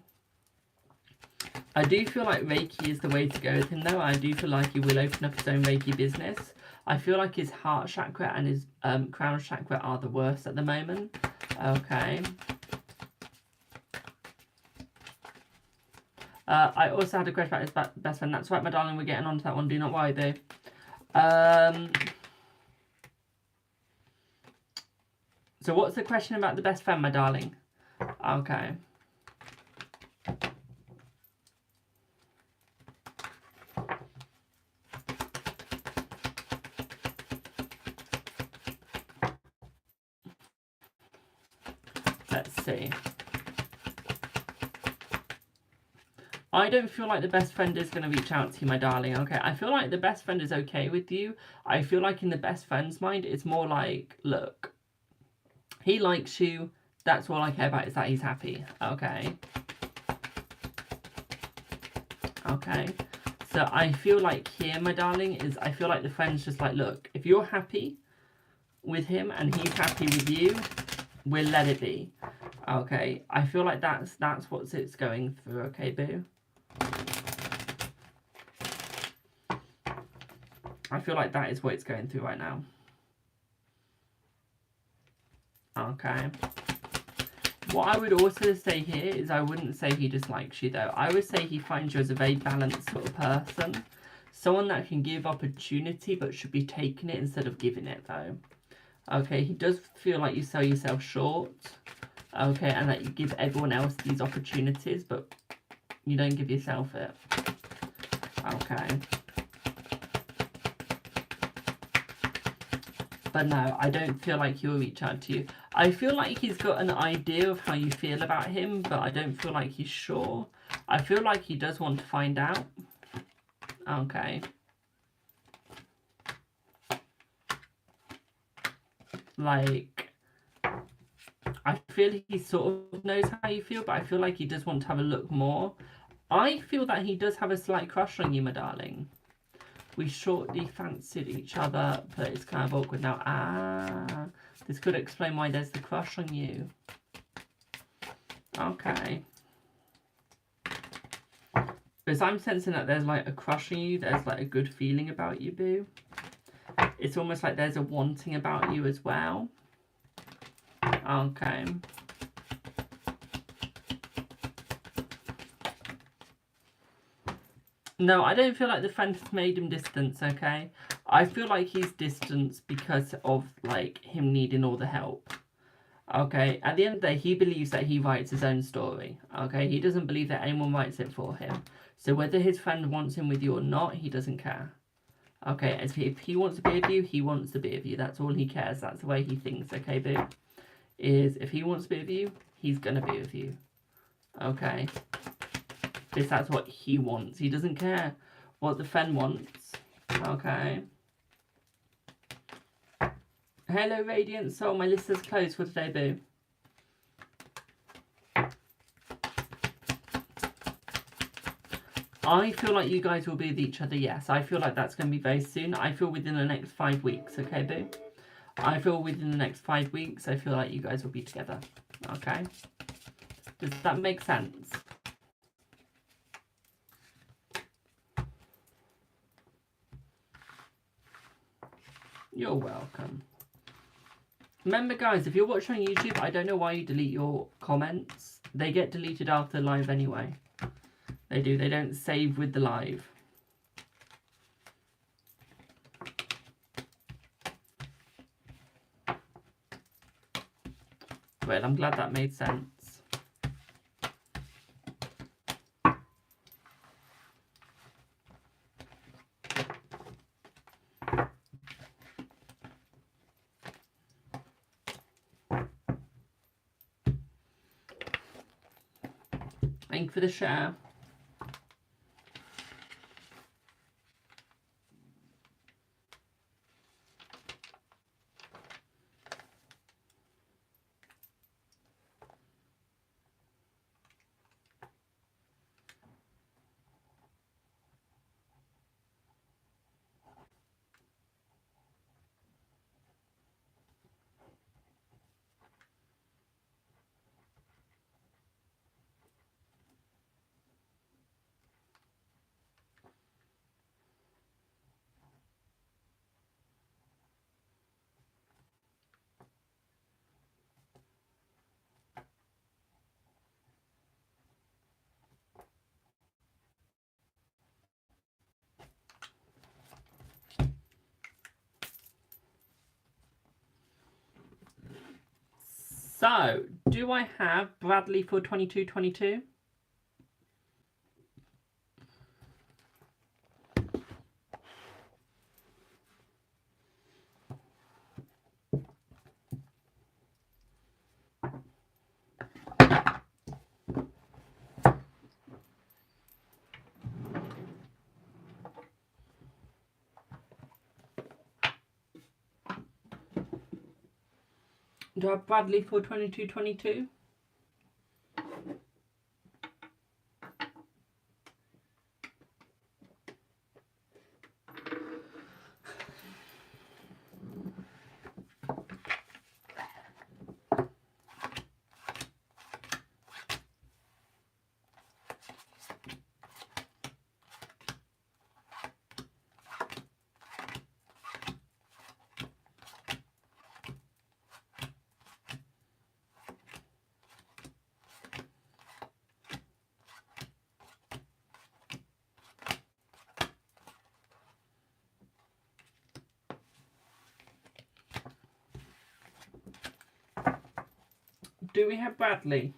I do feel like Reiki is the way to go with him, though. I do feel like he will open up his own Reiki business. I feel like his heart chakra and his crown chakra are the worst at the moment. Okay. I also had a question about his best friend. That's right, my darling. We're getting on to that one. Do not worry, babe. So what's the question about the best friend, my darling? Okay. Let's see. I don't feel like the best friend is going to reach out to you, my darling, okay? I feel like the best friend is okay with you. I feel like in the best friend's mind, it's more like, look, he likes you. That's all I care about is that he's happy, okay? Okay. So I feel like here, my darling, is I feel like the friend's just like, look, if you're happy with him and he's happy with you, we'll let it be. Okay. I feel like that's what it's going through, okay, boo? I feel like that is what it's going through right now. Okay. What I would also say here is I wouldn't say he dislikes you, though. I would say he finds you as a very balanced sort of person. Someone that can give opportunity but should be taking it instead of giving it, though. Okay, he does feel like you sell yourself short. Okay, and that you give everyone else these opportunities, but you don't give yourself it. Okay. But no, I don't feel like he'll reach out to you. I feel like he's got an idea of how you feel about him, but I don't feel like he's sure. I feel like he does want to find out. Okay. Like, I feel he sort of knows how you feel, but I feel like he does want to have a look more. I feel that he does have a slight crush on you, my darling. We shortly fancied each other, but it's kind of awkward now. Ah, this could explain why there's the crush on you. Okay. Because I'm sensing that there's like a crush on you, there's like a good feeling about you, boo. It's almost like there's a wanting about you as well. Okay. No, I don't feel like the friend made him distance, okay? I feel like he's distanced because of, like, him needing all the help. Okay? At the end of the day, he believes that he writes his own story. Okay? He doesn't believe that anyone writes it for him. So whether his friend wants him with you or not, he doesn't care. Okay? If he wants to be with you, he wants to be with you. That's all he cares. That's the way he thinks, okay, boo? Is if he wants to be with you, he's gonna be with you. Okay? Because that's what he wants. He doesn't care what the friend wants. Okay. Hello, Radiant Soul. My list is closed for today, boo. I feel like you guys will be with each other, yes. I feel like that's going to be very soon. I feel within the next 5 weeks, okay, boo? I feel within the next 5 weeks, I feel like you guys will be together, okay? Does that make sense? You're welcome. Remember, guys, if you're watching on YouTube, I don't know why you delete your comments. They get deleted after live anyway. They do. They don't save with the live. Well, I'm glad that made sense. Thank you for the share. So, do I have Bradley for 22-22? Do I have Bradley for 22-22? Do we have Bradley?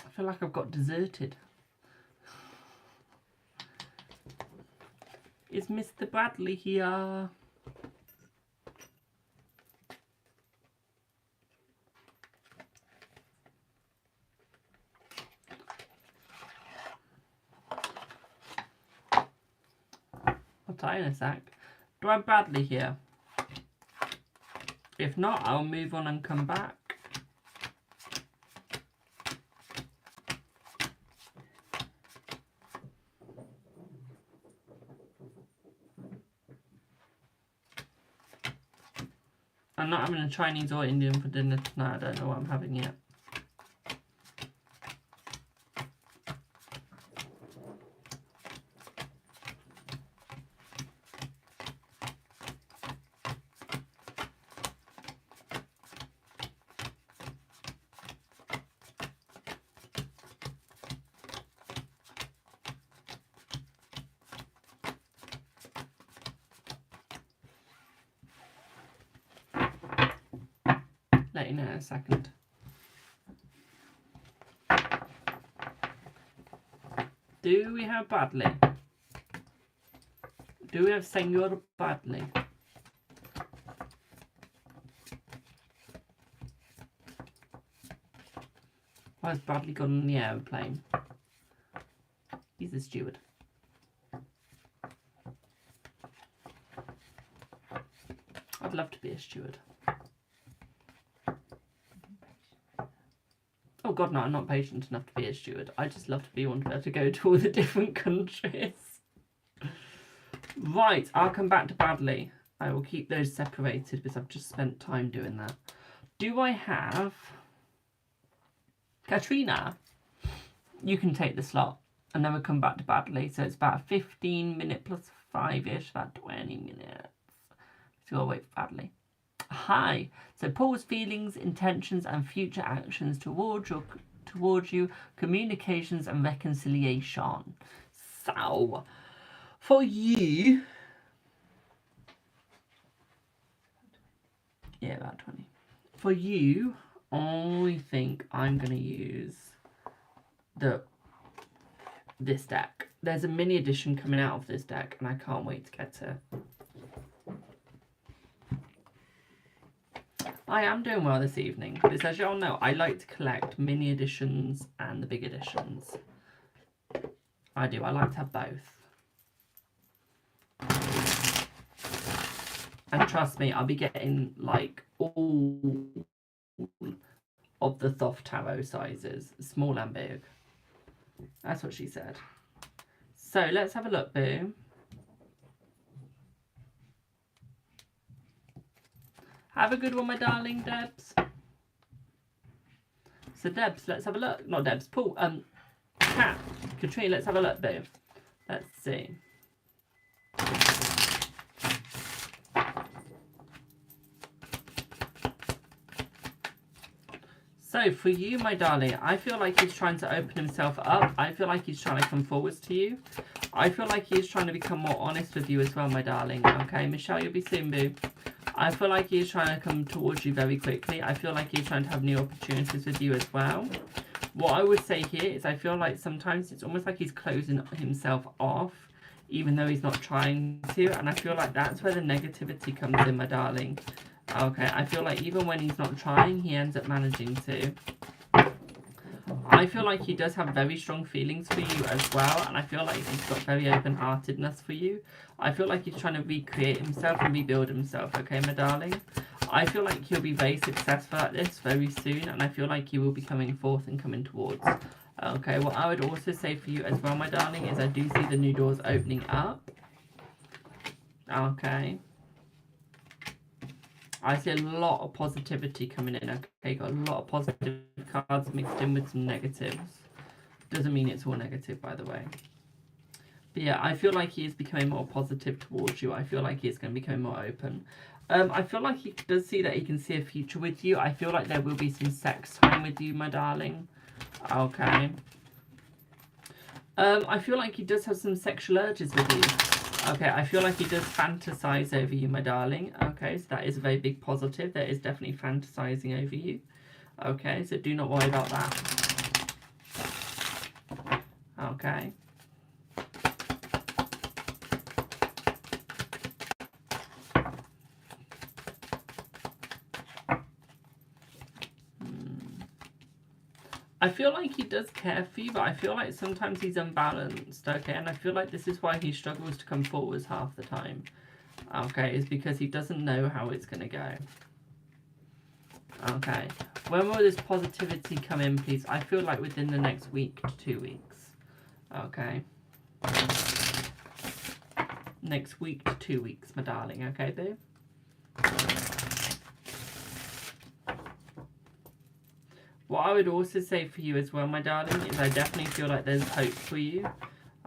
I feel like I've got deserted. Is Mr. Bradley here? I'll tell you in a sec. Do I have Bradley here? If not, I'll move on and come back. I'm not having a Chinese or Indian for dinner tonight. I don't know what I'm having yet. Let you know in a second. Do we have Bradley? Do we have Senor Bradley? Why has Bradley gone on the aeroplane? He's the steward. I'd love to be a steward. Oh God, no, I'm not patient enough to be a steward. I just love to be one to be able to go to all the different countries. Right, I'll come back to Bradley. I will keep those separated because I've just spent time doing that. Do I have Katrina? You can take the slot and then we'll come back to Bradley. So it's about a 15-minute plus 5-ish, about 20 minutes. So I'll wait for Bradley. Hi. So Paul's feelings, intentions and future actions towards you, communications and reconciliation. So, for you... Yeah, about 20. For you, I think I'm going to use this deck. There's a mini edition coming out of this deck and I can't wait to get it. I am doing well this evening, because as you all know, I like to collect mini editions and the big editions. I do, I like to have both. And trust me, I'll be getting like all of the Thoth Tarot sizes, small and big. That's what she said. So let's have a look, Boo. Have a good one, my darling Debs. So Debs, let's have a look. Not Debs, Paul. Kat, Katrina, let's have a look, babe. Let's see. So for you, my darling, I feel like he's trying to open himself up. I feel like he's trying to come forwards to you. I feel like he's trying to become more honest with you as well, my darling. Okay, Michelle, you'll be soon, boo. I feel like he's trying to come towards you very quickly. I feel like he's trying to have new opportunities with you as well. What I would say here is I feel like sometimes it's almost like he's closing himself off, even though he's not trying to. And I feel like that's where the negativity comes in, my darling. Okay, I feel like even when he's not trying, he ends up managing to. I feel like he does have very strong feelings for you as well, and I feel like he's got very open-heartedness for you. I feel like he's trying to recreate himself and rebuild himself, okay, my darling? I feel like he'll be very successful at this very soon, and I feel like he will be coming forth and coming towards. Okay, what I would also say for you as well, my darling, is I do see the new doors opening up. Okay. I see a lot of positivity coming in, okay? Got a lot of positive cards mixed in with some negatives. Doesn't mean it's all negative, by the way. But yeah, I feel like he is becoming more positive towards you. I feel like he is going to become more open. I feel like he does see that he can see a future with you. I feel like there will be some sex time with you, my darling. Okay. I feel like he does have some sexual urges with you. Okay, I feel like he does fantasize over you, my darling. Okay, so that is a very big positive. There is definitely fantasizing over you. Okay, so do not worry about that. Okay. I feel like he does care for you, but I feel like sometimes he's unbalanced, okay? And I feel like this is why he struggles to come forwards half the time, okay? Is because he doesn't know how it's going to go. Okay. When will this positivity come in, please? I feel like within the next week to 2 weeks. Okay. Next week to 2 weeks, my darling. Okay, boo? What I would also say for you as well, my darling, is I definitely feel like there's hope for you.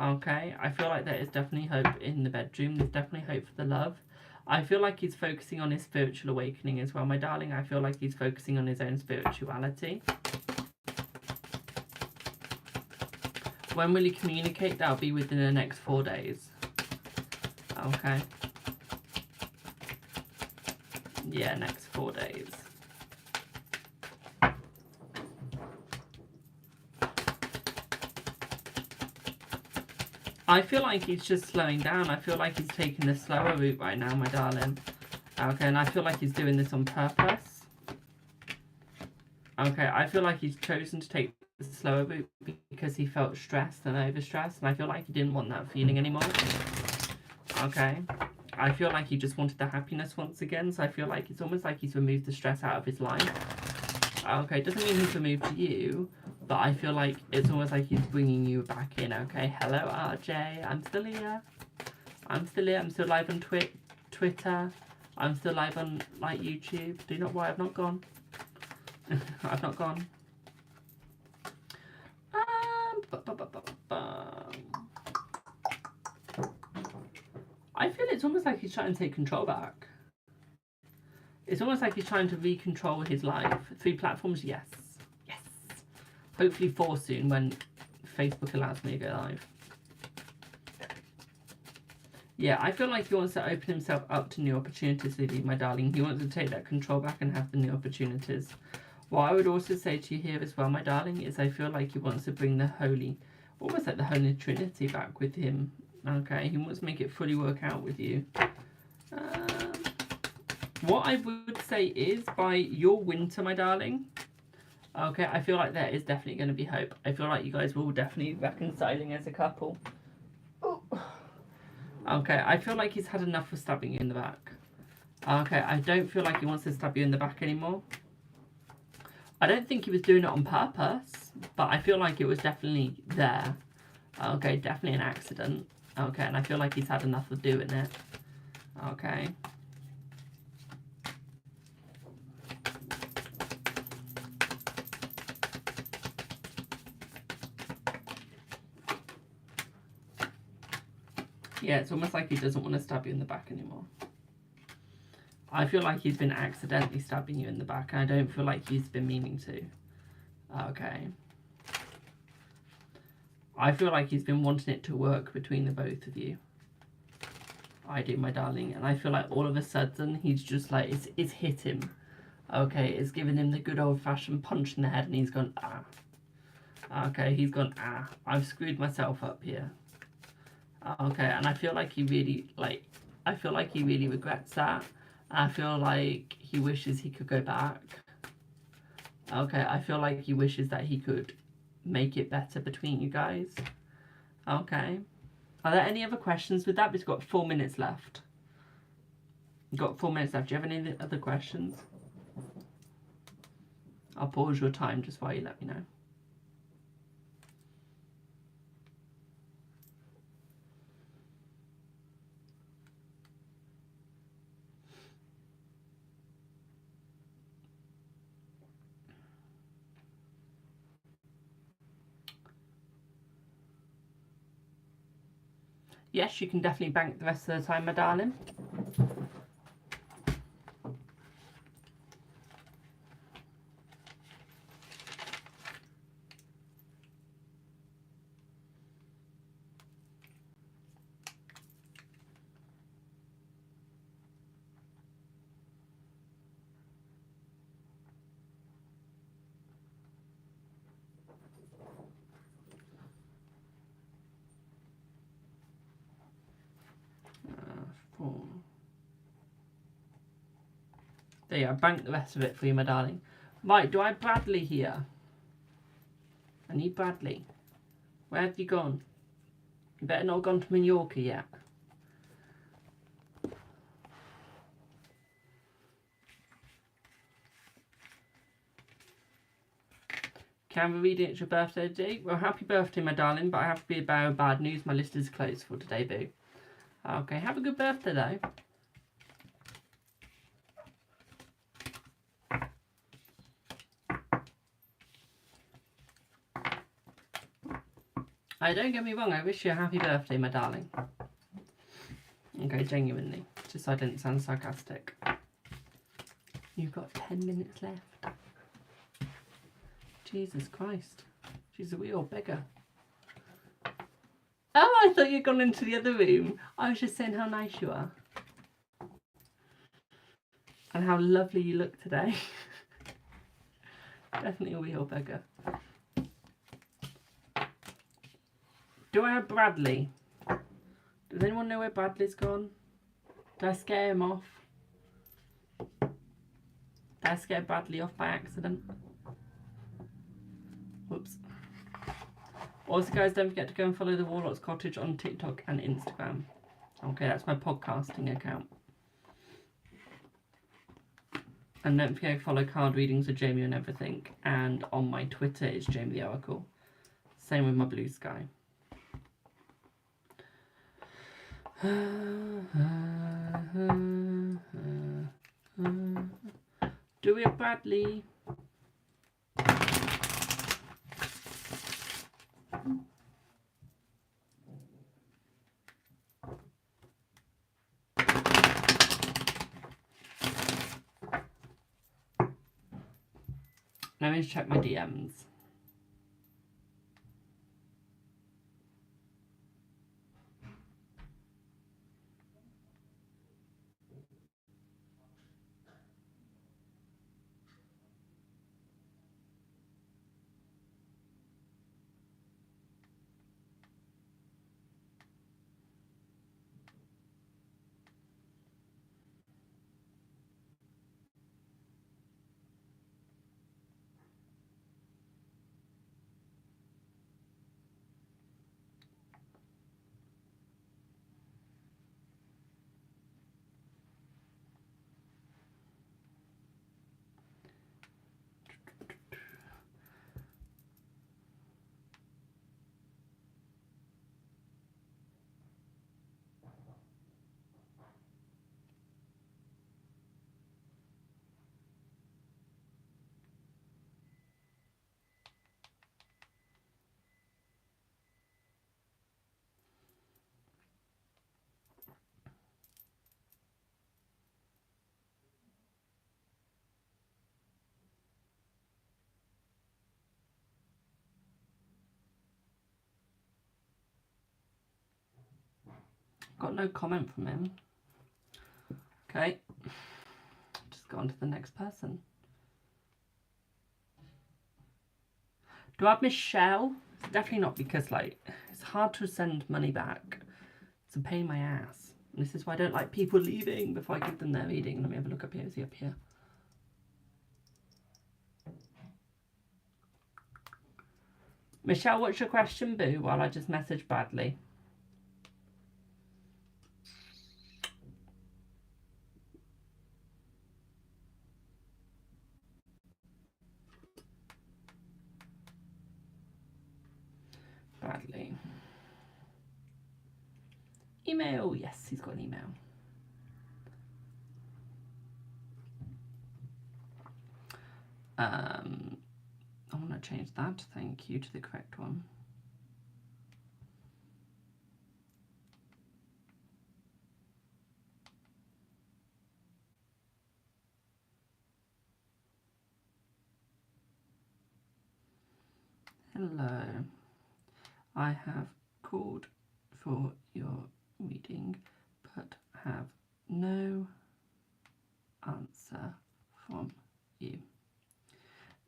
Okay? I feel like there is definitely hope in the bedroom. There's definitely hope for the love. I feel like he's focusing on his spiritual awakening as well, my darling. I feel like he's focusing on his own spirituality. When will he communicate? That'll be within the next 4 days. Okay. Yeah, next 4 days. I feel like he's just slowing down. I feel like he's taking the slower route right now, my darling. Okay, and I feel like he's doing this on purpose. Okay, I feel like he's chosen to take the slower route because he felt stressed and overstressed, and I feel like he didn't want that feeling anymore. Okay. I feel like he just wanted the happiness once again, so I feel like it's almost like he's removed the stress out of his life. Okay, doesn't mean he's removed you, but I feel like it's almost like he's bringing you back in, okay? Hello, RJ. I'm still here. I'm still here. I'm still live on Twitter. I'm still live on, like, YouTube. Do not worry, I've not gone. I've not gone. I feel it's almost like he's trying to take control back. It's almost like he's trying to recontrol his life. 3 platforms, yes. Yes. Hopefully 4 soon when Facebook allows me to go live. Yeah, I feel like he wants to open himself up to new opportunities with you, my darling. He wants to take that control back and have the new opportunities. What I would also say to you here as well, my darling, is I feel like he wants to bring the Holy, almost like the Holy Trinity back with him. Okay, he wants to make it fully work out with you. What I would say is, by your winter, my darling, okay, I feel like there is definitely going to be hope. I feel like you guys will definitely be reconciling as a couple. Ooh. Okay, I feel like he's had enough of stabbing you in the back. Okay, I don't feel like he wants to stab you in the back anymore. I don't think he was doing it on purpose, but I feel like it was definitely there. Okay, definitely an accident. Okay, and I feel like he's had enough of doing it. Okay. Yeah, it's almost like he doesn't want to stab you in the back anymore. I feel like he's been accidentally stabbing you in the back, and I don't feel like he's been meaning to. Okay. I feel like he's been wanting it to work between the both of you. I do, my darling. And I feel like all of a sudden he's just like, it's hit him. Okay, it's given him the good old-fashioned punch in the head, and he's gone, ah. Okay, he's gone, ah. I've screwed myself up here. Okay, and I feel like he really, regrets that. I feel like he wishes he could go back. Okay, I feel like he wishes that he could make it better between you guys. Okay. Are there any other questions with that? We've got 4 minutes left. We've got 4 minutes left. Do you have any other questions? I'll pause your time just while you let me know. Yes, you can definitely bank the rest of the time, my darling. Four. There you go, bank the rest of it for you, my darling. Right, do I have Bradley here? I need Bradley. Where have you gone? You better not have gone to Mallorca yet. Can we read it? It's your birthday today? Well, happy birthday, my darling, but I have to be about bad news. My list is closed for today, boo. Okay, have a good birthday, though. Don't get me wrong, I wish you a happy birthday, my darling. Okay, genuinely. Just so I didn't sound sarcastic. You've got 10 minutes left. Jesus Christ. She's a real beggar. Oh, I thought you'd gone into the other room. I was just saying how nice you are. And how lovely you look today. Definitely a real beggar. Do I have Bradley? Does anyone know where Bradley's gone? Did I scare him off? Did I scare Bradley off by accident? Whoops. Also, guys, don't forget to go and follow the Warlock's Cottage on TikTok and Instagram. Okay, that's my podcasting account. And don't forget to follow card readings of Jamie and everything. And on my Twitter is Jamie the Oracle. Same with my Blue Sky. Do we have Bradley? Let me just check my DMs. Got no comment from him. Okay. Just go on to the next person. Do I have Michelle? It's definitely not because, like, it's hard to send money back. It's a pain in my ass. And this is why I don't like people leaving before I give them their reading. Let me have a look up here. Is he up here? Michelle, what's your question, boo? While I just message Bradley. Bradley. Email. Yes, he's got an email. I want to change that. Thank you to the correct one. Hello. I have called for your reading, but have no answer from you.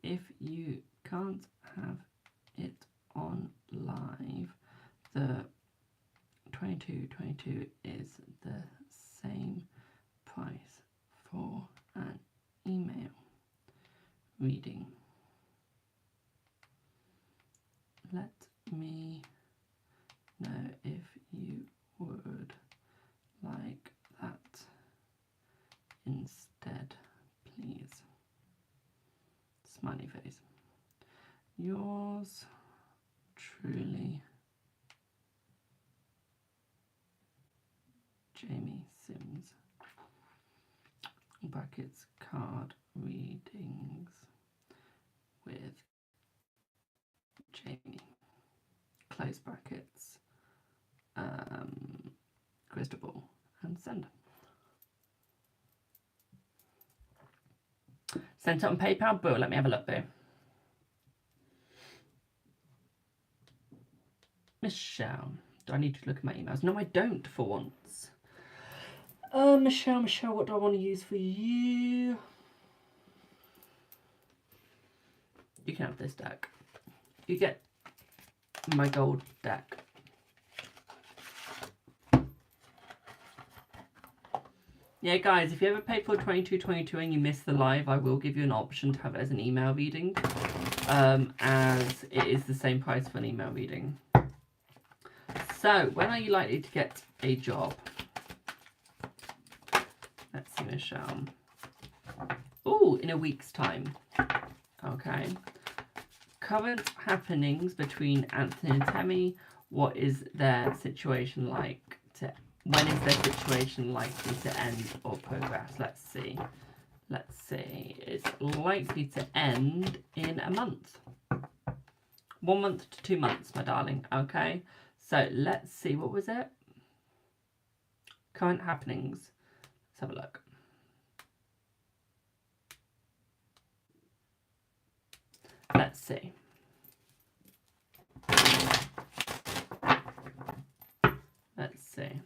If you can't have it on live, the 2222 is the same price for an email reading. Let me know if you would like that instead, please. Smiley face. Yours truly, Jamie Sims. Brackets card readings with Jamie. Close brackets. Crystal ball and send. Sent it on PayPal. Boo, let me have a look, boo. Michelle. Do I need to look at my emails? No, I don't for once. Michelle, what do I want to use for you? You can have this deck. You get my gold deck. Yeah, guys, if you ever pay for 2222 and you miss the live, I will give you an option to have it as an email reading, as it is the same price for an email reading. So, when are you likely to get a job? Let's see, Michelle. Oh, in a week's time. Okay. Current happenings between Anthony and Tammy. What is their situation like to... When is their situation likely to end or progress? Let's see. Let's see. It's likely to end in a month. 1 month to 2 months, my darling. Okay. So let's see. What was it? Current happenings. Let's have a look. Let's see. Let's see.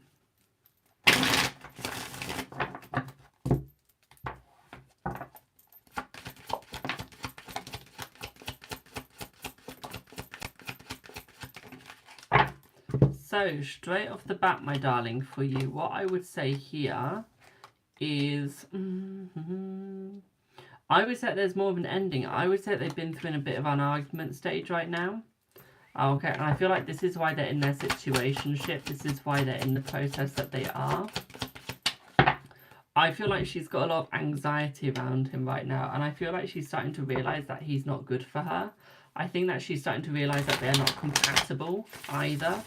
So, straight off the bat, my darling, for you, what I would say here is... I would say there's more of an ending. I would say they've been through in a bit of an argument stage right now. Okay, and I feel like this is why they're in their situationship. This is why they're in the process that they are. I feel like she's got a lot of anxiety around him right now. And I feel like she's starting to realise that he's not good for her. I think that she's starting to realise that they're not compatible either.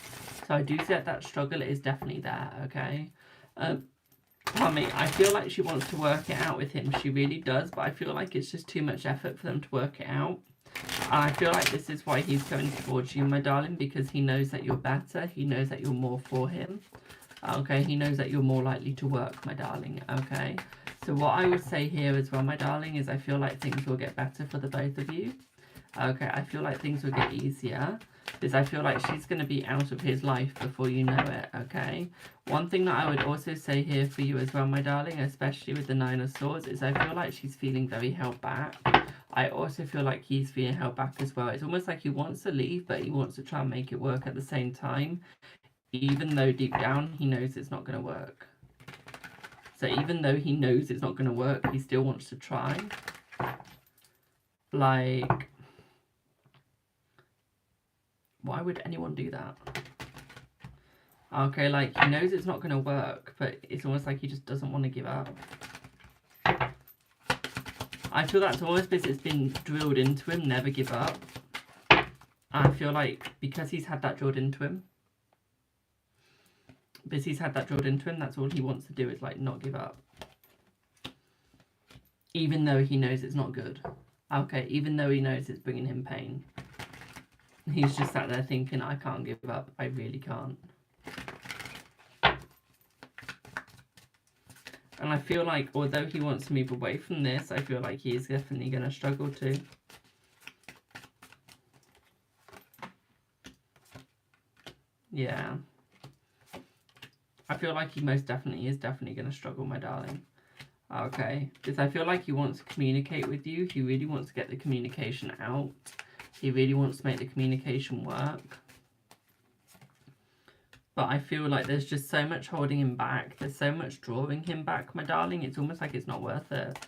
So I do see that struggle is definitely there, okay? Pardon me, I feel like she wants to work it out with him. She really does, but I feel like it's just too much effort for them to work it out. And I feel like this is why he's going towards you, my darling, because he knows that you're better. He knows that you're more for him. Okay, he knows that you're more likely to work, my darling, okay? So what I would say here as well, my darling, is I feel like things will get better for the both of you. Okay, I feel like things will get easier. is I feel like she's going to be out of his life before you know it, okay? One thing that I would also say here for you as well, my darling, especially with the Nine of Swords, is I feel like she's feeling very held back. I also feel like he's feeling held back as well. It's almost like he wants to leave, but he wants to try and make it work at the same time, even though deep down he knows it's not going to work. So even though he knows it's not going to work, he still wants to try. Like, why would anyone do that? Okay, like, he knows it's not going to work, but it's almost like he just doesn't want to give up. I feel that's almost because it's been drilled into him, never give up. I feel like because he's had that drilled into him, that's all he wants to do is, like, not give up. Even though he knows it's not good. Okay, even though he knows it's bringing him pain. He's just sat there thinking, I can't give up. I really can't. And I feel like, although he wants to move away from this, I feel like he is definitely going to struggle to. Yeah. I feel like he most definitely is going to struggle, my darling. Okay. Because I feel like he wants to communicate with you. He really wants to get the communication out. He really wants to make the communication work. But I feel like there's just so much holding him back. There's so much drawing him back, my darling. It's almost like it's not worth it.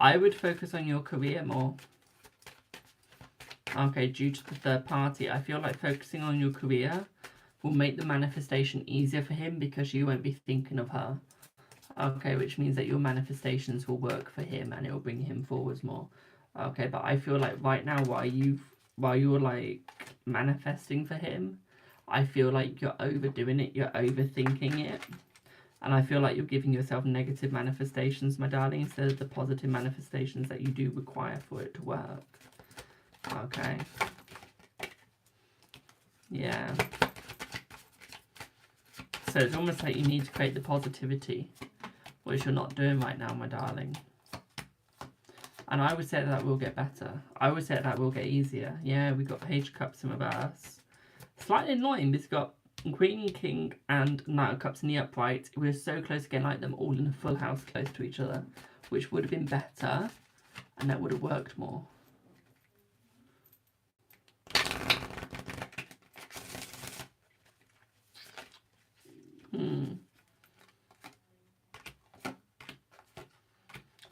I would focus on your career more. Okay, due to the third party, I feel like focusing on your career will make the manifestation easier for him because you won't be thinking of her. Okay, which means that your manifestations will work for him and it will bring him forwards more. Okay, but I feel like right now while you're like manifesting for him, I feel like you're overdoing it, you're overthinking it. And I feel like you're giving yourself negative manifestations, my darling, instead of the positive manifestations that you do require for it to work. Okay. Yeah. So it's almost like you need to create the positivity, which you're not doing right now, my darling. And I would say that will get better. I would say that will get easier. Yeah, we've got Page of Cups in reverse. Slightly annoying, because we've got Queen, King, and Knight of Cups in the upright. We're so close again, like them all in a full house close to each other, which would have been better, and that would have worked more.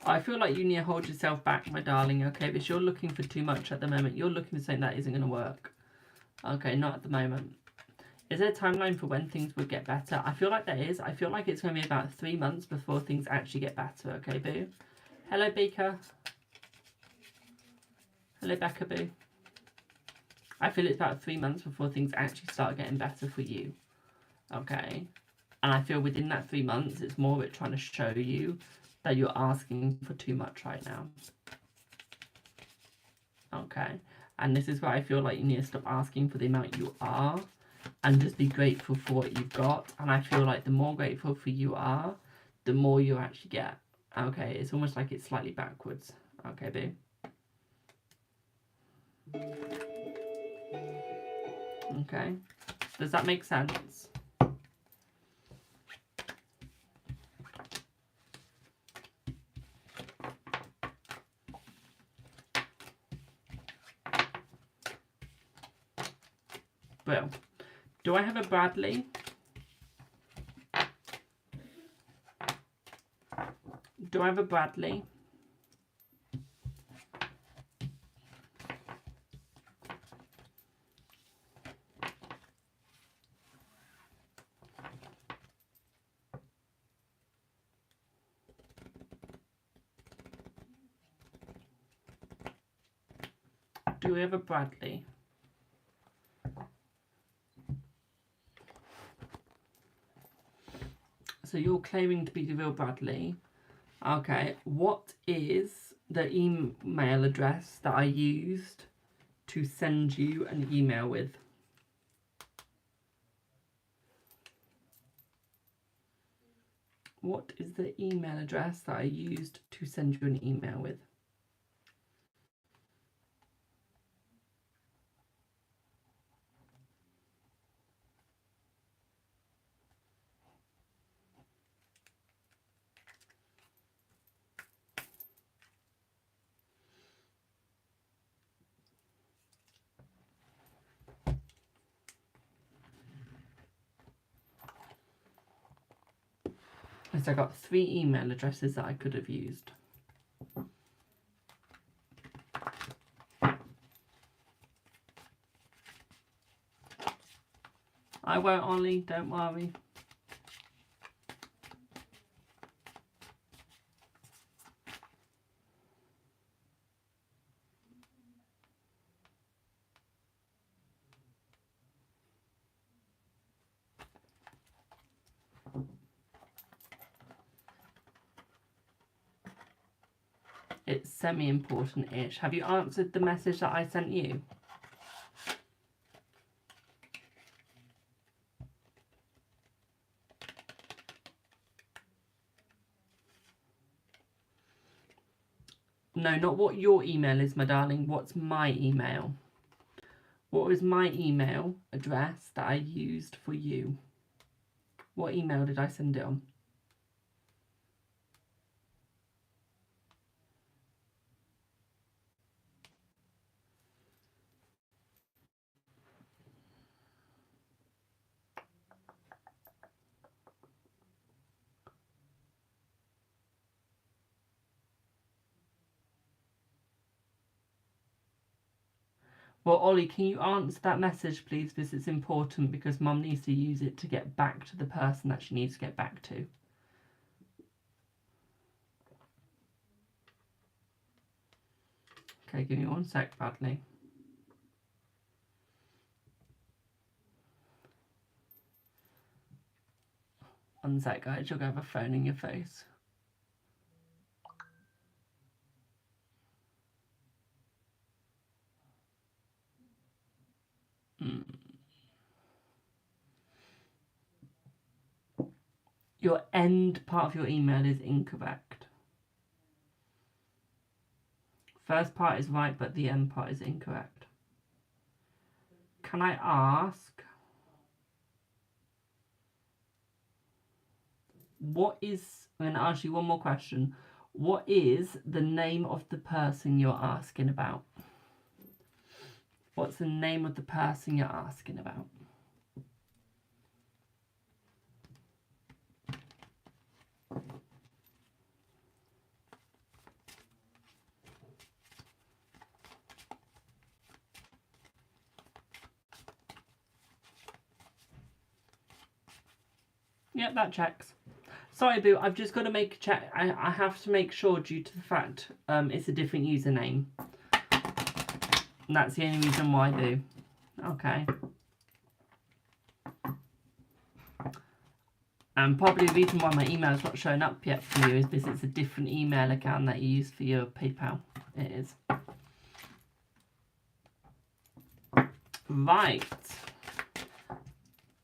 I feel like you need to hold yourself back, my darling, okay? Because you're looking for too much at the moment. You're looking for something that isn't going to work. Okay, not at the moment. Is there a timeline for when things would get better? I feel like there is. I feel like it's going to be about 3 months before things actually get better, okay, boo? Hello, Beaker. Hello, Becca, boo. I feel it's about 3 months before things actually start getting better for you, okay? And I feel within that 3 months, it's more of it trying to show you that you're asking for too much right now. Okay, and this is where I feel like you need to stop asking for the amount you are and just be grateful for what you've got. And I feel like the more grateful for you are, the more you actually get. Okay, it's almost like it's slightly backwards. Okay, boo. Okay, does that make sense? Well, do I have a Bradley? Do I have a Bradley? Do we have a Bradley? So you're claiming to be the real Bradley. Okay, what is the email address that I used to send you an email with? What is the email address that I used to send you an email with? is I got 3 email addresses that I could have used. I won't, Ollie, don't worry. It's semi-important-ish. Have you answered the message that I sent you? No, not what your email is, my darling. What's my email? What was my email address that I used for you? What email did I send it on? Well, Ollie, can you answer that message, please? Because it's important, because Mum needs to use it to get back to the person that she needs to get back to. Okay, give me 1 sec, Bradley. One sec, guys. You'll have a phone in your face. Your end part of your email is incorrect. First part is right, but the end part is incorrect. Can I ask, I'm going to ask you one more question. What is the name of the person you're asking about? What's the name of the person you're asking about? Yep, that checks. Sorry, Boo, I've just got to make a check. I have to make sure, due to the fact it's a different username. And that's the only reason why, Boo. Okay. And probably the reason why my email's not showing up yet for you is because it's a different email account that you use for your PayPal. It is. Right.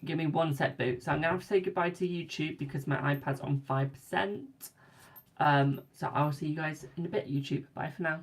Give me 1 sec, Boo. So I'm going to have to say goodbye to YouTube because my iPad's on 5%. So I'll see you guys in a bit, YouTube. Bye for now.